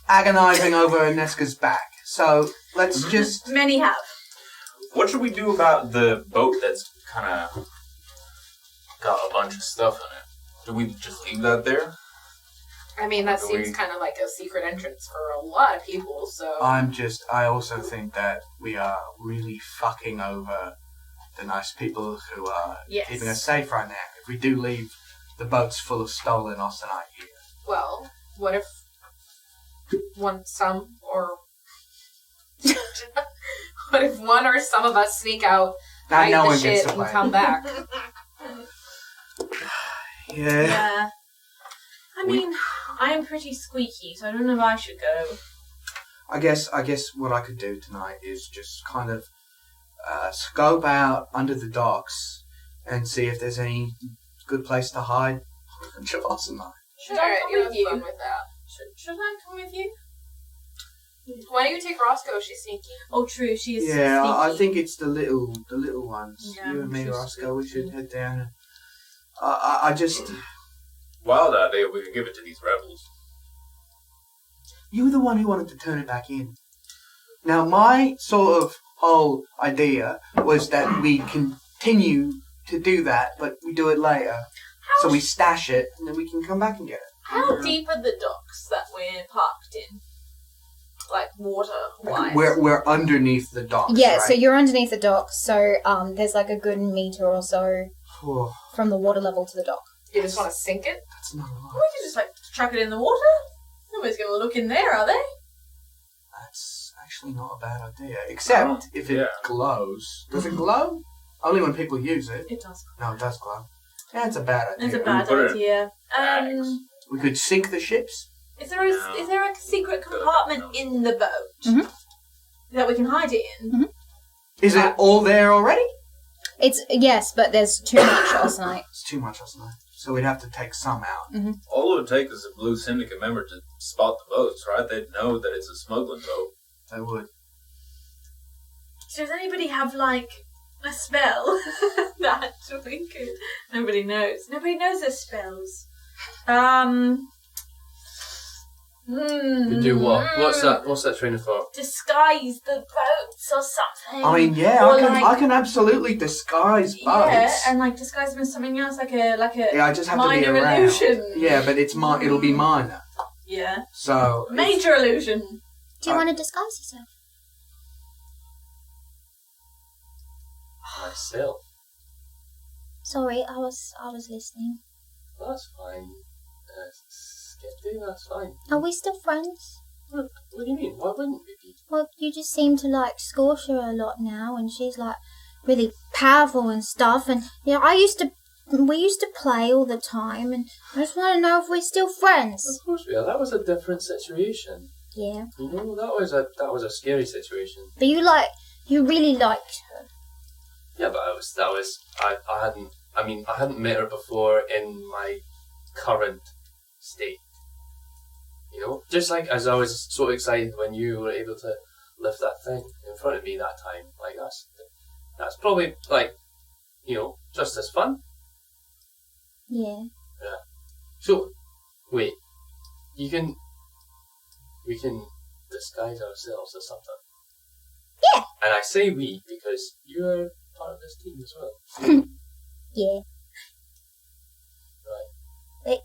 agonising over Nesca's back. So let's just. Many have. What should we do about the boat that's kind of got a bunch of stuff in it? Do we just leave that there? I mean, that Do seems we- kind of like a secret entrance for a lot of people. So I also think that we are really fucking over the nice people who are Yes. keeping us safe right now. If we do leave the boats full of stolen Austenite here. well, what if one or some of us sneak out, Now hide no the one gets shit, to and play. come back? Yeah. Yeah. I mean, I am pretty squeaky, so I don't know if I should go. I guess what I could do tonight is just kind of scope out under the docks and see if there's any good place to hide a bunch of Austenite. Should All I right, come you with have you? fun with that. Should I come with you? Why don't you take Roscoe? She's sneaky. Oh, true. She is. Yeah, I sneaky. think it's the little ones. Yeah, You and me, she's Roscoe, we should head down. And, I just. Wild idea. We could give it to these rebels. You were the one who wanted to turn it back in. Now, my sort of whole idea was that we continue to do that, but we do it later. So we stash it, and then we can come back and get it. How deep are the docks that we're parked in? Like water-wise? We're underneath the docks. Yeah, right? so you're underneath the dock, so there's like a good meter or so Oh, from the water level to the dock. You just want to sink it? that's not a lot. We can just like chuck it in the water. Nobody's gonna look in there, are they? That's actually not a bad idea. Except if it yeah. glows. Does it glow? Only when people use it. It does. No, it does glow. Yeah, it's a bad idea. It's a bad put it- idea. We could sink the ships. Is there a secret compartment in the boat Mhm. that we can hide it in? Is it all there already? It's yes, but there's too much Austenite. It's too much, isn't it? So we'd have to take some out. All it would take is a Blue Syndicate member to spot the boats, right? They'd know that it's a smuggling boat. They would. So does anybody have like a spell that we could? Nobody knows. Nobody knows their spells. To do what? What's that train of thought? Disguise the boats or something. I mean, yeah, Or I can absolutely disguise boats. Yeah, and like disguise them as something else, like a Yeah, I just have to be minor around. illusion. Yeah, but it'll be minor. Yeah. So Major illusion. Do you want to disguise yourself? Myself. Sorry, I was listening. That's fine. Skeptic, that's fine. Are we still friends? What do you mean? Why wouldn't we be? Well, you just seem to like scorch her a lot now, and she's like really powerful and stuff. And we used to play all the time, and I just want to know if we're still friends. Of course we are. That was a different situation. Yeah. You know, that was a scary situation. But you really liked her. Yeah, but I hadn't met her before in my current state. You know, just like as I was so excited when you were able to lift that thing in front of me that time, like that's probably like, you know, just as fun. Yeah. Yeah. So, wait, we can disguise ourselves as something. Yeah. And I say we because you're part of this team as well. Yeah. Right. Wait.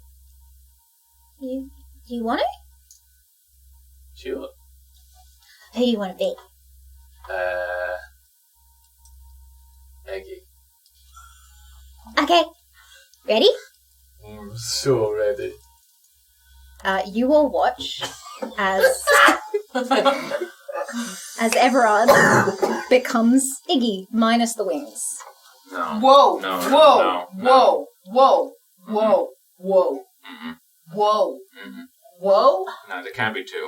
You want to? Sure. Who do you want to be? Eggy. Okay. Ready? I'm so ready. You will watch as Everard becomes Iggy minus the wings. No. Whoa! No, Whoa! no, no. Whoa! Whoa! Whoa! Whoa! Mm-mm. Whoa! Mm-mm. Whoa! No, there can't be two.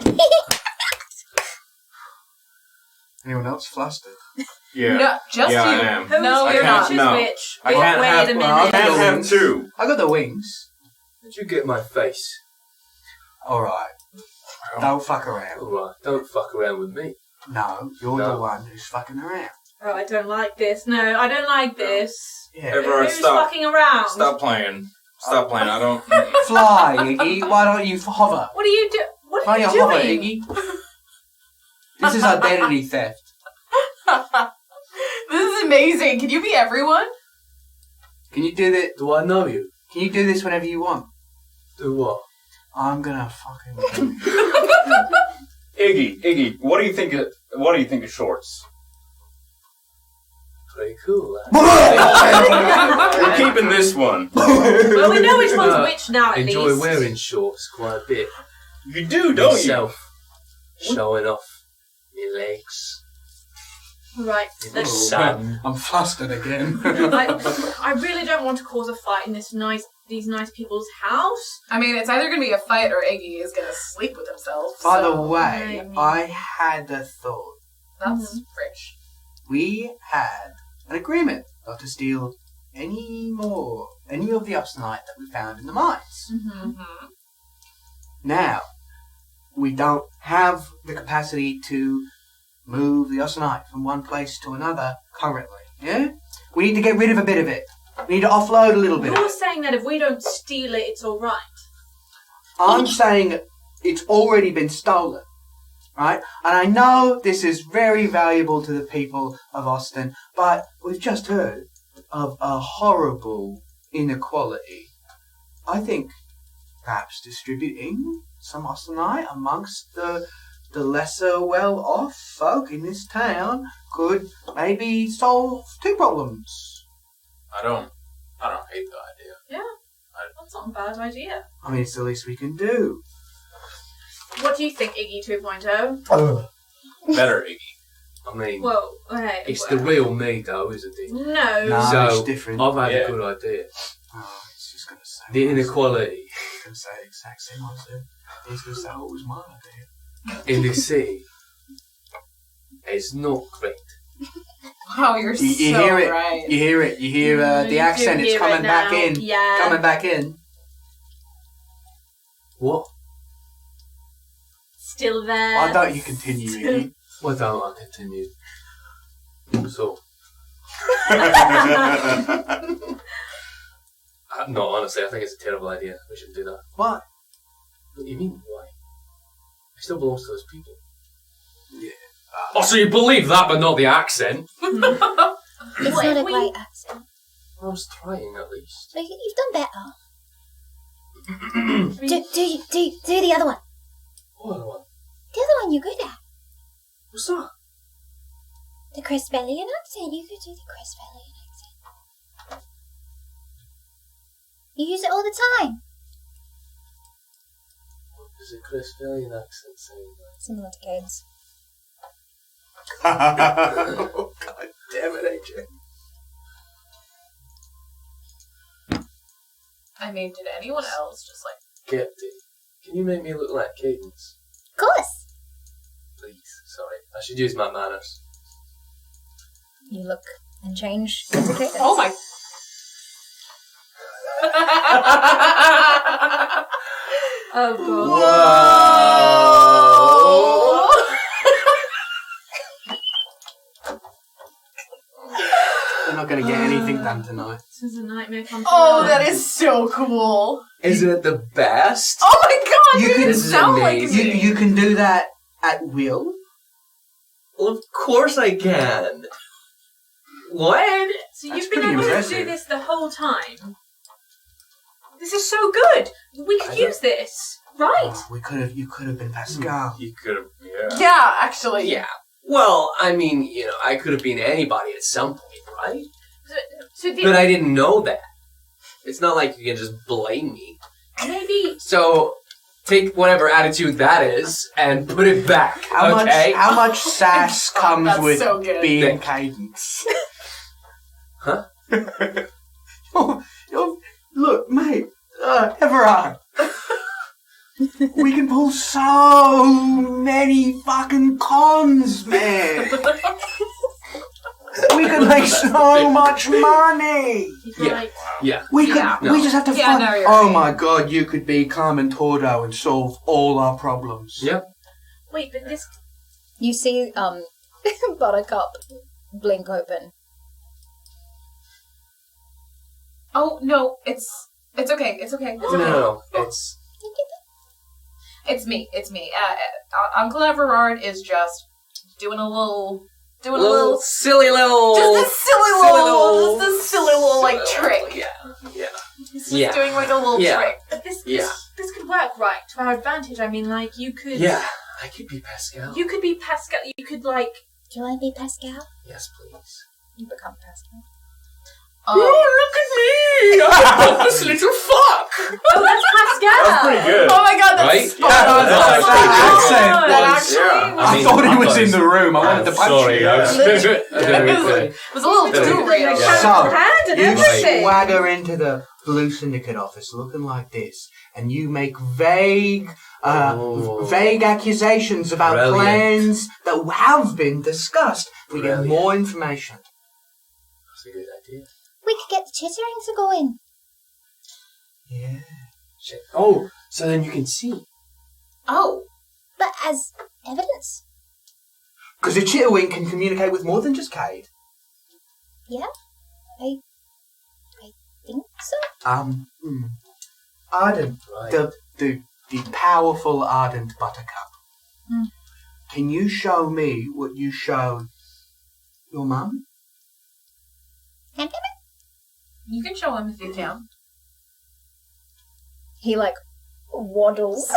Anyone else flustered? Yeah. No, just Yeah, you. I am. Who's No, I you're can't- not. which no. is which? I can't Wait have- a well, minute. I can't have two. I got the wings. Did you get my face? Alright. Don't fuck around. Alright, don't fuck around with me. No, you're No. the one who's fucking around. Oh, I don't like this. No, I don't like this. Yeah. Everard, Who's stop. fucking around? Stop playing. Stop playing. I don't. Mm-mm. Fly, Iggy. Why don't you hover? What are you do? What Why are don't you you hover, doing? Iggy? This is identity theft. This is amazing. Can you be everyone? Can you do that? Do I know you? Can you do this whenever you want? Do what? I'm gonna fucking kill you. Iggy, what do you think of shorts? Pretty cool, We're keeping this one. Well, we know which one's which now, at Enjoy least. wearing shorts quite a bit. You do, don't you? Myself showing off my legs Right. in the Let's, sun. I'm flustered again. I really don't want to cause a fight in these nice people's house. I mean, it's either going to be a fight or Iggy is going to sleep with himself. By the so way, Maybe. I had a thought. that's rich. We had an agreement not to steal any of the Upsonite that we found in the mines. Mm-hmm. Now, we don't have the capacity to move the Upsonite from one place to another currently. Yeah? We need to get rid of a bit of it. We need to offload a little bit of You're it. saying that if we don't steal it, it's all right. I'm saying it's already been stolen, right? And I know this is very valuable to the people of Austin, but we've just heard of a horrible inequality. I think perhaps distributing some Austinite amongst the lesser well-off folk in this town could maybe solve two problems. I don't hate the idea. Yeah. That's not a bad idea. I mean, it's the least we can do. What do you think, Iggy 2.0? Better, Iggy. I mean, Whoa, okay. it's the real me, though, isn't it? No. No, So, it's different. I've had Yeah. a good idea. Oh, it's just going to say The what I said. inequality He's going to say the exact same I said. He's going to say, oh, it was my idea. in the city is not great. Wow, you're You so hear it. right. You hear it. You hear the You accent. do It's hear coming it back now. in. Yeah. Coming back in. What? Still there. Why don't you continue, Iggy? Why don't I continue? So, no, honestly, I think it's a terrible idea. We shouldn't do that. What? What do you mean, why? He still belongs to those people. Yeah. Oh, so you believe that, but not the accent? It's not a great accent. I was trying, at least. But you've done better. do the other one. What other one? The other one you're good at. What's that? The Crestvelian accent. You could do the Crestvelian accent. You use it all the time. What does a Crestvelian accent sound like? Similar to Cade's. Oh, God damn it, AJ. I mean, did anyone else just like... Captain, can you make me look like Cadence? Of course. Please. Sorry. I should use my manners. You look and change into Cadence. Oh my... Oh god. We're not going to get anything done tonight. This is a nightmare come true. Oh, that is so cool. Isn't it the best? Oh my god, You you can- can This is sound like amazing. me. You can do that at will. Well, of course I can. What? So That's you've been pretty able impressive. to do this the whole time? This is so good! We could use this, right? Oh, you could have been Pascal. You could have, yeah. Yeah, actually. Yeah. Well, I mean, I could have been anybody at some point, right? So But I didn't know that. It's not like you can just blame me. maybe... So, take whatever attitude that is and put it back, okay? How much sass comes That's with so good. being Cadence? Huh? Look, mate, Everard. We can pull so many fucking cons, man. We could make so much money. Yeah. Like, Yeah. We could. Yeah. We just have to Yeah, find. no, you're Oh right. my god, you could be Carmen Tordo and solve all our problems. Yep. wait, but this... You see Buttercup blink open. Oh, no, it's okay, it's okay. It's okay. No. It's me. Uncle Everard is just doing a little, silly little... just a silly little like trick. Yeah. He's just Yeah. doing like a little Yeah. trick. But this could work, right? To our advantage. I mean, like, you could... Yeah. I could be Pascal. You could be Pascal. You could, like... Do you want to be Pascal? Yes, please. You become Pascal. Oh, look at me! I'm this little fuck! Oh, that's Pascal! That's pretty good. Oh my god, that's Right? spot Yeah, on. that's That's pretty good. accent That was- actually yeah. was, I thought he was in the room. I wanted to punch sorry, you. I was... was a little Did too it. real. Like, So, hand and You everything. swagger into the Blue Syndicate office looking like this, and you make vague accusations about Brilliant. plans that have been discussed. We get Brilliant. more information. That's a good idea. We could get the chittering to go in. Yeah. Shit. Oh, so then you can see. Oh, But as evidence. Because the Chitterwing can communicate with more than just Cade. Yeah? I think so. Ardent, Right. the powerful Ardent Buttercup. Can you show me what you showed your mum? you can show him if you can. He, waddles.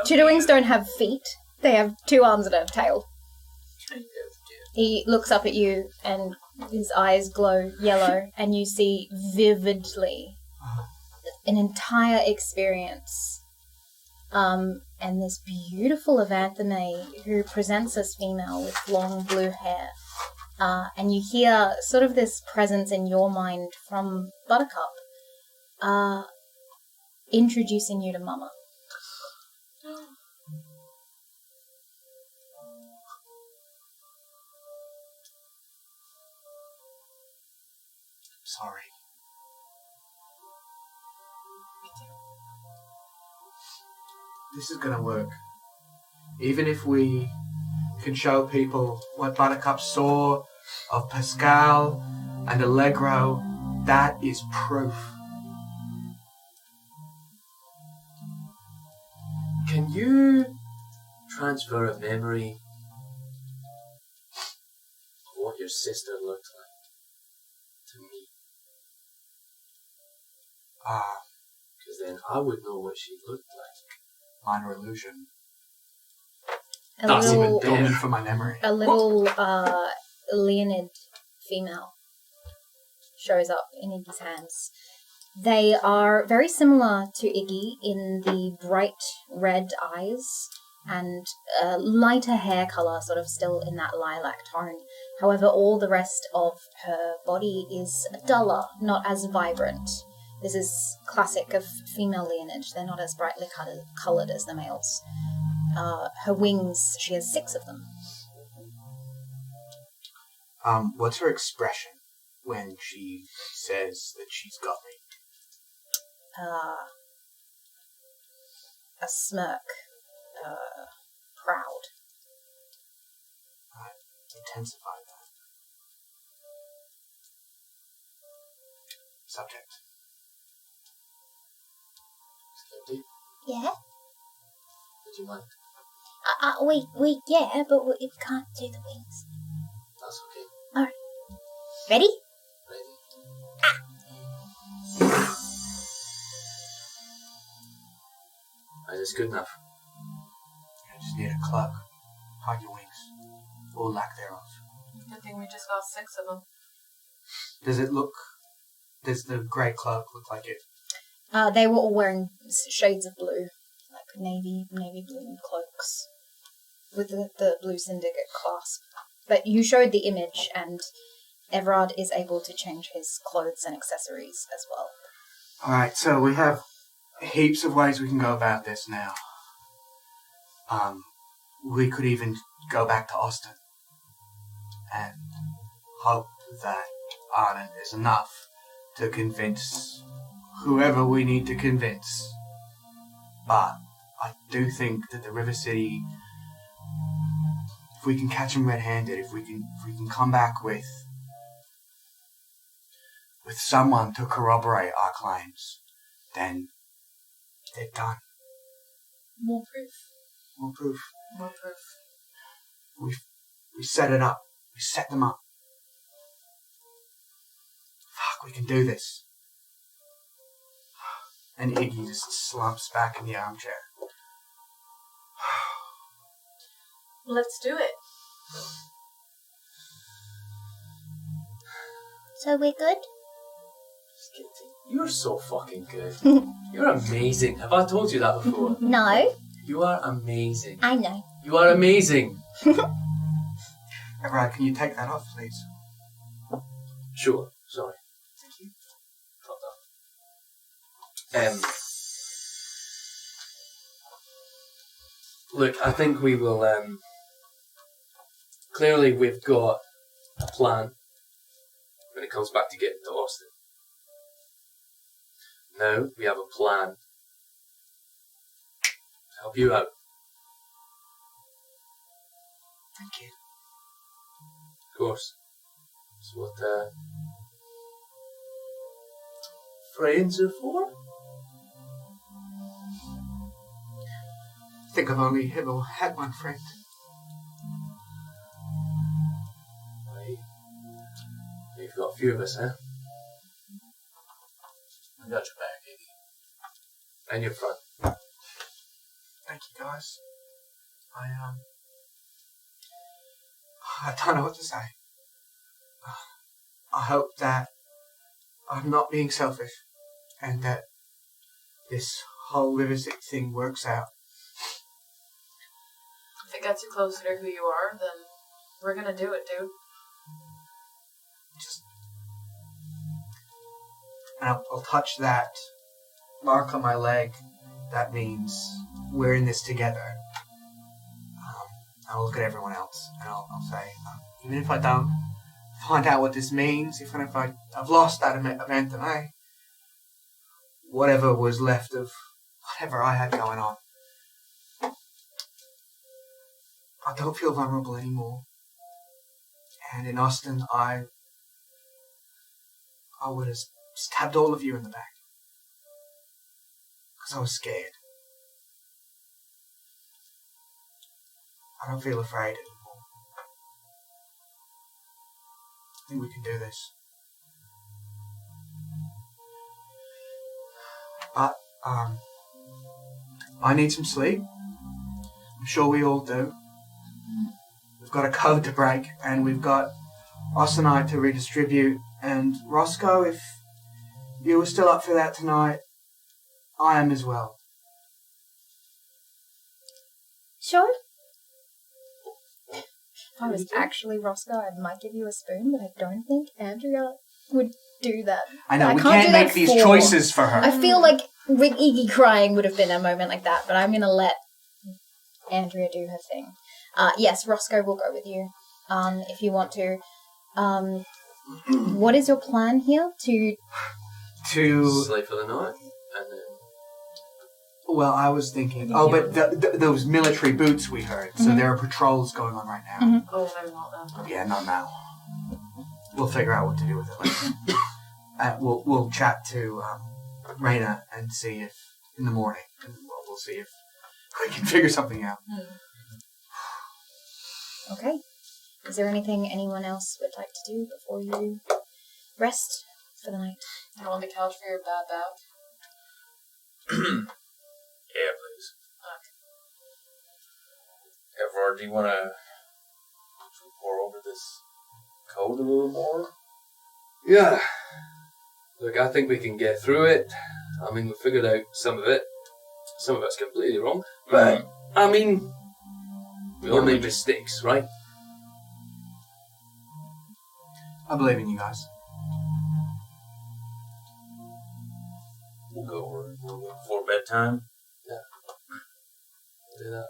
Chitterwings don't have feet. They have 2 arms and a tail. He looks up at you and his eyes glow yellow and you see vividly an entire experience. And this beautiful Evanthime who presents as female with long blue hair. And you hear sort of this presence in your mind from Buttercup introducing you to Mama. Sorry. This is gonna work. Even if we can show people what Buttercup saw of Pascal and Allegro, that is proof. Can you transfer a memory of what your sister looked like to me? Because then I would know what she looked like. Minor illusion. A That's little, even better. Dormant for my memory. a little Leonid female shows up in Iggy's hands. They are very similar to Iggy in the bright red eyes and lighter hair color, sort of still in that lilac tone. However, all the rest of her body is duller, not as vibrant. This is classic of female lineage. They're not as brightly colored as the males. Her wings, she has 6 of them. What's her expression when she says that she's got me? A smirk, proud. Intensify that. Subject. Skipty, Yeah? would you like? Yeah, but we can't do the wings. That's okay. Ready? Ready? Is this good enough? I just need a cloak. Hide your wings. Or lack thereof. Good thing we just got 6 of them. Does the grey cloak look like it? They were all wearing shades of blue, like navy blue cloaks, with the blue syndicate clasp. But you showed the image, and Everard is able to change his clothes and accessories as well. Alright, so we have heaps of ways we can go about this now. We could even go back to Austin and hope that Arden is enough to convince whoever we need to convince. But I do think that the River City, if we can catch them red-handed, if we can come back with someone to corroborate our claims, then they're done. More proof. More proof. More proof. We set it up. We set them up. Fuck, we can do this. And Iggy just slumps back in the armchair. Let's do it. So we're good? Skipty, you're so fucking good. You're amazing. Have I told you that before? No, You are amazing. I know. You are amazing. Everard, can you take that off, please? Sure. Sorry. Thank you. Well done. Look, I think we will, clearly we've got a plan when it comes back to getting to Austin. Now we have a plan to help you out. Thank you. Of course. That's what friends are for. I think I've only ever had one friend. Right. You've got a few of us, huh? I got your back, Iggy. And your front. Thank you, guys. I don't know what to say. I hope that I'm not being selfish and that this whole River Six thing works out. If it gets you closer to who you are, then we're gonna do it, dude. And I'll touch that mark on my leg. That means we're in this together. I'll look at everyone else and I'll say, even if I don't find out what this means, even if I've lost that event and whatever was left of whatever I had going on, I don't feel vulnerable anymore. And in Austin, I would have stabbed all of you in the back. Because I was scared. I don't feel afraid anymore. I think we can do this. But, I need some sleep. I'm sure we all do. We've got a code to break, and we've got Ross and I to redistribute. And Roscoe, if you were still up for that tonight, I am as well. Sure. If I was actually Roscoe, I might give you a spoon, but I don't think Andrea would do that. I know, I we can't can't do make that these for- choices for her. I feel like with Iggy crying would have been a moment like that, but I'm going to let Andrea do her thing. Yes, Roscoe will go with you if you want to. What is your plan here? To... Sleep for the night, and then... Well, I was thinking... Oh, but those military boots we heard, so there are patrols going on right now. Oh, maybe not then. Yeah, not now. We'll figure out what to do with it later. We'll chat to Raina and see if... in the morning. And we'll see if we can figure something out. Okay. Is there anything anyone else would like to do before you rest for the night? You on the couch for your bad bath? Yeah, please. Everard, do you want to pour over this code a little more? Yeah. Look, I think we can get through it. I mean, we figured out some of it. Some of it's completely wrong. But, I mean, we all make mistakes, right? I believe in you guys. We'll go before bedtime. Yeah. We'll do that.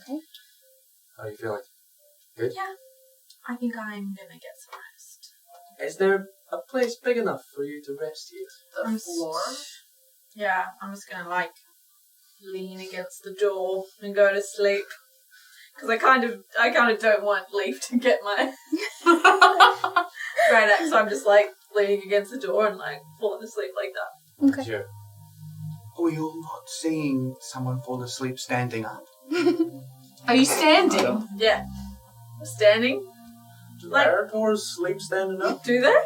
Okay. How are you feeling? Good? Yeah. I think I'm gonna get some rest. Is there a place big enough for you to rest here? The floor? Yeah, I'm just gonna lean against the door and go to sleep. Because I kind of don't want Leaf to get my great axe, so I'm just leaning against the door and falling asleep like that. Okay. Sure. Are we all not seeing someone fall asleep standing up? Are you standing? Yeah. Standing? Do Larators sleep standing up? Do they?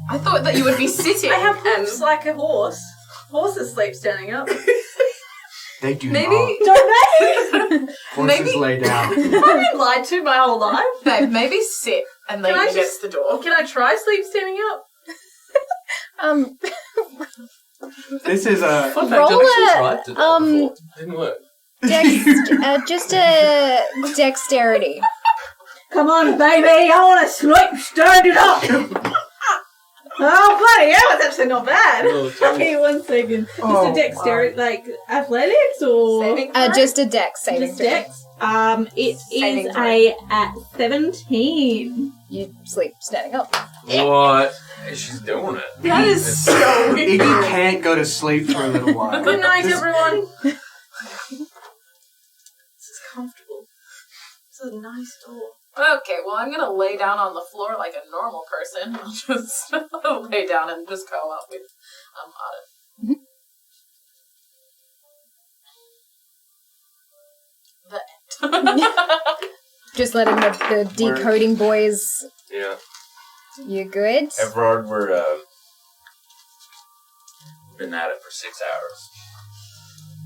I thought that you would be sitting. I have and hooves like a horse. Horses sleep standing up. They do maybe not. Don't they? Horses maybe- lay down. I've been lied to my whole life. babe, maybe sit and lean Can I against just- the door. Can I try sleep standing up? This is a... Fun fact, Roll I a, actually tried to do that before. Didn't work. just a dexterity. Come on, baby, I want to sleep standing up. Oh, bloody hell, that's actually not bad. No, tell me. Okay, 1 second. Just Oh, a dexterity, athletics or... Saving throw? Just a dex saving Just throw. dex? It Saving is throw. at 17. You sleep standing up. What? She's doing it. That is so weird. Iggy can't go to sleep for a little while. Good night, This- everyone. This is comfortable. This is a nice door. Okay, well, I'm gonna lay down on the floor like a normal person. I'll just lay down and just go up with The Just letting the decoding boys. Yeah. You good? Everard, we've been at it for 6 hours.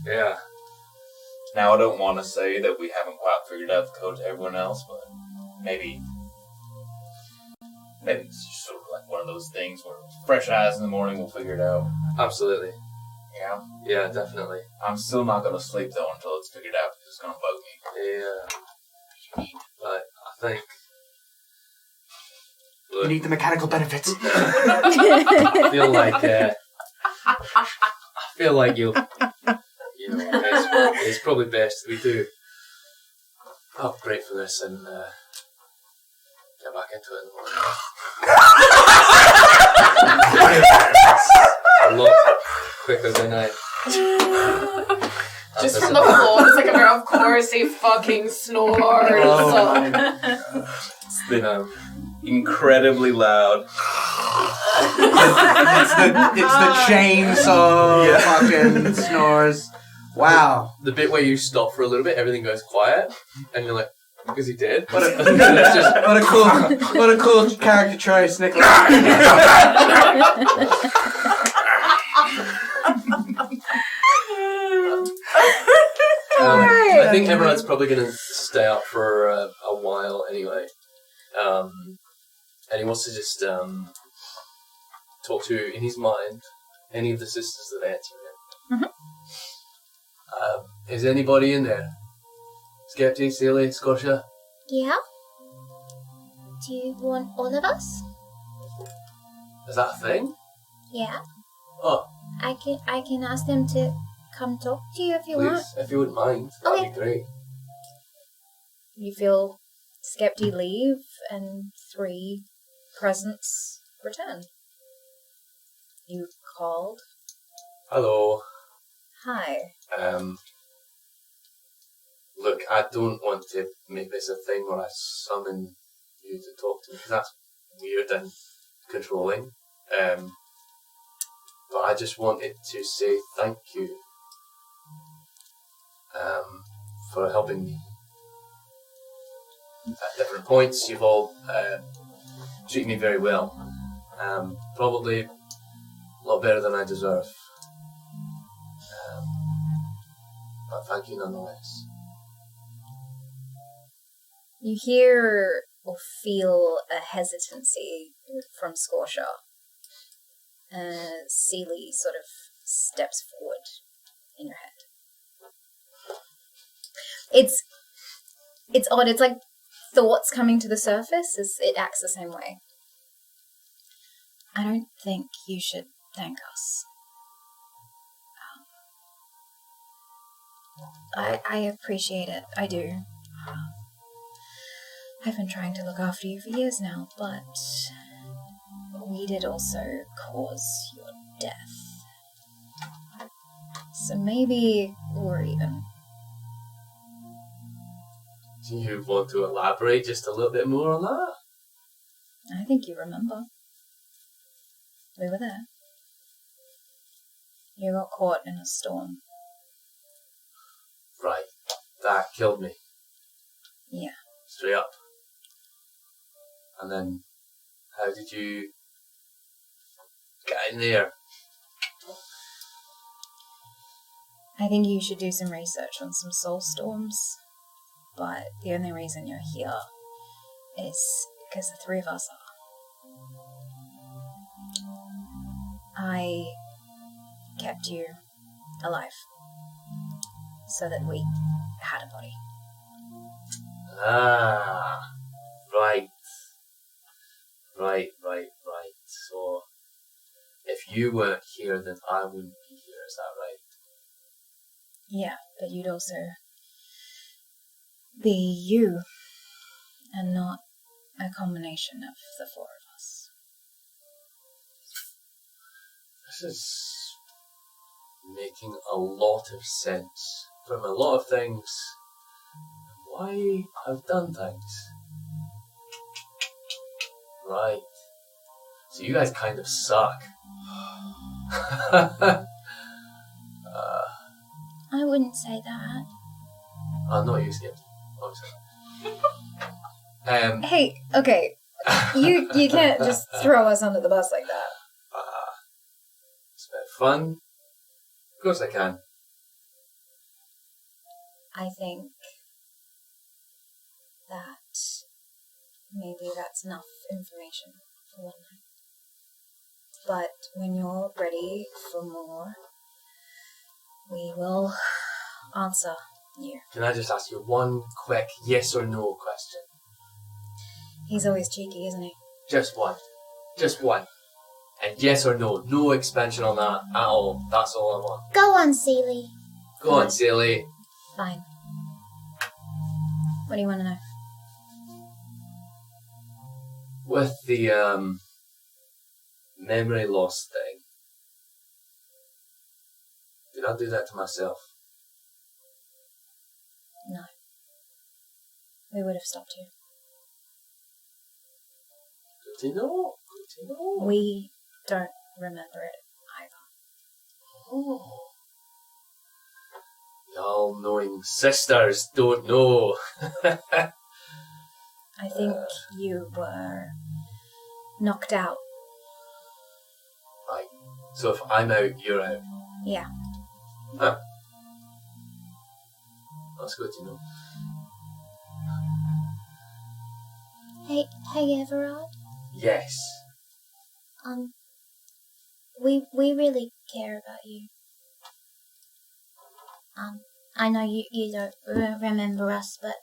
Yeah. Now, I don't want to say that we haven't quite figured out the code to everyone else, but maybe it's just sort of like one of those things where fresh eyes in the morning we'll figure it out. Absolutely. Yeah. Yeah, definitely. I'm still not going to sleep, though, until it's figured out, because it's going to bug me. Yeah. But I think... You need the mechanical benefits. I feel like you'll... You know, it's probably best we do upgrade for this and get back into it in the morning. A lot quicker than I... Just from the floor, it's like a pair of chorusy fucking snores. It's the incredibly loud. It's the chainsaw fucking snores. Wow. The bit where you stop for a little bit, everything goes quiet, and you're like, "Is he dead?" What a, And then it's just, what a cool character choice, Nicholas. I think everyone's probably going to stay up for a while anyway. And he wants to just talk to, in his mind, any of the sisters that answer him. Is anybody in there? Skeptic, Silly, Scotia? Yeah? Do you want all of us? Is that a thing? Yeah. Oh, I can ask them to come talk to you if you want. please, if you wouldn't mind, that'd Okay. be great. You feel Skepti leave and 3 presents return. You called. Hello. Hi. Look, I don't want to make this a thing where I summon you to talk to me, because that's weird and controlling. But I just wanted to say thank you for helping me. At different points, you've all treated me very well. Probably a lot better than I deserve. But thank you nonetheless. You hear or feel a hesitancy from Scotia. Seely sort of steps forward in your head. It's odd. It's like thoughts coming to the surface. It acts the same way. I don't think you should thank us. I appreciate it. I do. I've been trying to look after you for years now, but we did also cause your death. So maybe we're even. Do you want to elaborate just a little bit more on that? I think you remember. We were there. You got caught in a storm. Right. That killed me. Yeah. Straight up. And then, how did you get in there? I think you should do some research on some soul storms. But the only reason you're here is because the 3 of us are. I kept you alive so that we had a body. Ah, right. Right. So, if you weren't here, then I wouldn't be here, is that right? Yeah, but you'd also be you and not a combination of the 4 of us. This is making a lot of sense from a lot of things. Why I've done things. Right. So you guys kind of suck. I wouldn't say that. I'm not you, Skip. Obviously. Hey, okay. You can't just throw us under the bus like that. It's about fun. Of course I can. I think that maybe that's enough information for one night. But when you're ready for more, we will answer you. Can I just ask you one quick yes or no question? He's always cheeky, isn't he? Just one. Just one. And yes or no. No expansion on that at all. That's all I want. Go on, Seely. Go on, silly. Fine. What do you want to know? With the memory loss thing, did I do that to myself? No. We would have stopped you. Good to know. Good to know. We don't remember it either. Oh. The all-knowing sisters don't know. I think you were knocked out. Right. So if I'm out, you're out. Yeah. Huh. That's good to know. Hey, Everard. Yes. We really care about you. I know you don't remember us, but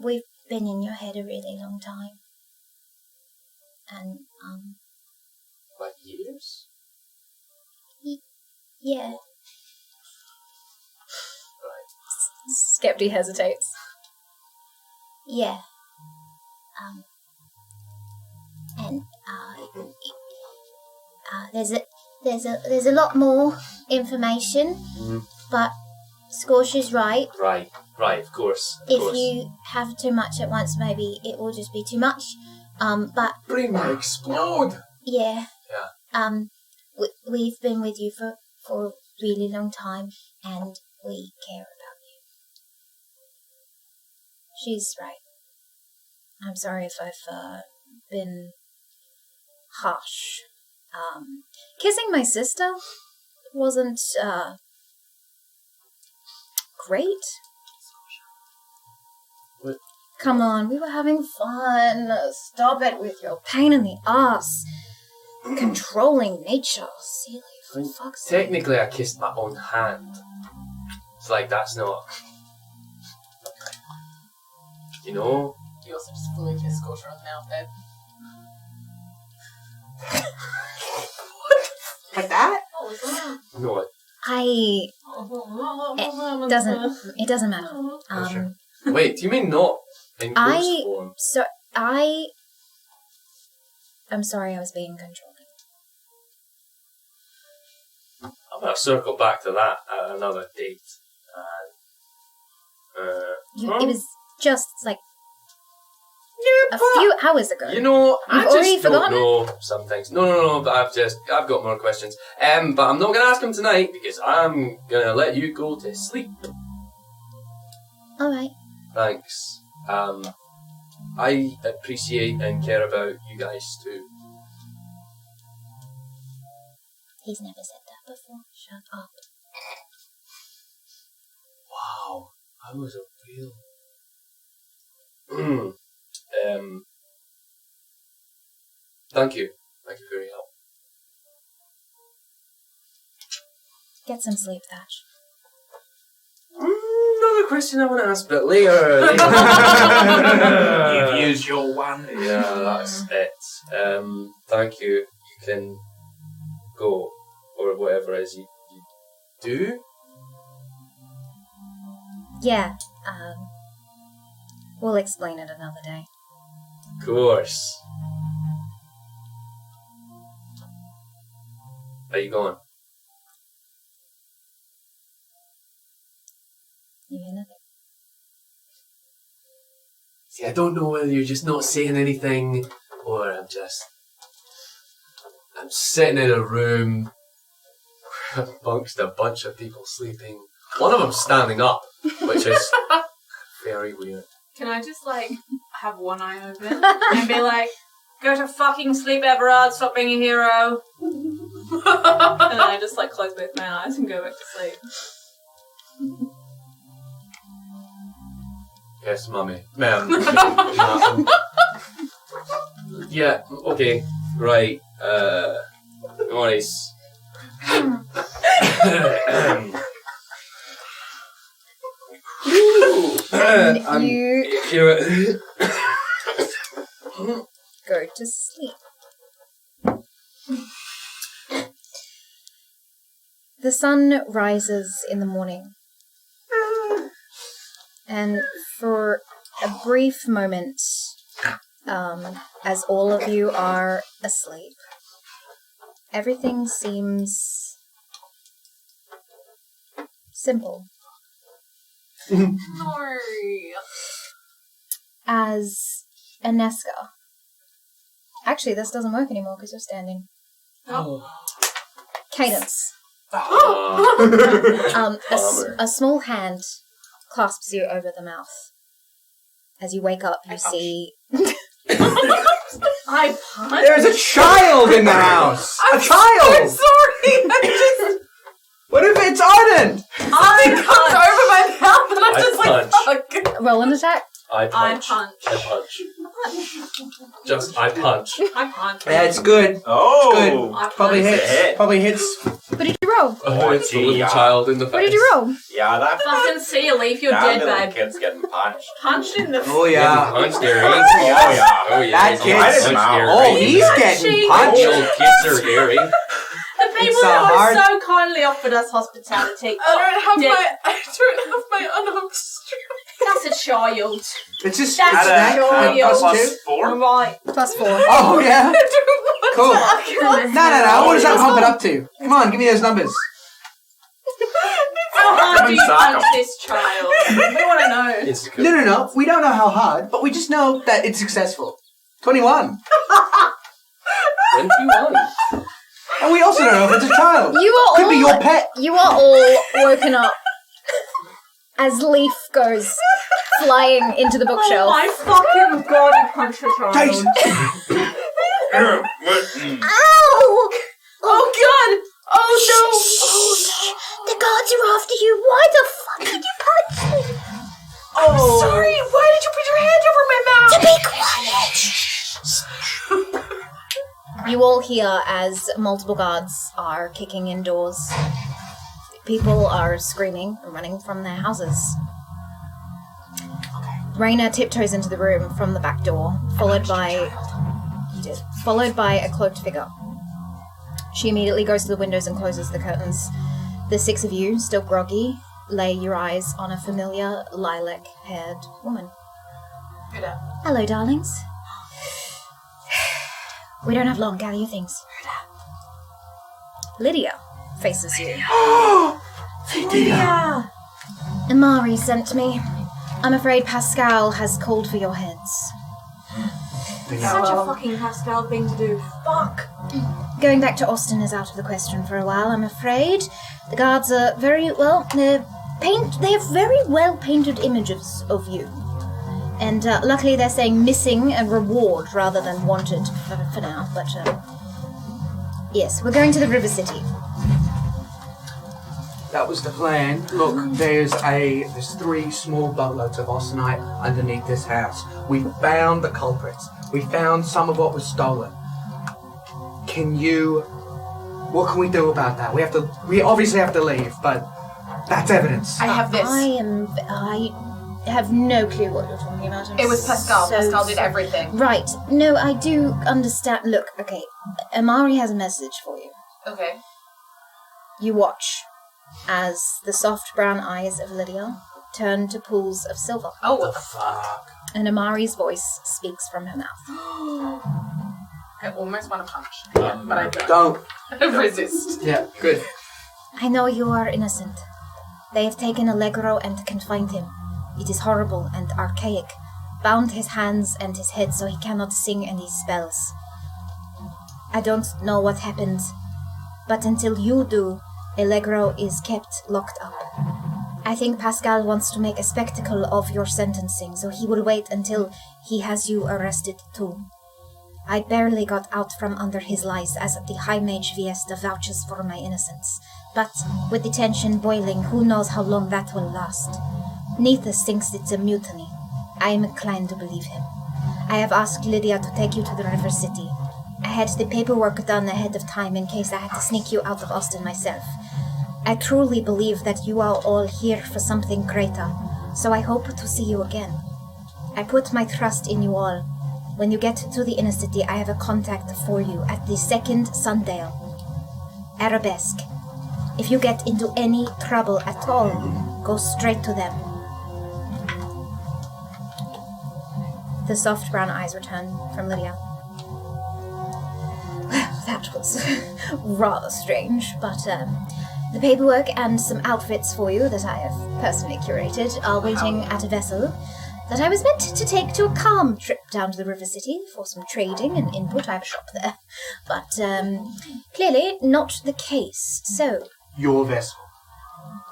we've been in your head a really long time. And Like years? yeah. Right. Skepti hesitates. Yeah. And there's a lot more information, but Scorch is right. Right, of course. If you have too much at once, maybe it will just be too much. But brain might explode. yeah. Yeah. We've been with you for a really long time, and we care about you. She's right. I'm sorry if I've been harsh. Kissing my sister wasn't great. What? Come on, we were having fun. Stop it with your pain in the ass. Controlling nature. Silly, for fuck's sake. Technically, I kissed my own hand. It's like, that's not... You know? You also just fully kissed Scorcher on the mouth there. Like that? What was that? No, It doesn't matter. sure. Wait, do you mean not in ghost form? I'm sorry I was being controlling. I'm going to circle back to that at another date. It was just like a few hours ago. You know, I You've already just don't forgotten? know some things. No, but I've got more questions. But I'm not going to ask them tonight because I'm going to let you go to sleep. All right. Thanks. I appreciate and care about you guys too. He's never said that before. Shut up. Wow, I was a real... Thank you. Thank you for your help. Get some sleep, Thatch. Another question I want to ask, but later. You've used your one. Yeah, that's it. Thank you. You can go, or whatever it is you do. Yeah, we'll explain it another day. Of course. Are you going? You hear nothing? See, I don't know whether you're just not saying anything, or I'm sitting in a room amongst a bunch of people sleeping. One of them's standing up, which is very weird. Can I just, have one eye open and be like, go to fucking sleep, Everard, stop being a hero. And then I just, close both my eyes and go back to sleep. Yes, mummy. Ma'am. Yeah, okay, right. No worries. And you Here. go to sleep. The sun rises in the morning. And for a brief moment, as all of you are asleep, everything seems simple. No. As Aneska. Actually, this doesn't work anymore because you're standing. Oh. Cadence. A small hand clasps you over the mouth. As you wake up, you see... I punch. There's a child in the house! A child! So sorry. What if it's Arden? Something comes over my mouth and I'm I just punch. fuck. Roll an attack. I punch. punch. I punch. Just, I punch. I punch. Yeah, it's good. Oh! Good. I Probably punch. hits. Probably hits. What did you roll? Oh, it's a little yeah. child in the face. What did you roll? Yeah, that Fucking see you, leave your that dead little babe. kid's getting punched. Punched in the Oh, Getting yeah. punched there, Oh, yeah. Oh, yeah. That he's kid's- getting punched Wow. there. Oh, he's getting punched. Old kids are scary. The people It's who hard- so kindly offered us hospitality. I don't have my unhooked string. That's a child. It's just That's it's that a and us child. two. Right. +4. Oh, yeah. Cool. No. No. What does that pump it up to? Come on, give me those numbers. How hard do you Sack 'em. punch this child? We want to know. It's good. No. We don't know how hard, but we just know that it's successful. 21. 21. And we also don't know if it's a child. You are Could all be your pet. You are all woken up as Leaf goes flying into the Oh bookshelf. my fucking god, you punched a child. Jason. Ow! Oh god! Oh no! The guards are after you. Why the fuck did you punch me? I'm sorry! Why did you put your hand over my mouth? Be quiet! You all hear as multiple guards are kicking in doors. People are screaming and running from their houses. Raina tiptoes into the room from the back door, followed by a cloaked figure. She immediately goes to the windows and closes the curtains. The six of you, still groggy, lay your eyes on a familiar lilac-haired woman. Hello, darlings. We don't have long. Gather your things. Lydia faces you. Yeah. Amari sent me. I'm afraid Pascal has called for your heads. Such a fucking Pascal thing to do. Fuck. Going back to Austin is out of the question for a while, I'm afraid. The guards are very well. They have very well painted images of you. And luckily they're saying missing and reward rather than wanted for now. But yes, we're going to the River City. That was the plan. Look, there's 3 small boatloads of Austenite underneath this house. We found the culprits. We found some of what was stolen. What can we do about that? We obviously have to leave, but that's evidence. I have this. I have no clue what you're talking about. It was Pascal. So Pascal did sorry. everything. Right. No, I do understand. Look, okay. Amari has a message for you. Okay. You watch as the soft brown eyes of Lydia turn to pools of silver, Oh, what the fuck? and Amari's voice speaks from her mouth. I almost want to punch, but I Don't. resist. Yeah, good. I know you are innocent. They have taken Allegro and confined him. It is horrible and archaic. Bound his hands and his head so he cannot sing any spells. I don't know what happened, but until you do, Allegro is kept locked up. I think Pascal wants to make a spectacle of your sentencing, so he will wait until he has you arrested too. I barely got out from under his lies as the High Mage Viesta vouches for my innocence. But with the tension boiling, who knows how long that will last. Nethus thinks it's a mutiny. I am inclined to believe him. I have asked Lydia to take you to the River City. I had the paperwork done ahead of time in case I had to sneak you out of Austin myself. I truly believe that you are all here for something greater, so I hope to see you again. I put my trust in you all. When you get to the inner city, I have a contact for you at the 2nd Sundial. Arabesque. If you get into any trouble at all, go straight to them. The soft brown eyes return from Lydia. Well, that was rather strange, but the paperwork and some outfits for you that I have personally curated are waiting at a vessel that I was meant to take to a calm trip down to the River City for some trading and input. I have a shop there. But clearly not the case. So, your vessel.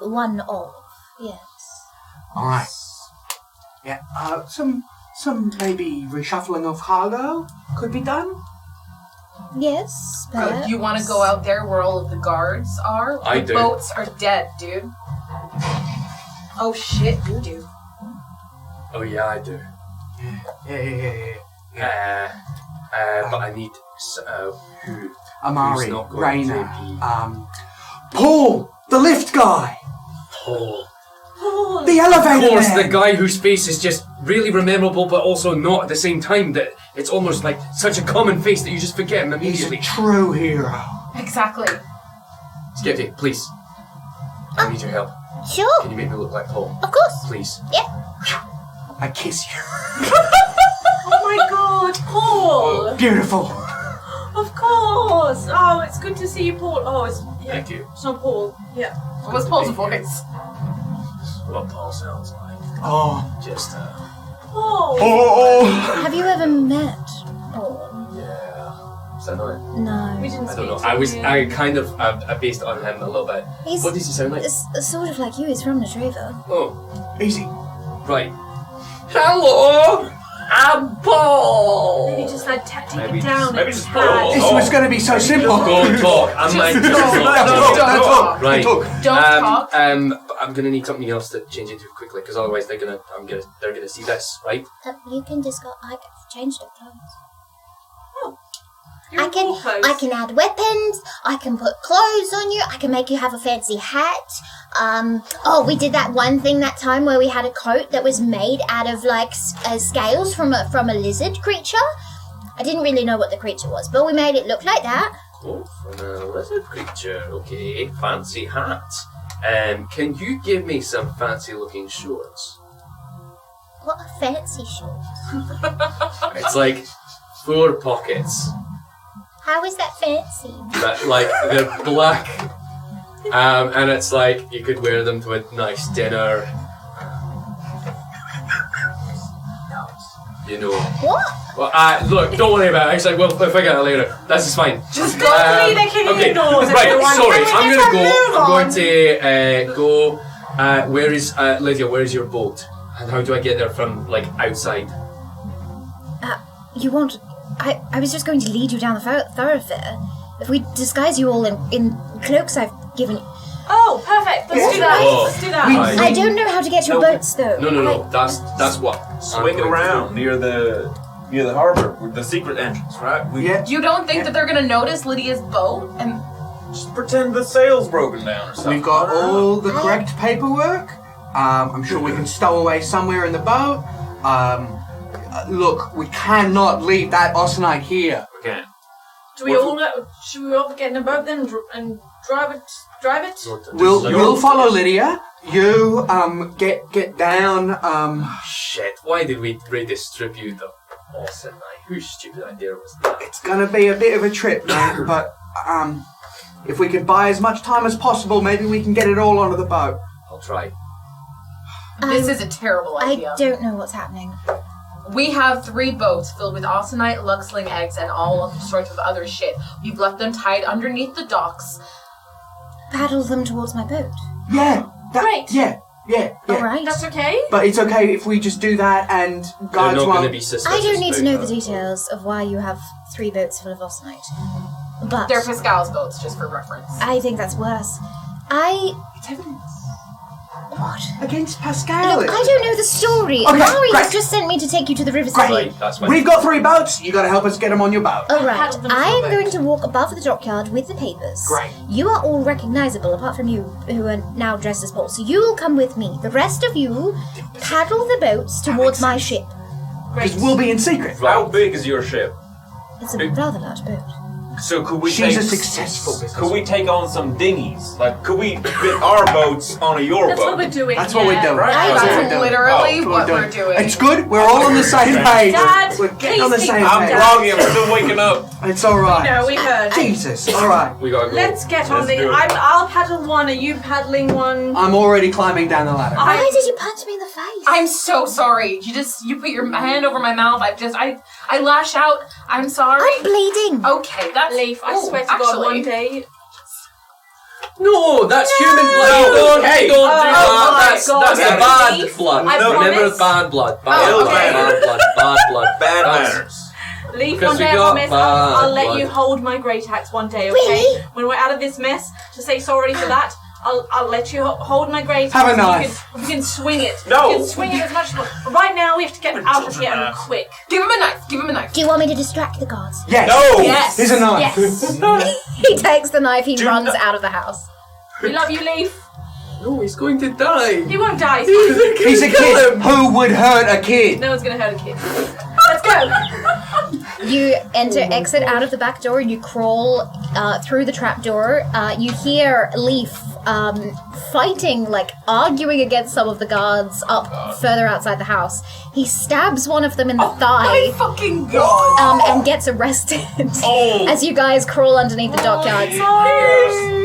One of, yes. All right. Yeah. Some maybe reshuffling of cargo could be done. Yes, perhaps. Do you want to go out there where all of the guards are? I the do. boats are dead, dude. Oh shit, you do. Oh yeah, I do. Yeah. But I need who? Amari, Who's not going to Raina, Paul, the lift guy, Paul. the elevator Of course, man. the guy whose face is just really memorable, but also not at the same time. That it's almost like such a common face that you just forget him He's a immediately. true hero. Exactly. Skipty, please. I need your help. Sure, Can you make me look like Paul? of course. Please. I kiss you. Oh my god, Paul! Beautiful. Of course! Oh, it's good to see you, Paul. Oh, it's Thank you. it's not Paul. Yeah. What was Paul's voice? What Paul sounds like. Oh. Just, Paul! Have you ever met Paul? yeah. Is that not it? No. We didn't I speak don't know. to him. I kind of based on him a little bit. He's What does he sound like? sort of like you. He's from Retriever. Oh, Easy. right. Hello, I'm Paul. Maybe just like take Maybe it down. maybe and just pat. This was going to be so simple. Go and talk. I'm like, Don't talk. Right. Talk. Don't talk. I'm gonna need something else to change into quickly because otherwise they're gonna see this, right? You can just go. I've changed it clothes. You're I can close. I can add weapons. I can put clothes on you. I can make you have a fancy hat. We did that one thing that time where we had a coat that was made out of like scales from a lizard creature. I didn't really know what the creature was, but we made it look like that. Oh, from a lizard creature. Okay, fancy hat. Can you give me some fancy looking shorts? What a fancy shorts. It's like 4 pockets. How is that fancy? But like they're black, and it's like you could wear them to a nice dinner. You know. What? Well, look, don't worry about it. Actually, we'll figure it out later. This is fine. Just go to the king Okay, indoors, right. everyone. Sorry, Can we I'm just gonna go. move I'm on? going to go. Where is Lydia? Where is your boat? And how do I get there from like outside? You want? I was just going to lead you down the thoroughfare. If we disguise you all in cloaks I've given you. Oh, perfect. Let's do that. Oh. Let's do that. Right. I don't know how to get your boats though. No. That's what. Swing it around near the harbor with the secret entrance, right? Yeah. You don't think that they're gonna notice Lydia's boat? And Just pretend the sail's broken down or something. We've got all the correct paperwork. I'm sure we can stow away somewhere in the boat. Look, we cannot leave that Austenite here. We can. Should we all get in a boat then and drive it? We'll follow Lydia. You get down. Shit! Why did we redistribute the Austenite? Whose stupid idea was that? It's gonna be a bit of a trip, man. But if we can buy as much time as possible, maybe we can get it all onto the boat. I'll try. this is a terrible idea. I don't know what's happening. We have 3 boats filled with austenite, luxling eggs, and all sorts of other shit. We've left them tied underneath the docks. Paddle them towards my boat. Yeah. Right. Yeah. All right. That's okay. But it's okay if we just do that and They're guards not going to won't. be suspicious. I don't need to about know the that. details of why you have 3 boats full of austenite. But They're Pascal's boats, just for reference. I think that's worse. It's evidence. What? Against Pascal. Look, I don't know the story. Okay, Mari has great. just sent me to take you to the river Great. city. Right, that's fine. We've got 3 boats. You got to help us get them on your boat. All right. Paddle them to I the am boat. going to walk above the dockyard with the papers. Great. You are all recognizable, apart from you, who are now dressed as Paul. So you will come with me. The rest of you paddle the boats towards my ship. Because we'll be in secret. How big is your ship? It's a rather large boat. So could we She's take a successful business. Could we take on some dinghies? Like, could we fit our boats onto your That's boat? what we're doing. That's what we're doing. Right. That's what we're That's doing. literally Oh, what we're doing. It's good. We're all on the same page. Dad, We're getting on the please same think I'm page. groggy. I'm still waking up. It's all right. No, we heard. Jesus. All right. We gotta go. Let's get on Let's do it. I'll paddle one. Are you paddling one? I'm already climbing down the ladder. Why did you punch me in the face? I'm so sorry. You put your hand over my mouth. I lash out. I'm sorry. I'm bleeding. Okay, that's Leaf, I oh, swear to actually, God, one day. No, that's human blood. Don't do that. That's the bad blood. Remember bad blood. Bad blood. Bad manners. Leaf, one day I promise I'll let you hold my great axe one day, okay? Really? When we're out of this mess, to say sorry for that, I'll let you hold my great axe. Have a knife. You can swing it. No. You can swing it as much as possible. But right now, we have to get out of here and quick. Give him a knife. Do you want me to distract the guards? Yes. No. Yes. Here's a knife. Yes. He takes the knife, he runs out of the house. We love you, Leaf. No, he's going to die. He won't die. He's a kid. Who would hurt a kid? No one's gonna hurt a kid. Let's go. You exit out of the back door and you crawl through the trap door. You hear Leaf fighting, like arguing against some of the guards up further outside the house. He stabs one of them in the thigh. My fucking god. And gets arrested as you guys crawl underneath the dockyards.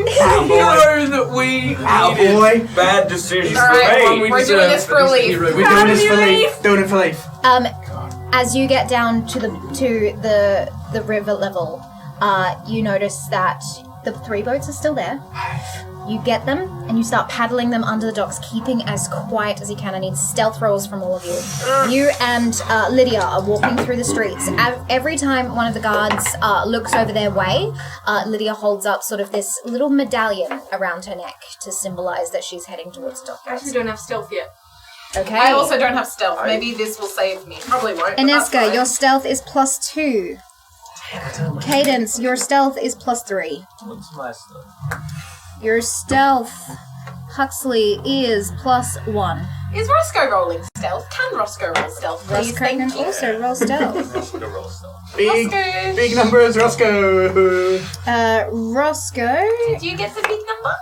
Hero that we boy. Bad decisions Alright, were made. we're doing this for Leaf. We're doing this for Leaf. Doing it for Leaf. As you get down to the river level, you notice that the 3 boats are still there. You get them and you start paddling them under the docks, keeping as quiet as you can. I need stealth rolls from all of you. You and Lydia are walking through the streets. Every time one of the guards looks over their way, Lydia holds up sort of this little medallion around her neck to symbolize that she's heading towards the I dockyards. actually don't have stealth yet. Okay. I also don't have stealth. Maybe this will save me. Probably won't. but that's Ineska, fine. your stealth is +2. Cadence, your stealth is +3. What's my stuff? Your stealth, Huxley, is +1. Is Roscoe rolling stealth? Can Roscoe roll stealth, please? Roscoe can Thank you. also roll stealth. The roll stuff. Big numbers, Roscoe. Roscoe? Did you get the big number?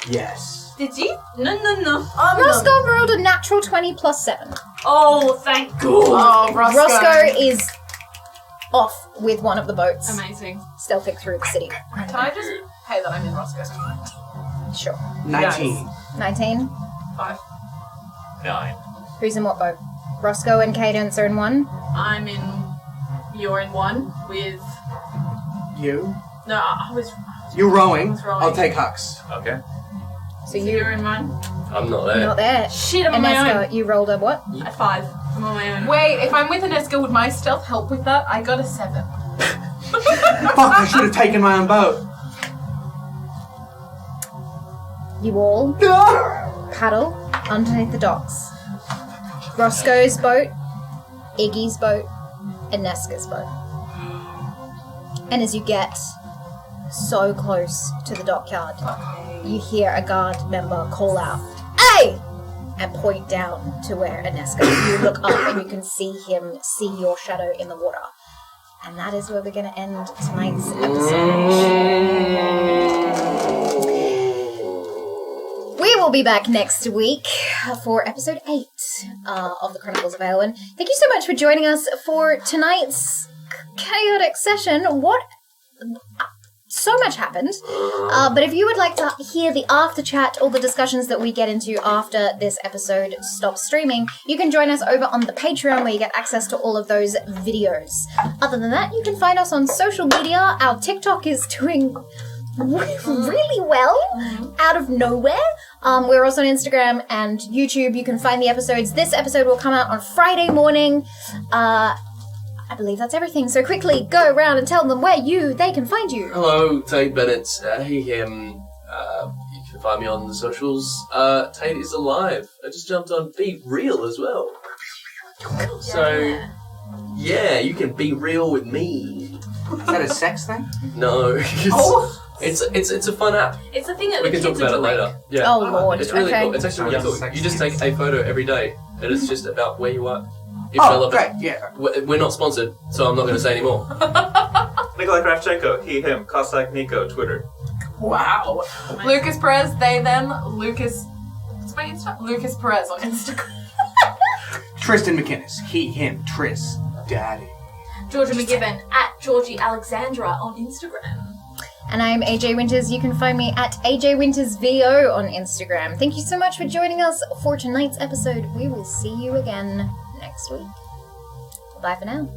Yes. Did you? No. Roscoe rolled a natural 20 +7. Oh, thank God. Oh, Roscoe is off with one of the boats, Amazing. stealthing through the city. Can I just pay that I'm in Roscoe's mind? Sure. 19. 19. 5. 9. Who's in what boat? Roscoe and Cadence are in one. You're in one with... You? No, I was... You're rowing. I was rowing. I'll take Hux. Okay. So You're in one. I'm not there. You're not there. Shit, I'm on my own. Ineska, you rolled a what? At 5. I'm on my own. Wait, if I'm with Ineska, would my stealth help with that? I got a 7. Fuck, I should have taken my own boat. You all paddle underneath the docks. Roscoe's boat, Iggy's boat, and Ineska's boat. And as you get so close to the dockyard, you hear a guard member call out, "Hey!" and point down to where Ineska is. You look up and you can see him, see your shadow in the water. And that is where we're going to end tonight's episode. We will be back next week for episode 8 of the Chronicles of Aelwyn. Thank you so much for joining us for tonight's chaotic session. So much happened. But if you would like to hear the after chat, all the discussions that we get into after this episode stops streaming, you can join us over on the Patreon where you get access to all of those videos. Other than that, you can find us on social media. Our TikTok is doing really well out of nowhere. We're also on Instagram and YouTube. You can find the episodes. This episode will come out on Friday morning. I believe that's everything. So quickly, go around and tell them where they can find you. Hello, Tate Bennett. He, him. You can find me on the socials. Tate is alive. I just jumped on Be Real as well. So, yeah, you can be real with me. Is that a sex thing? No. It's a fun app. It's the thing that We the can talk kids about it are doing. later. Yeah. Oh, Lord. It's really Okay. cool. It's actually really cool. You just take a photo every day, and it's just about where you are. If Oh, great, yeah. We're not sponsored, so I'm not going to say anymore. Nikolai Kravchenko, he, him, Cossack Nico, Twitter. Wow. Lukas Perez, they, them. Lucas. What's my Insta? Lukas Perez on Instagram. Tristan McInnes, he, him, Tris, daddy. Georgia McGivern at Georgie Alexandra on Instagram. And I'm AJ Winters. You can find me at AJ Winters VO on Instagram. Thank you so much for joining us for tonight's episode. We will see you again next week. Bye for now.